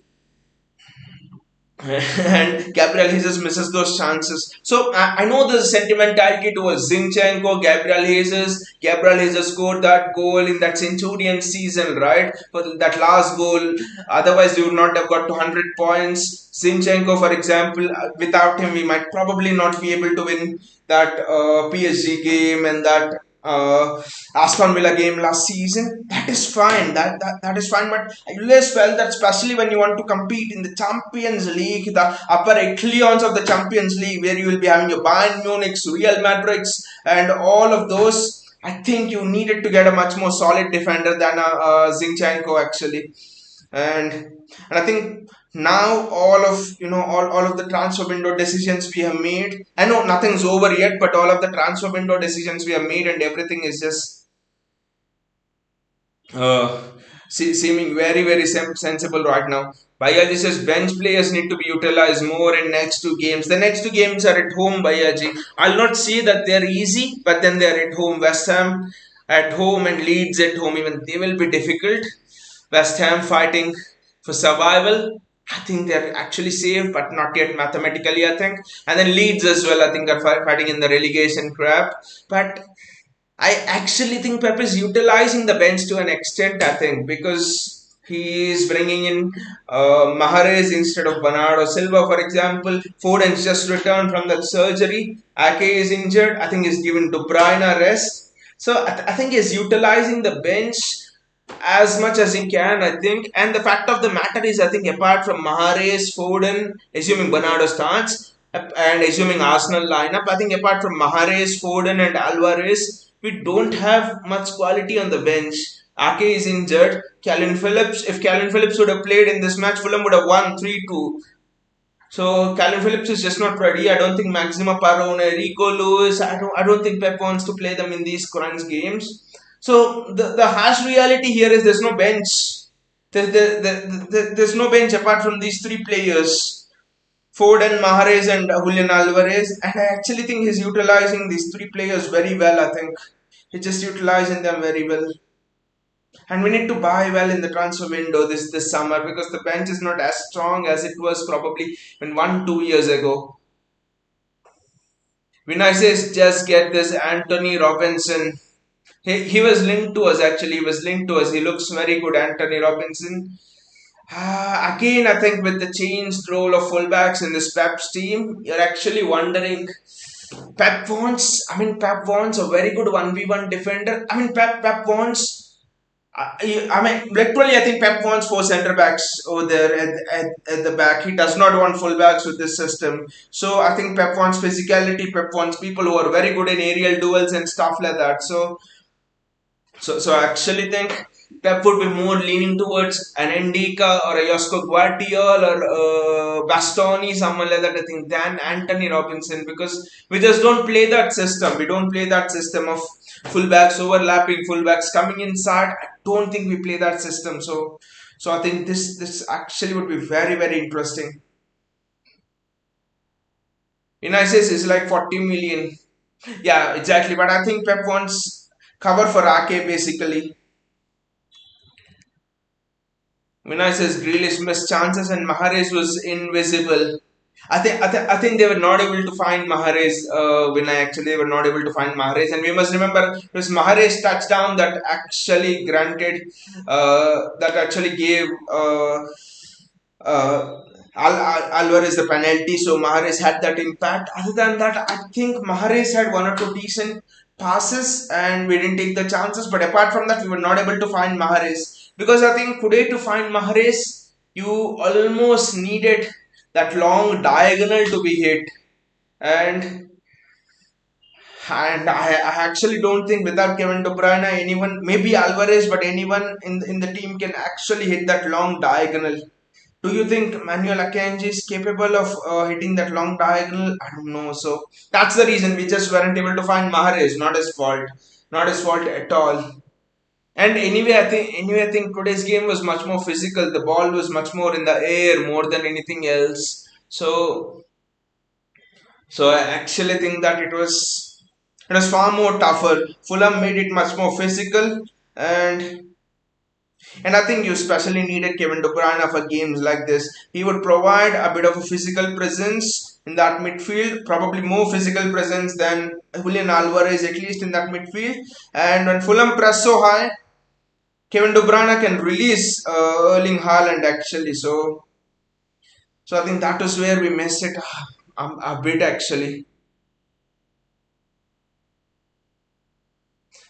Speaker 1: and Gabriel Jesus misses those chances. So I know there's sentimentality towards Zinchenko, Gabriel Jesus. Gabriel Jesus scored that goal in that Centurion season, right? For that last goal. Otherwise, you would not have got to 100 points. Zinchenko, for example, without him, we might probably not be able to win that PSG game and that Aston Villa game last season. That is fine. That is fine. But I always felt that, especially when you want to compete in the Champions League, the upper echelons of the Champions League, where you will be having your Bayern Munich's, Real Madrid's, and all of those. I think you needed to get a much more solid defender than Zinchenko actually, and I think now all of the transfer window decisions we have made. I know nothing's over yet, but all of the transfer window decisions we have made and everything is just uh, seeming very sensible right now. Bayaji says bench players need to be utilized more in next two games. The next two games are at home, Bayaji. I'll not say that they're easy, but then they're at home. West Ham at home and Leeds at home. Even they will be difficult. West Ham fighting for survival. I think they're actually safe, but not yet mathematically, I think. And then Leeds as well, I think, are fighting in the relegation crap. But I actually think Pep is utilizing the bench to an extent, I think, because he is bringing in Mahrez instead of Bernardo Silva, for example. Foden's just returned from that surgery. Ake is injured. I think he's given De Bruyne a rest. So I think he's utilizing the bench as much as he can, I think. And the fact of the matter is, I think, apart from Mahrez, Foden, assuming Bernardo starts, and assuming Arsenal lineup, I think apart from Mahrez, Foden, and Alvarez, we don't have much quality on the bench. Ake is injured. Calvin Phillips, if Calvin Phillips would have played in this match, Fulham would have won 3-2. So Calvin Phillips is just not ready. I don't think Maxima Parone, Rico Lewis. I don't think Pep wants to play them in these crunch games. So the harsh reality here is there's no bench. There's no bench apart from these three players, Ford and Mahrez and Julian Alvarez. And I actually think he's utilizing these three players very well. I think he's just utilizing them very well. And we need to buy well in the transfer window this summer because the bench is not as strong as it was probably when 1 2 years ago. Vinay says just get this Anthony Robinson. He was linked to us actually. He was linked to us. He looks very good, Anthony Robinson. Again, I think with the changed role of fullbacks in this Pep's team, you're actually wondering. Pep wants a very good 1v1 defender. Pep wants. Literally, I think Pep wants four centre backs over there at the back. He does not want fullbacks with this system. So I think Pep wants physicality. Pep wants people who are very good in aerial duels and stuff like that. So I actually think Pep would be more leaning towards an Endika or a Josko Guardiol or Bastoni, someone like that, I think, than Anthony Robinson because we just don't play that system. We don't play that system of fullbacks overlapping, fullbacks coming inside. I don't think we play that system. So I think this actually would be very very interesting. Vinicius is like 40 million. Yeah, exactly. But I think Pep wants cover for Ake basically. Vinicius Grealish missed chances and Mahrez was invisible. I think they were not able to find Mahrez when I actually they were not able to find Mahrez, and we must remember it was Mahrez touchdown that actually granted that actually gave uh, Alvarez the penalty, so Mahrez had that impact. Other than that, I think Mahrez had one or two decent passes and we didn't take the chances. But apart from that, we were not able to find Mahrez because I think today to find Mahrez, you almost needed that long diagonal to be hit, and I actually don't think without Kevin De Bruyne, anyone, maybe Alvarez, but anyone in the team can actually hit that long diagonal. Do you think Manuel Akanji is capable of hitting that long diagonal? I don't know. So that's the reason we just weren't able to find Mahrez. Not his fault. Not his fault at all. And anyway, I think today's game was much more physical. The ball was much more in the air more than anything else. So I actually think that it was far more tougher. Fulham made it much more physical, and I think you especially needed Kevin De Bruyne for games like this. He would provide a bit of a physical presence in that midfield, probably more physical presence than Julian Alvarez, at least in that midfield. And when Fulham press so high, Kevin De Bruyne can release Erling Haaland actually. So I think that was where we missed it a bit actually.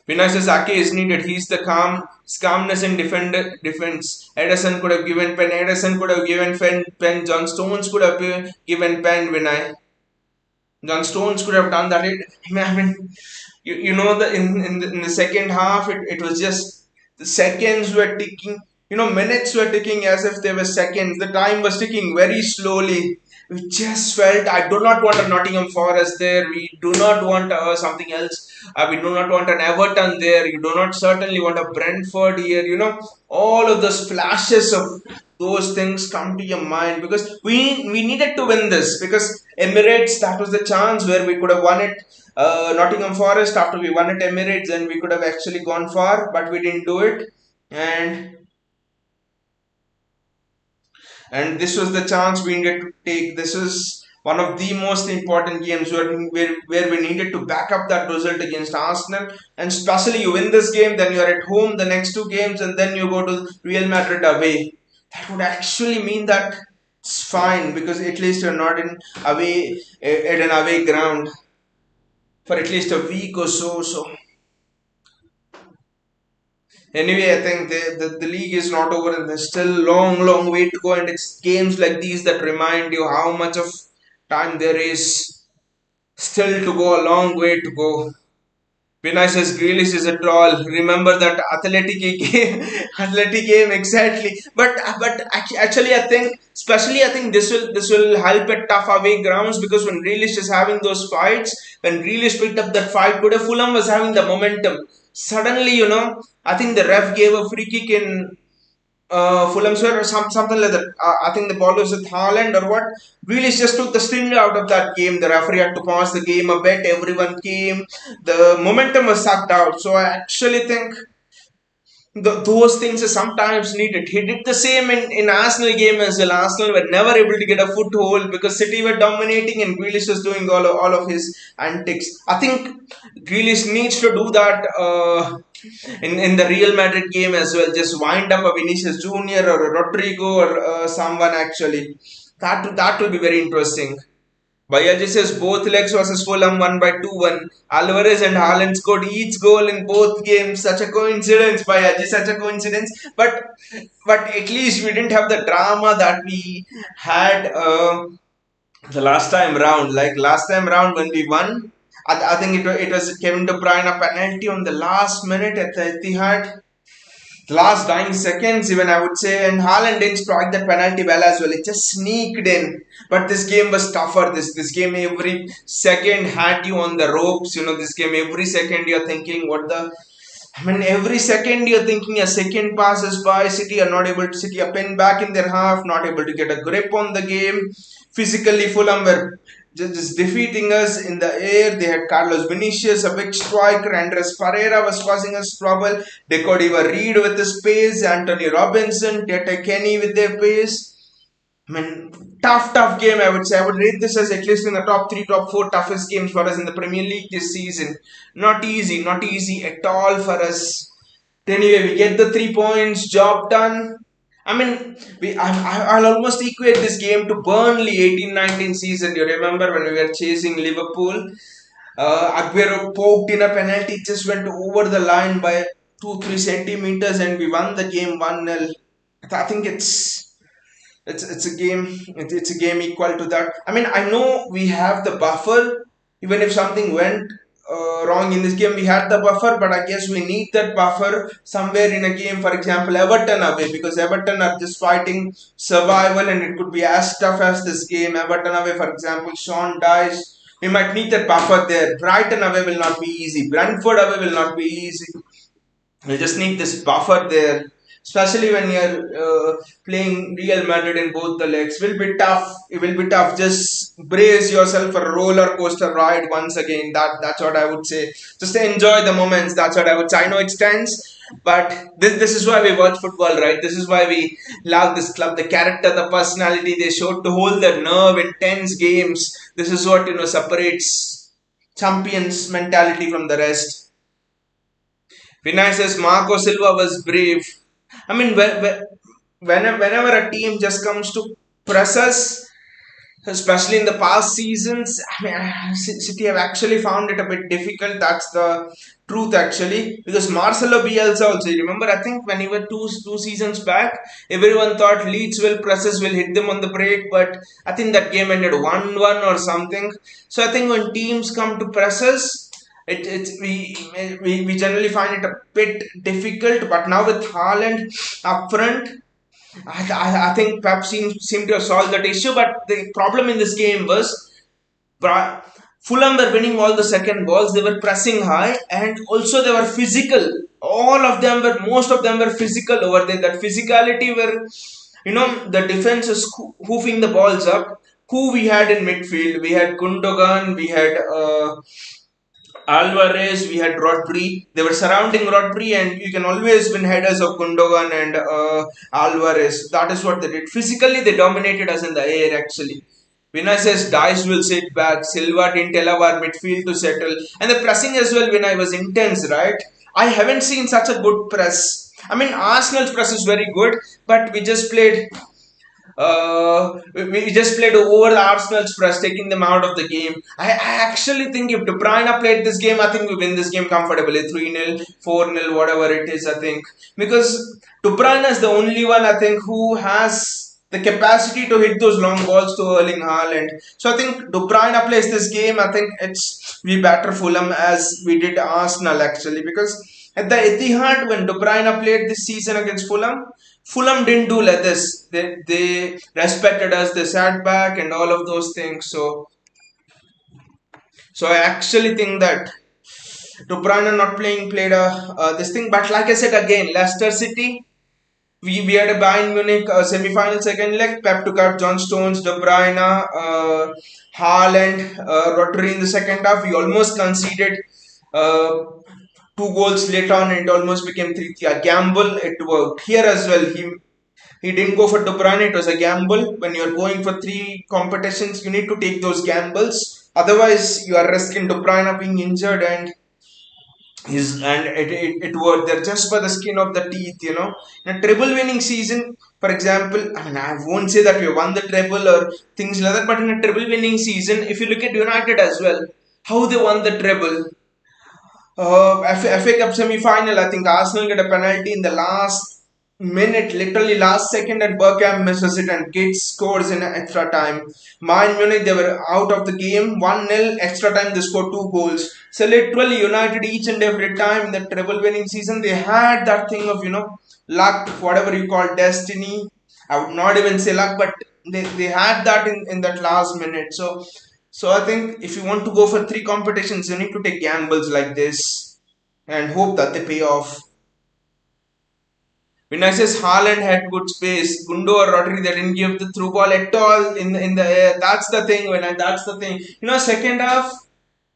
Speaker 1: Vinicius Ake is needed. He's the calmness in defense. Ederson could have given pen. Ederson could have given pen. John Stones could have given pen. Vinay. John Stones could have done that. I mean, you know the in the second half, it was just the seconds were ticking. Minutes were ticking as if they were seconds. The time was ticking very slowly. We just felt I do not want a Nottingham Forest there. We do not want something else. We do not want an Everton there. You do not certainly want a Brentford here. All of those flashes of those things come to your mind because we needed to win this because Emirates, that was the chance where we could have won it. Nottingham Forest, after we won at Emirates, and we could have actually gone far, but we didn't do it. And and this was the chance we needed to take. This was one of the most important games where we needed to back up that result against Arsenal. And especially you win this game, then you're at home the next two games, and then you go to Real Madrid away. That would actually mean that it's fine because at least you're not in away at an away ground for at least a week or so. So anyway, I think the league is not over and there's still long way to go. And it's games like these that remind you how much of time there is still to go, a long way to go. Vinicius Grealish is a troll. Remember that athletic game, athletic game exactly. But actually, I think this will help at tough away grounds because when Grealish is having those fights, when Grealish picked up that fight today, Fulham was having the momentum. Suddenly, I think the ref gave a free kick in Fulham or something like that. I think the ball was with Haaland or what. Really just took the sting out of that game. The referee had to pause the game a bit. Everyone came. The momentum was sucked out. So I actually think those things are sometimes needed. He did the same in Arsenal game as well. Arsenal were never able to get a foothold because City were dominating and Grealish was doing all of his antics. I think Grealish needs to do that in the Real Madrid game as well. Just wind up a Vinicius Junior or a Rodrigo or someone actually. That will be very interesting. Bayaji says both legs versus Fulham won by 2-1. Alvarez and Haaland scored each goal in both games. Such a coincidence, Bayaji, such a coincidence. But at least we didn't have the drama that we had the last time round. Like last time round when we won, I think it was Kevin De Bruyne a penalty on the last minute at the Etihad, last dying seconds, even I would say, and Haaland didn't strike that penalty well as well. It just sneaked in. But this game was tougher. This game every second had you on the ropes. This game every second you're thinking, what the I mean, every second you're thinking a second passes by. City are not able to City a pen back in their half, not able to get a grip on the game. Physically, Fulham were just defeating us in the air. They had Carlos Vinicius, a big striker. Andres Pereira was causing us trouble. They could even Reed with his pace. Anthony Robinson, Tete Kenny with their pace. I mean, tough game. I would say I would rate this as at least in the top three, top four toughest games for us in the Premier League this season. Not easy at all for us. Anyway, we get the 3 points, job done. I mean, I'll almost equate this game to Burnley 18-19 season. You remember when we were chasing Liverpool? Aguero poked in a penalty, just went over the line by 2-3 centimeters, and we won the game 1-0. I think it's a game it's a game equal to that. I mean, I know we have the buffer. Even if something went wrong in this game, we had the buffer, but I guess we need that buffer somewhere in a game. For example, Everton away, because Everton are just fighting survival, and it could be as tough as this game. Everton away, for example, Sean dies. We might need that buffer there. Brighton away will not be easy. Brentford away will not be easy. You just need this buffer there, especially when you're playing Real Madrid in both the legs. Will be tough. It will be tough. Just brace yourself for a roller coaster ride once again. That's what I would say. Just enjoy the moments. That's what I would say. I know it stands, but this is why we watch football, right? This is why we love this club. The character, the personality they showed to hold their nerve in tense games. This is what separates champions mentality from the rest. Vinay says Marco Silva was brave. I mean, whenever a team just comes to press us, especially in the past seasons, I mean, City have actually found it a bit difficult. That's the truth, actually. Because Marcelo Bielsa also, you remember, I think when he were two seasons back, everyone thought Leeds will press us, will hit them on the break, but I think that game ended 1-1 or something. So I think when teams come to press us, we generally find it a bit difficult. But now with Haaland up front, I think Pep seemed to have solved that issue. But the problem in this game was Fulham were winning all the second balls. They were pressing high, and also they were physical. Most of them were physical over there. That physicality were, the defense is hoofing the balls up. Who we had in midfield? We had Gundogan, we had Alvarez, we had Rodri. They were surrounding Rodri, and you can always win headers of Gundogan and Alvarez. That is what they did. Physically, they dominated us in the air, actually. Vinay says Dice will sit back. Silva didn't allow our midfield to settle. And the pressing as well, Vinay, was intense, right? I haven't seen such a good press. I mean, Arsenal's press is very good, but we just played we just played over the Arsenal's press, taking them out of the game. I actually think if De Bruyne played this game, I think we win this game comfortably, 3-0, 4-0, whatever it is, I think. Because De Bruyne is the only one, I think, who has the capacity to hit those long balls to Erling Haaland. So I think De Bruyne plays this game, I think we batter Fulham as we did Arsenal, actually. Because at the Etihad, when De Bruyne played this season against Fulham didn't do like this. They respected us, they sat back and all of those things. So I actually think that De Bruyne not played this thing. But like I said again, Leicester City, we had a Bayern Munich semi-final second leg. Pep took out John Stones, De Bruyne, Haaland, Rodri in the second half. We almost conceded two goals later on, and it almost became 3-3. A gamble, it worked. Here as well, he didn't go for De Bruyne, it was a gamble. When you're going for three competitions, you need to take those gambles. Otherwise, you are risking De Bruyne being injured, and it worked. They're just for the skin of the teeth. In a treble winning season, for example, I mean, I won't say that we won the treble or things like that, but in a treble winning season, if you look at United as well, how they won the treble. FA Cup semi-final, I think Arsenal get a penalty in the last minute, literally last second, and Bergkamp misses it and Gates scores in extra time. Bayern Munich, they were out of the game, 1-0, extra time they scored 2 goals. So literally United each and every time in the treble winning season, they had that thing of, luck, whatever you call destiny. I would not even say luck, but they had that in that last minute. So I think if you want to go for three competitions, you need to take gambles like this. and hope that they pay off. Vinicius Haaland had good space. Gundo or Rodri, they didn't give the through ball at all in the air. That's the thing. That's the thing. Second half,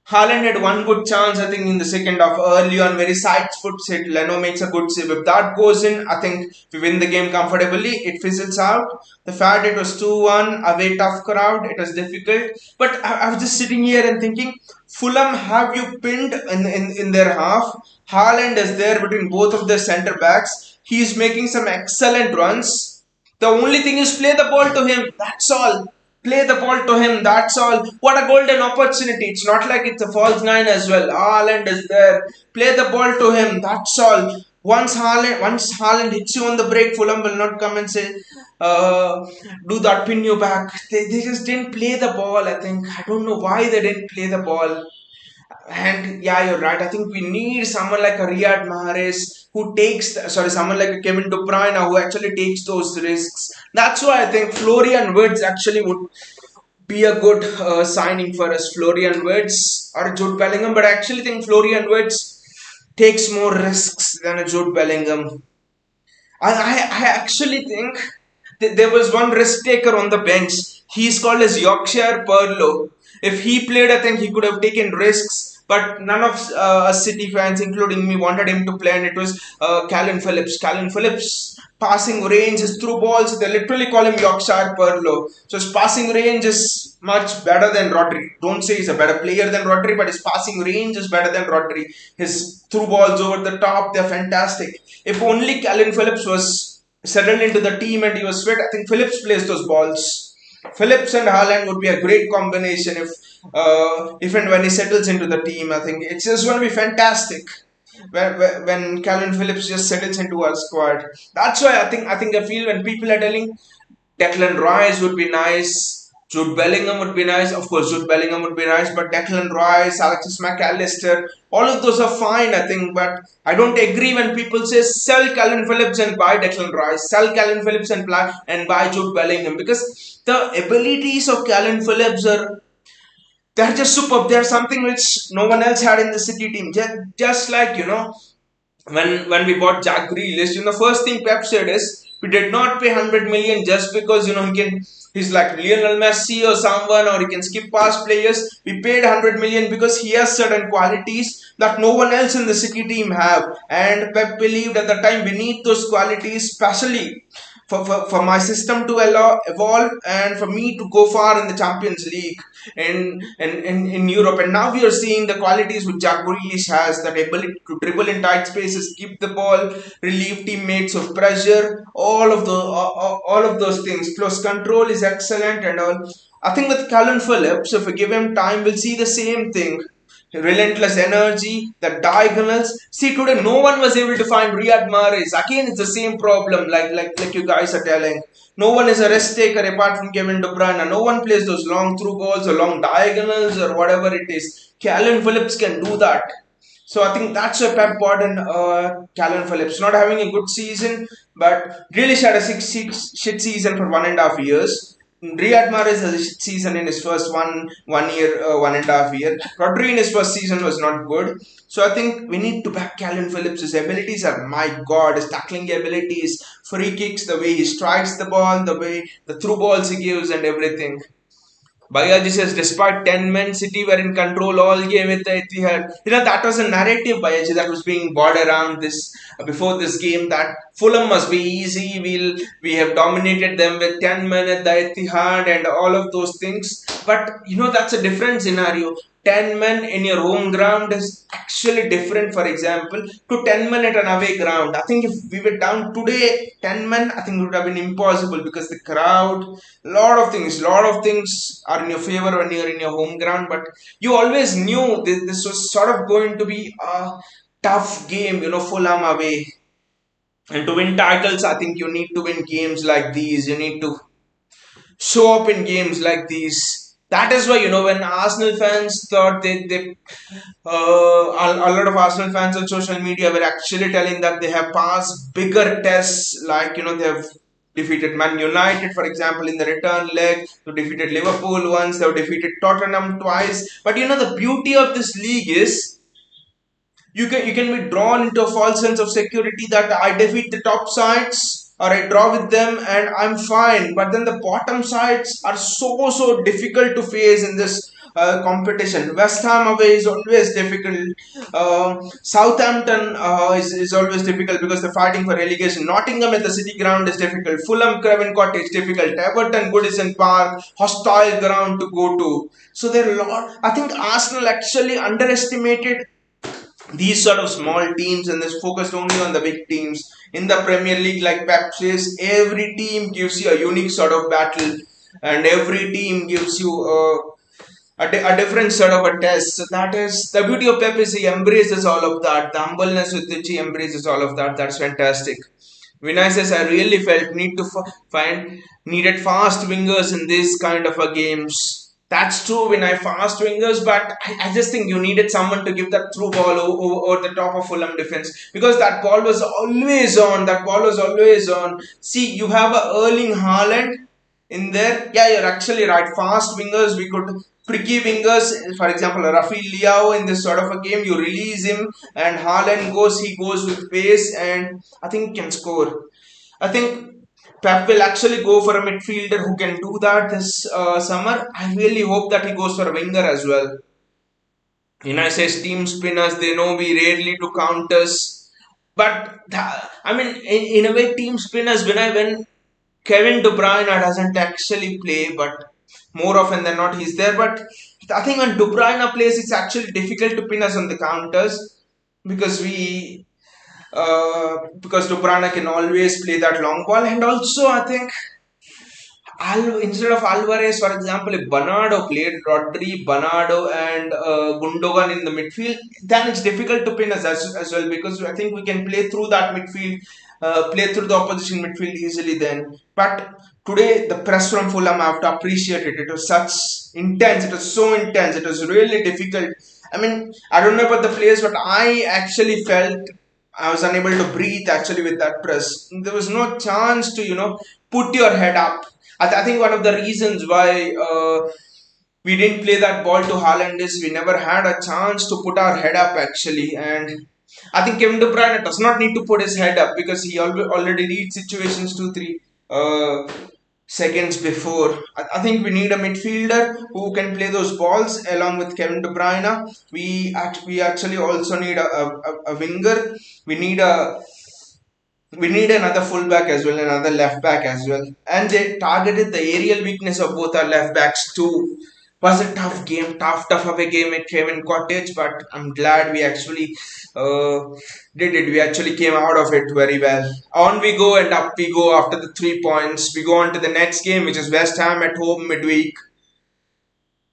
Speaker 1: Haaland had one good chance, I think, in the second half early on, very side foot hit. Leno makes a good save. If that goes in, I think we win the game comfortably. It fizzles out. The fact it was 2-1, away tough crowd, it was difficult. But I was just sitting here and thinking, Fulham have you pinned in their half. Haaland is there between both of the centre backs. He is making some excellent runs. The only thing is play the ball to him. That's all. Play the ball to him. That's all. What a golden opportunity. It's not like it's a false nine as well. Haaland is there. Play the ball to him. That's all. Once Haaland hits you on the break, Fulham will not come and say, do that pin you back. They just didn't play the ball, I think. I don't know why they didn't play the ball. And yeah, you're right. I think we need someone like a Riyad Mahrez who someone like a Kevin De Bruyne who actually takes those risks. That's why I think Florian Wirtz actually would be a good signing for us. Florian Wirtz or Jude Bellingham, but I actually think Florian Wirtz takes more risks than a Jude Bellingham. I actually think there was one risk taker on the bench. He's called as Yorkshire Perlow. If he played, I think he could have taken risks. But none of us City fans, including me, wanted him to play, and it was Calvin Phillips. Calvin Phillips' passing range, his through balls, they literally call him Yorkshire Perlow. So his passing range is much better than Rodri. Don't say he's a better player than Rodri, but his passing range is better than Rodri. His through balls over the top, they're fantastic. If only Calvin Phillips was settled into the team and he was fit, I think Phillips plays those balls. Phillips and Haaland would be a great combination if and when he settles into the team. I think it's just going to be fantastic when Calvin Phillips just settles into our squad. That's why I feel when people are telling Declan Rice would be nice, Jude Bellingham would be nice. Of course, Jude Bellingham would be nice, but Declan Rice, Alexis McAllister, all of those are fine, I think. But I don't agree when people say sell Calvin Phillips and buy Declan Rice, sell Calvin Phillips and buy Jude Bellingham, because the abilities of Calvin Phillips they're just superb. They're something which no one else had in the City team. Just like when we bought Jack Grealish, the first thing Pep said is we did not pay 100 million just because he's like Lionel Messi or someone, or he can skip past players. We paid 100 million because he has certain qualities that no one else in the City team have, and Pep believed at the time we need those qualities, especially for my system to evolve and for me to go far in the Champions League in Europe. And now we are seeing the qualities which Jack Grealish has, that ability to dribble in tight spaces, keep the ball, relieve teammates of pressure, all of those things. Plus control is excellent and all. I think with Calvin Phillips, if we give him time, we'll see the same thing. Relentless energy, the diagonals. See, today no one was able to find Riyad Mahrez. Again, it's the same problem, like you guys are telling. No one is a risk taker apart from Kevin De Bruyne. No one plays those long through balls or long diagonals or whatever it is. Calvin Phillips can do that. So I think that's why Pep bought in Calvin Phillips. Not having a good season, but really had a shit season for 1.5 years. Riyad Mahrez has a shit season in his first one year, 1.5 year. Rodri in his first season was not good. So I think we need to back Calvin Phillips. His abilities are, my God, his tackling abilities, free kicks, the way he strikes the ball, the way the through balls he gives and everything. Bayaji says, despite 10 men, City were in control all game with the Etihad. That was a narrative, Bayaji, that was being bought around this before this game, that Fulham must be easy. We have dominated them with 10 men at the Etihad and all of those things. But that's a different scenario. 10 men in your home ground is actually different, for example, to 10 men at an away ground. I think if we were down today, 10 men, I think it would have been impossible because the crowd, lot of things are in your favor when you're in your home ground. But you always knew this was sort of going to be a tough game, Fulham away. And to win titles, I think you need to win games like these. You need to show up in games like these. That is why, when Arsenal fans thought a lot of Arsenal fans on social media were actually telling that they have passed bigger tests, like, they have defeated Man United, for example, in the return leg. They defeated Liverpool once, they have defeated Tottenham twice. But, the beauty of this league is You can be drawn into a false sense of security that I defeat the top sides or I draw with them and I'm fine. But then the bottom sides are so difficult to face in this competition. West Ham away is always difficult. Southampton is always difficult because they're fighting for relegation. Nottingham at the City Ground is difficult. Fulham Craven Cottage difficult. Everton Goodison Park hostile ground to go to. So there are a lot. I think Arsenal actually underestimated these sort of small teams and is focused only on the big teams. In the Premier League, like Pep says, every team gives you a unique sort of battle, and every team gives you a different sort of a test. So that is the beauty of Pep, is he embraces all of that. The humbleness with which he embraces all of that. That's fantastic. Vinay says, I really felt need to find needed fast wingers in this kind of a games. That's true, Vinay, fast wingers, but I just think you needed someone to give that through ball over the top of Fulham defense, because that ball was always on. That ball was always on. See, you have a Erling Haaland in there. Yeah, you're actually right. Fast wingers, we could tricky wingers. For example, Rafi Liao in this sort of a game, you release him and Haaland he goes with pace and I think can score. I think Pep will actually go for a midfielder who can do that this summer. I really hope that he goes for a winger as well. I says team spinners, they know we rarely do counters. But I mean, in a way, team spinners, when Kevin De Bruyne doesn't actually play, but more often than not he's there. But I think when De Bruyne plays, it's actually difficult to pin us on the counters because because De Bruyne can always play that long ball, and also I think instead of Alvarez, for example, if Bernardo played Rodri, Bernardo, and Gundogan in the midfield, then it's difficult to pin us as well, because I think we can play through that midfield, play through the opposition midfield easily then. But today, the press from Fulham, I have to appreciate it. It was such intense, it was so intense, it was really difficult. I mean, I don't know about the players, but I actually felt I was unable to breathe actually with that press. There was no chance to, put your head up. I think one of the reasons why we didn't play that ball to Haaland is we never had a chance to put our head up actually. And I think Kevin De Bruyne does not need to put his head up because he already reads situations 2-3 seconds before. I think we need a midfielder who can play those balls along with Kevin De Bruyne. We actually also need a winger. We need a we need another fullback as well, another left back as well. And they targeted the aerial weakness of both our left backs too. Was a tough game, tough away game at Craven Cottage, but I'm glad we actually uh, did it. We actually came out of it very well. On we go and up we go after the 3 points. We go on to the next game, which is West Ham at home midweek.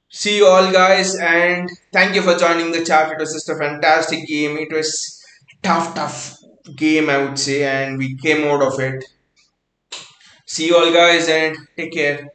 Speaker 1: See you all, guys, and thank you for joining the chat. It was just a fantastic game. It was tough game, I would say, and we came out of it. See you all, guys, and take care.